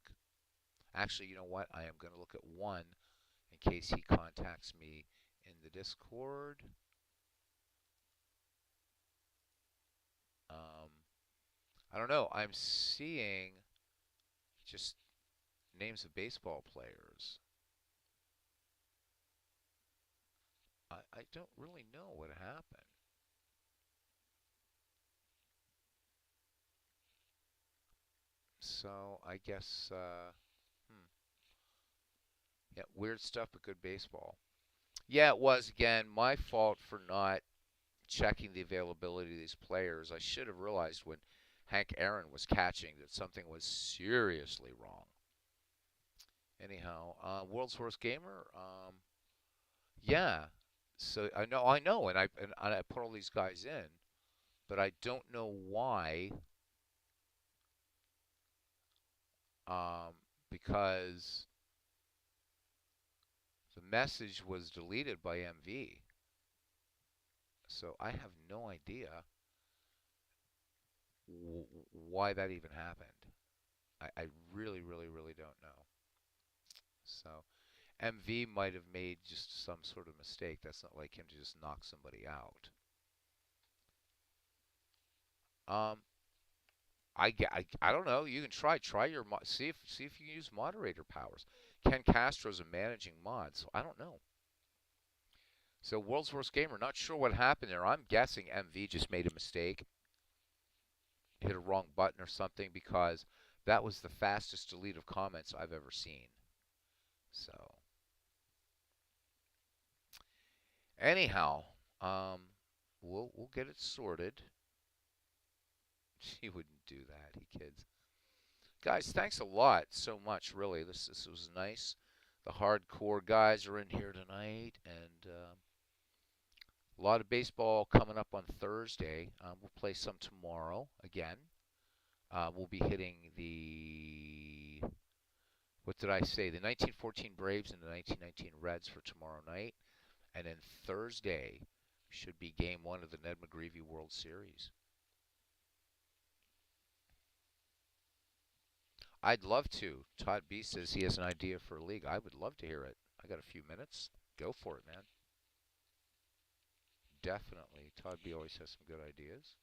Actually, you know what? I am going to look at one in case he contacts me in the Discord. Um, I don't know. I'm seeing just names of baseball players. I don't really know what happened. So I guess, yeah, weird stuff, but good baseball. Yeah, it was again my fault for not checking the availability of these players. I should have realized when Hank Aaron was catching that something was seriously wrong. Anyhow, world's worst gamer. Yeah. So I know, and I put all these guys in, but I don't know why. Um, because the message was deleted by MV. So I have no idea why that even happened. I really, really, really don't know. So MV might have made just some sort of mistake. That's not like him to just knock somebody out. Um, I don't know. You can try your see if you can use moderator powers. Ken Castro's a managing mod, so I don't know. So world's worst gamer, not sure what happened there. I'm guessing MV just made a mistake, hit a wrong button or something because that was the fastest delete of comments I've ever seen. So anyhow, um, we'll get it sorted. He wouldn't do that, he kids. Guys, thanks a lot so much. Really, this was nice. The hardcore guys are in here tonight, and a lot of baseball coming up on Thursday. We'll play some tomorrow again. We'll be hitting the what did I say? The 1914 Braves and the 1919 Reds for tomorrow night, and then Thursday should be Game 1 of the Ned McGreevy World Series. I'd love to. Todd B says he has an idea for a league. I would love to hear it. I got a few minutes. Go for it, man. Definitely. Todd B always has some good ideas.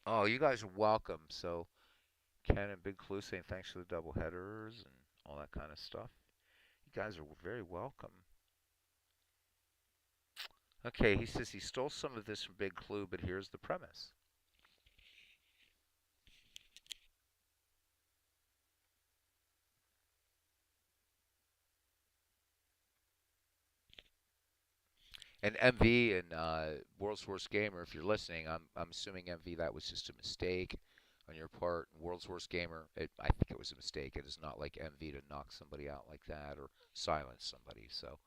Oh, you guys are welcome. So, Ken and Big Clue saying thanks for the double headers and all that kind of stuff. You guys are very welcome. Okay, he says he stole some of this from Big Clue, but here's the premise. And MV and World's Worst Gamer, if you're listening, I'm assuming MV that was just a mistake on your part. World's Worst Gamer, I think it was a mistake. It is not like MV to knock somebody out like that or silence somebody. So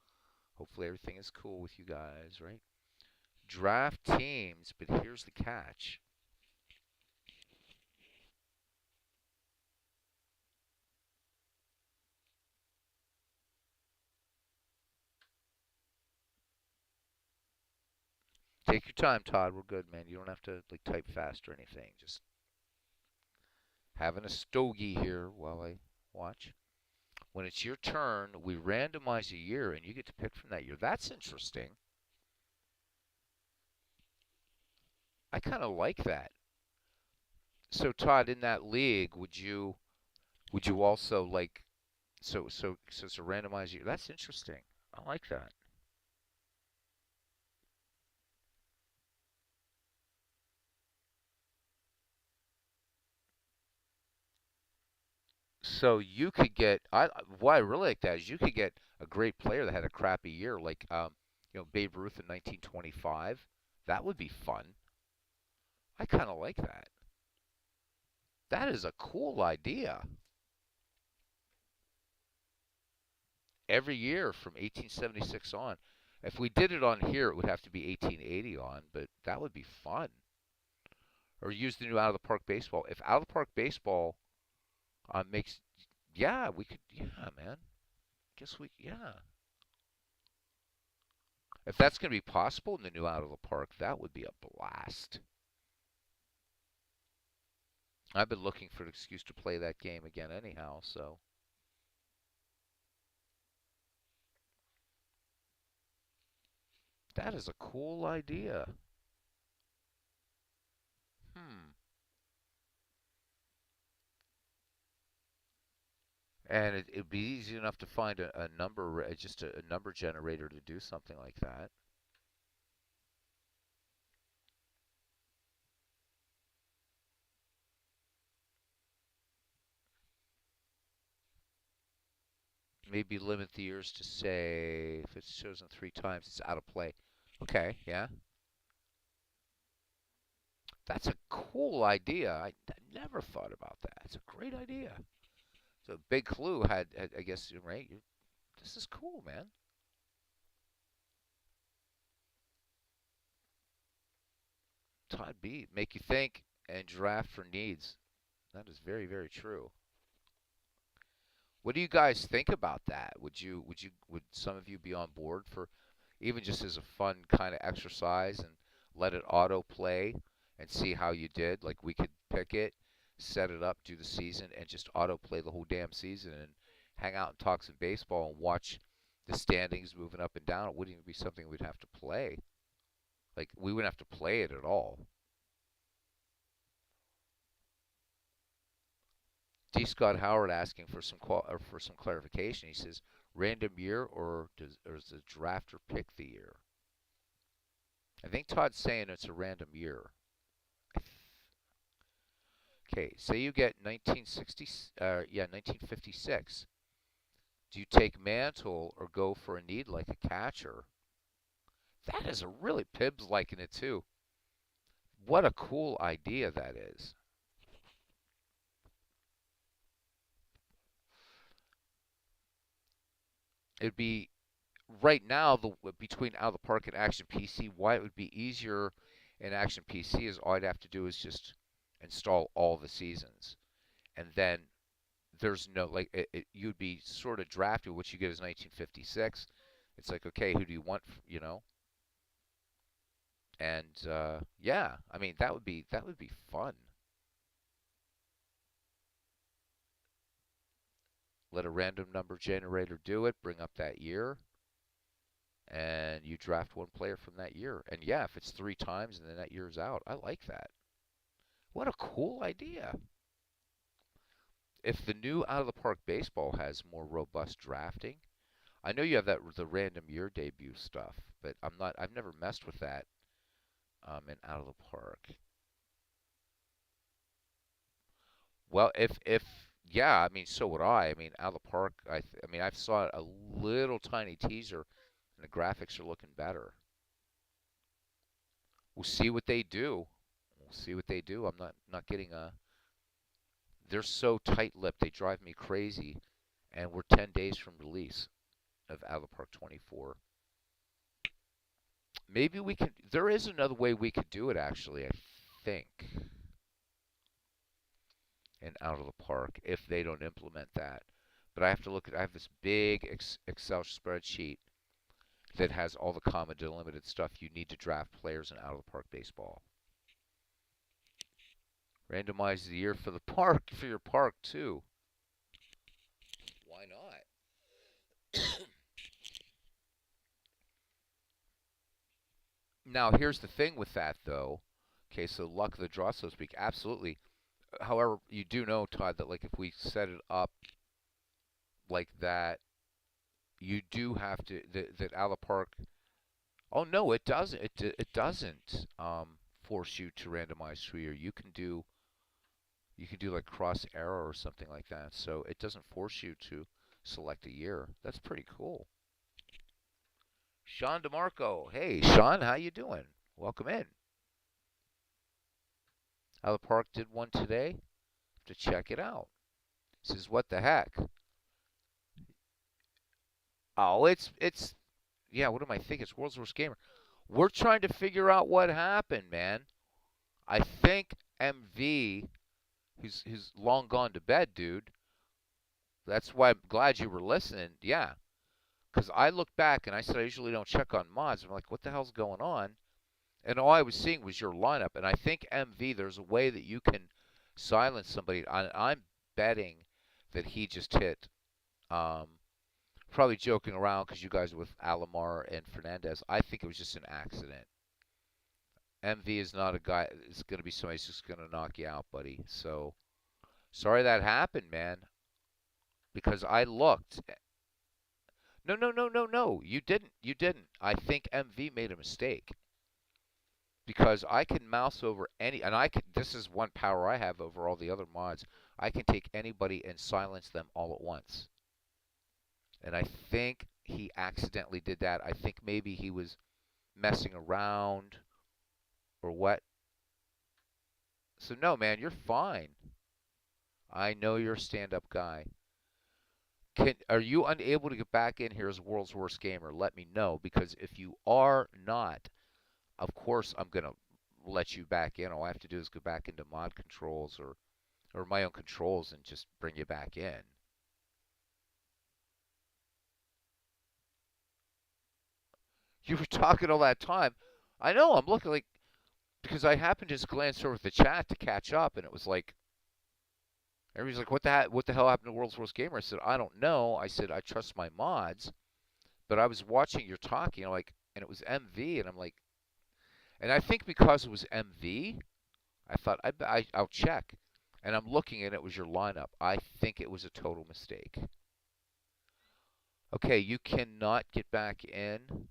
hopefully everything is cool with you guys, right? Draft teams, but here's the catch. Take your time, Todd. We're good, man. You don't have to like type fast or anything. Just having a stogie here while I watch. When it's your turn, we randomize a year and you get to pick from that year. That's interesting. I kind of like that. So Todd, in that league, would you also like so it's a randomize year? That's interesting. I like that. So you could get what I really like that is you could get a great player that had a crappy year, like Babe Ruth in 1925. That would be fun. I kind of like that. That is a cool idea. Every year from 1876 on. If we did it on here, it would have to be 1880 on, but that would be fun. Or use the new Out of the Park baseball. If Out of the Park baseball makes, yeah, we could, yeah, man. Guess yeah. If that's going to be possible in the new Out of the Park, that would be a blast. I've been looking for an excuse to play that game again anyhow, so that is a cool idea. Hmm. And it'd be easy enough to find a number, just a number generator to do something like that. Maybe limit the years to say if it's chosen 3 times, it's out of play. Okay, yeah. That's a cool idea. I never thought about that. It's a great idea. So Big Clue had I guess, right? This is cool, man. Todd B. Make you think and draft for needs. That is very, very true. What do you guys think about that? Would some of you be on board for even just as a fun kind of exercise and let it auto play and see how you did? Like we could pick it, set it up, do the season, and just auto play the whole damn season and hang out and talk some baseball and watch the standings moving up and down. It wouldn't even be something we'd have to play. Like we wouldn't have to play it at all. D. Scott Howard asking for for some clarification. He says random year or does the drafter pick the year? I think Todd's saying it's a random year. Okay, say you get 1960, 1956. Do you take Mantle or go for a need like a catcher? That is a really Pibbs liking it too. What a cool idea that is. It'd be right now the between Out of the Park and Action PC. Why it would be easier in Action PC is all I'd have to do is just install all the seasons, and then there's no like you'd be sort of drafted. What you get is 1956. It's like okay, who do you want? And yeah, I mean that would be fun. Let a random number generator do it. Bring up that year, and you draft one player from that year. And yeah, if it's 3 times and then that year's out, I like that. What a cool idea. If the new Out of the Park baseball has more robust drafting, I know you have that the random year debut stuff, but I've never messed with that in Out of the Park. Well, if yeah, I mean, so would I. I mean, Out of the Park. I mean, I've saw a little tiny teaser, and the graphics are looking better. We'll see what they do. We'll see what they do. I'm not getting a. They're so tight-lipped. They drive me crazy, and we're 10 days from release of Out of the Park 24. Maybe we can. There is another way we could do it. Actually, I think in Out of the Park if they don't implement that. But I have to look at. I have this big Excel spreadsheet that has all the comma delimited stuff you need to draft players in Out of the Park baseball. Randomize the year for the park for your park too. Why not? Now here's the thing with that though. Okay, so luck of the draw, so to speak. Absolutely. However, you do know, Todd, that like if we set it up like that, you do have to that out of the park. Oh no, it doesn't. It doesn't force you to randomize through year. You can do like cross arrow or something like that. So it doesn't force you to select a year. That's pretty cool. Sean DeMarco. Hey, Sean, how you doing? Welcome in. How the park did one today. Have to check it out. Says what the heck? Oh, it's yeah. What am I thinking? It's World's Worst Gamer. We're trying to figure out what happened, man. I think MV, who's long gone to bed, dude. That's why I'm glad you were listening. Yeah, because I looked back and I said I usually don't check on mods. I'm like, what the hell's going on? And all I was seeing was your lineup. And I think MV, there's a way that you can silence somebody. I'm betting that he just hit. Um, Probably joking around because you guys are with Alomar and Fernandez. I think it was just an accident. MV is not a guy. It's going to be somebody who's just going to knock you out, buddy. So sorry that happened, man. Because I looked. No, no, no, no, no. You didn't. You didn't. I think MV made a mistake because I can mouse over any, and I can. This is one power I have over all the other mods. I can take anybody and silence them all at once. And I think he accidentally did that. I think maybe he was messing around or what. So no, man, you're fine. I know you're a stand-up guy. Are you unable to get back in here as World's Worst Gamer? Let me know because if you are not, of course I'm gonna let you back in. All I have to do is go back into mod controls or my own controls and just bring you back in. You were talking all that time. I know. I'm looking like because I happened to just glance over the chat to catch up, and it was like everybody's like, What the hell happened to World's Worst Gamer?" I said, "I don't know." I said, "I trust my mods." But I was watching your talking, and it was MV, and I'm like, and I think because it was MV, I thought I'll check, and I'm looking, and it was your lineup. I think it was a total mistake. Okay, you cannot get back in.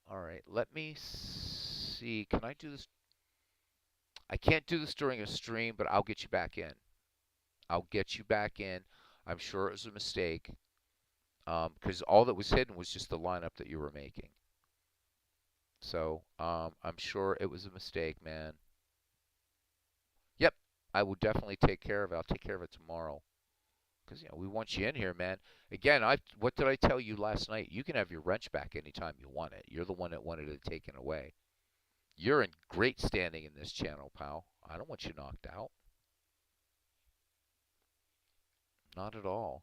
All right, let me see. Can I do this? I can't do this during a stream, but I'll get you back in. I'll get you back in. I'm sure it was a mistake because all that was hidden was just the lineup that you were making. So I'm sure it was a mistake, man. Yep, I will definitely take care of it. I'll take care of it tomorrow because we want you in here, man. Again, what did I tell you last night? You can have your wrench back anytime you want it. You're the one that wanted it taken away. You're in great standing in this channel, pal. I don't want you knocked out. Not at all.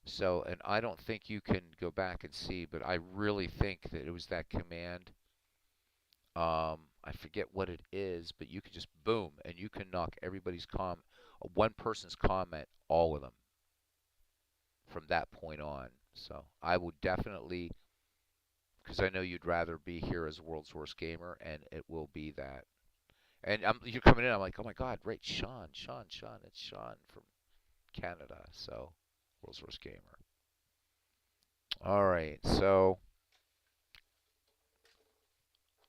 So, and I don't think you can go back and see, but I really think that it was that command. I forget what it is, but you can just boom, and you can knock everybody's one person's comment, all of them, from that point on. So I would definitely, because I know you'd rather be here as World's Worst Gamer, and it will be that. And you're coming in, I'm like, oh my God, right, Sean, it's Sean from Canada, so World's Worst Gamer. All right, so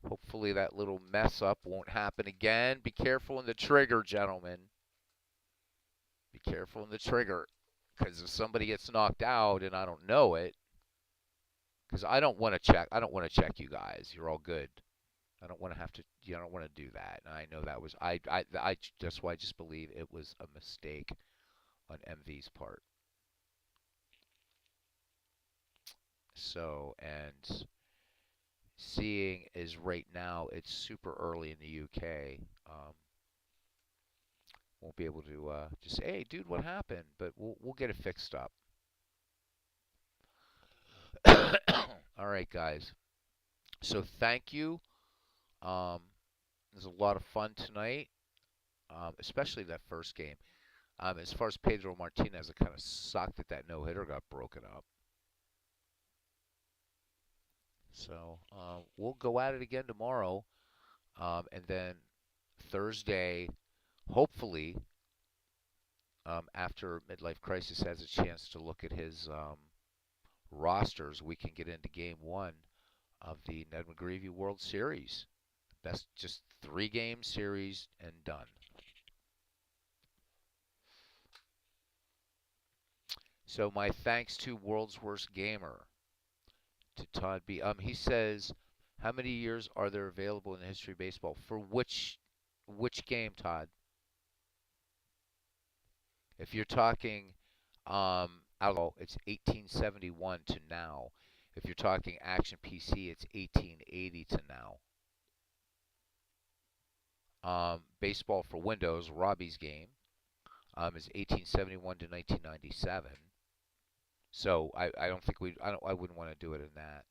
hopefully that little mess up won't happen again. Be careful in the trigger, gentlemen. Be careful in the trigger, because if somebody gets knocked out and I don't know it, because I don't want to check. I don't want to check you guys. You're all good. I don't want to have to. I don't want to do that. And I know that was. That's why I just believe it was a mistake on MV's part. So, and seeing is right now it's super early in the UK. Won't be able to just say, "Hey, dude, what happened?" But we'll get it fixed up. All right, guys. So thank you. Um, it was a lot of fun tonight, especially that first game. As far as Pedro Martinez, it kind of sucked that no hitter got broken up. So we'll go at it again tomorrow, and then Thursday, hopefully, after Midlife Crisis has a chance to look at his rosters, we can get into Game 1 of the Ned McGreevy World Series. Best just 3-game series and done. So my thanks to World's Worst Gamer, to Todd B. He says, how many years are there available in the history of baseball? For which game, Todd? If you're talking it's 1871 to now. If you're talking Action PC, it's 1880 to now. Baseball for Windows, Robbie's game, is 1871 to 1997. So I don't think I wouldn't want to do it in that.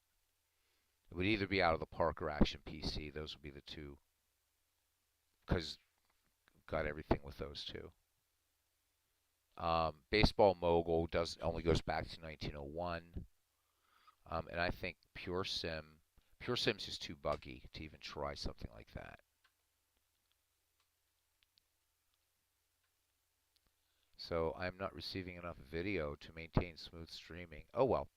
It would either be Out of the Park or Action PC. Those would be the two, because got everything with those two. Baseball Mogul only goes back to 1901, and I think Pure Sim's just too buggy to even try something like that. So I'm not receiving enough video to maintain smooth streaming. Oh well.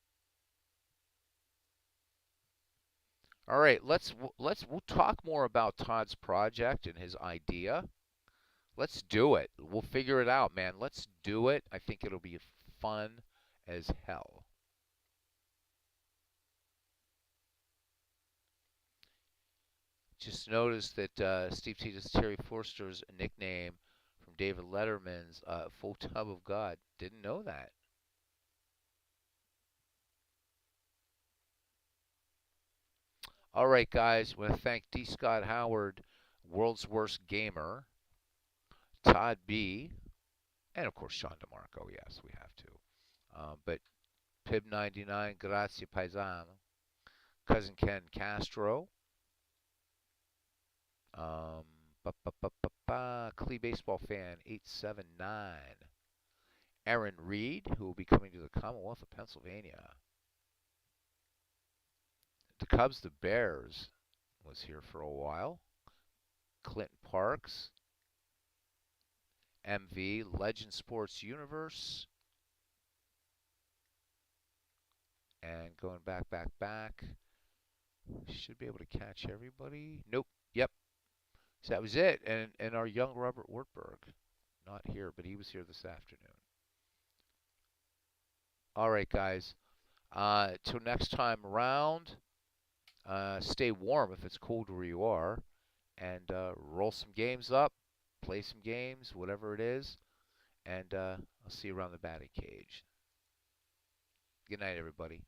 All right, we'll talk more about Todd's project and his idea. Let's do it. We'll figure it out, man. Let's do it. I think it'll be fun as hell. Just noticed that Steve T. is Terry Forster's nickname from David Letterman's Full Tub of God. Didn't know that. All right, guys. I want to thank D. Scott Howard, World's Worst Gamer, Todd B., and of course Sean DeMarco. Yes, we have to. But Pib99, Grazie Paisano, Cousin Ken Castro, um, Clee Baseball Fan 879, Aaron Reed, who will be coming to the Commonwealth of Pennsylvania. The Cubs, the Bears was here for a while. Clinton Parks, MV, Legend Sports Universe, and going back. Should be able to catch everybody. Nope. Yep. So that was it. And our young Robert Wartburg, not here, but he was here this afternoon. All right, guys. Till next time around, stay warm if it's cold where you are, and roll some games up, play some games, whatever it is, and I'll see you around the batting cage. Good night, everybody.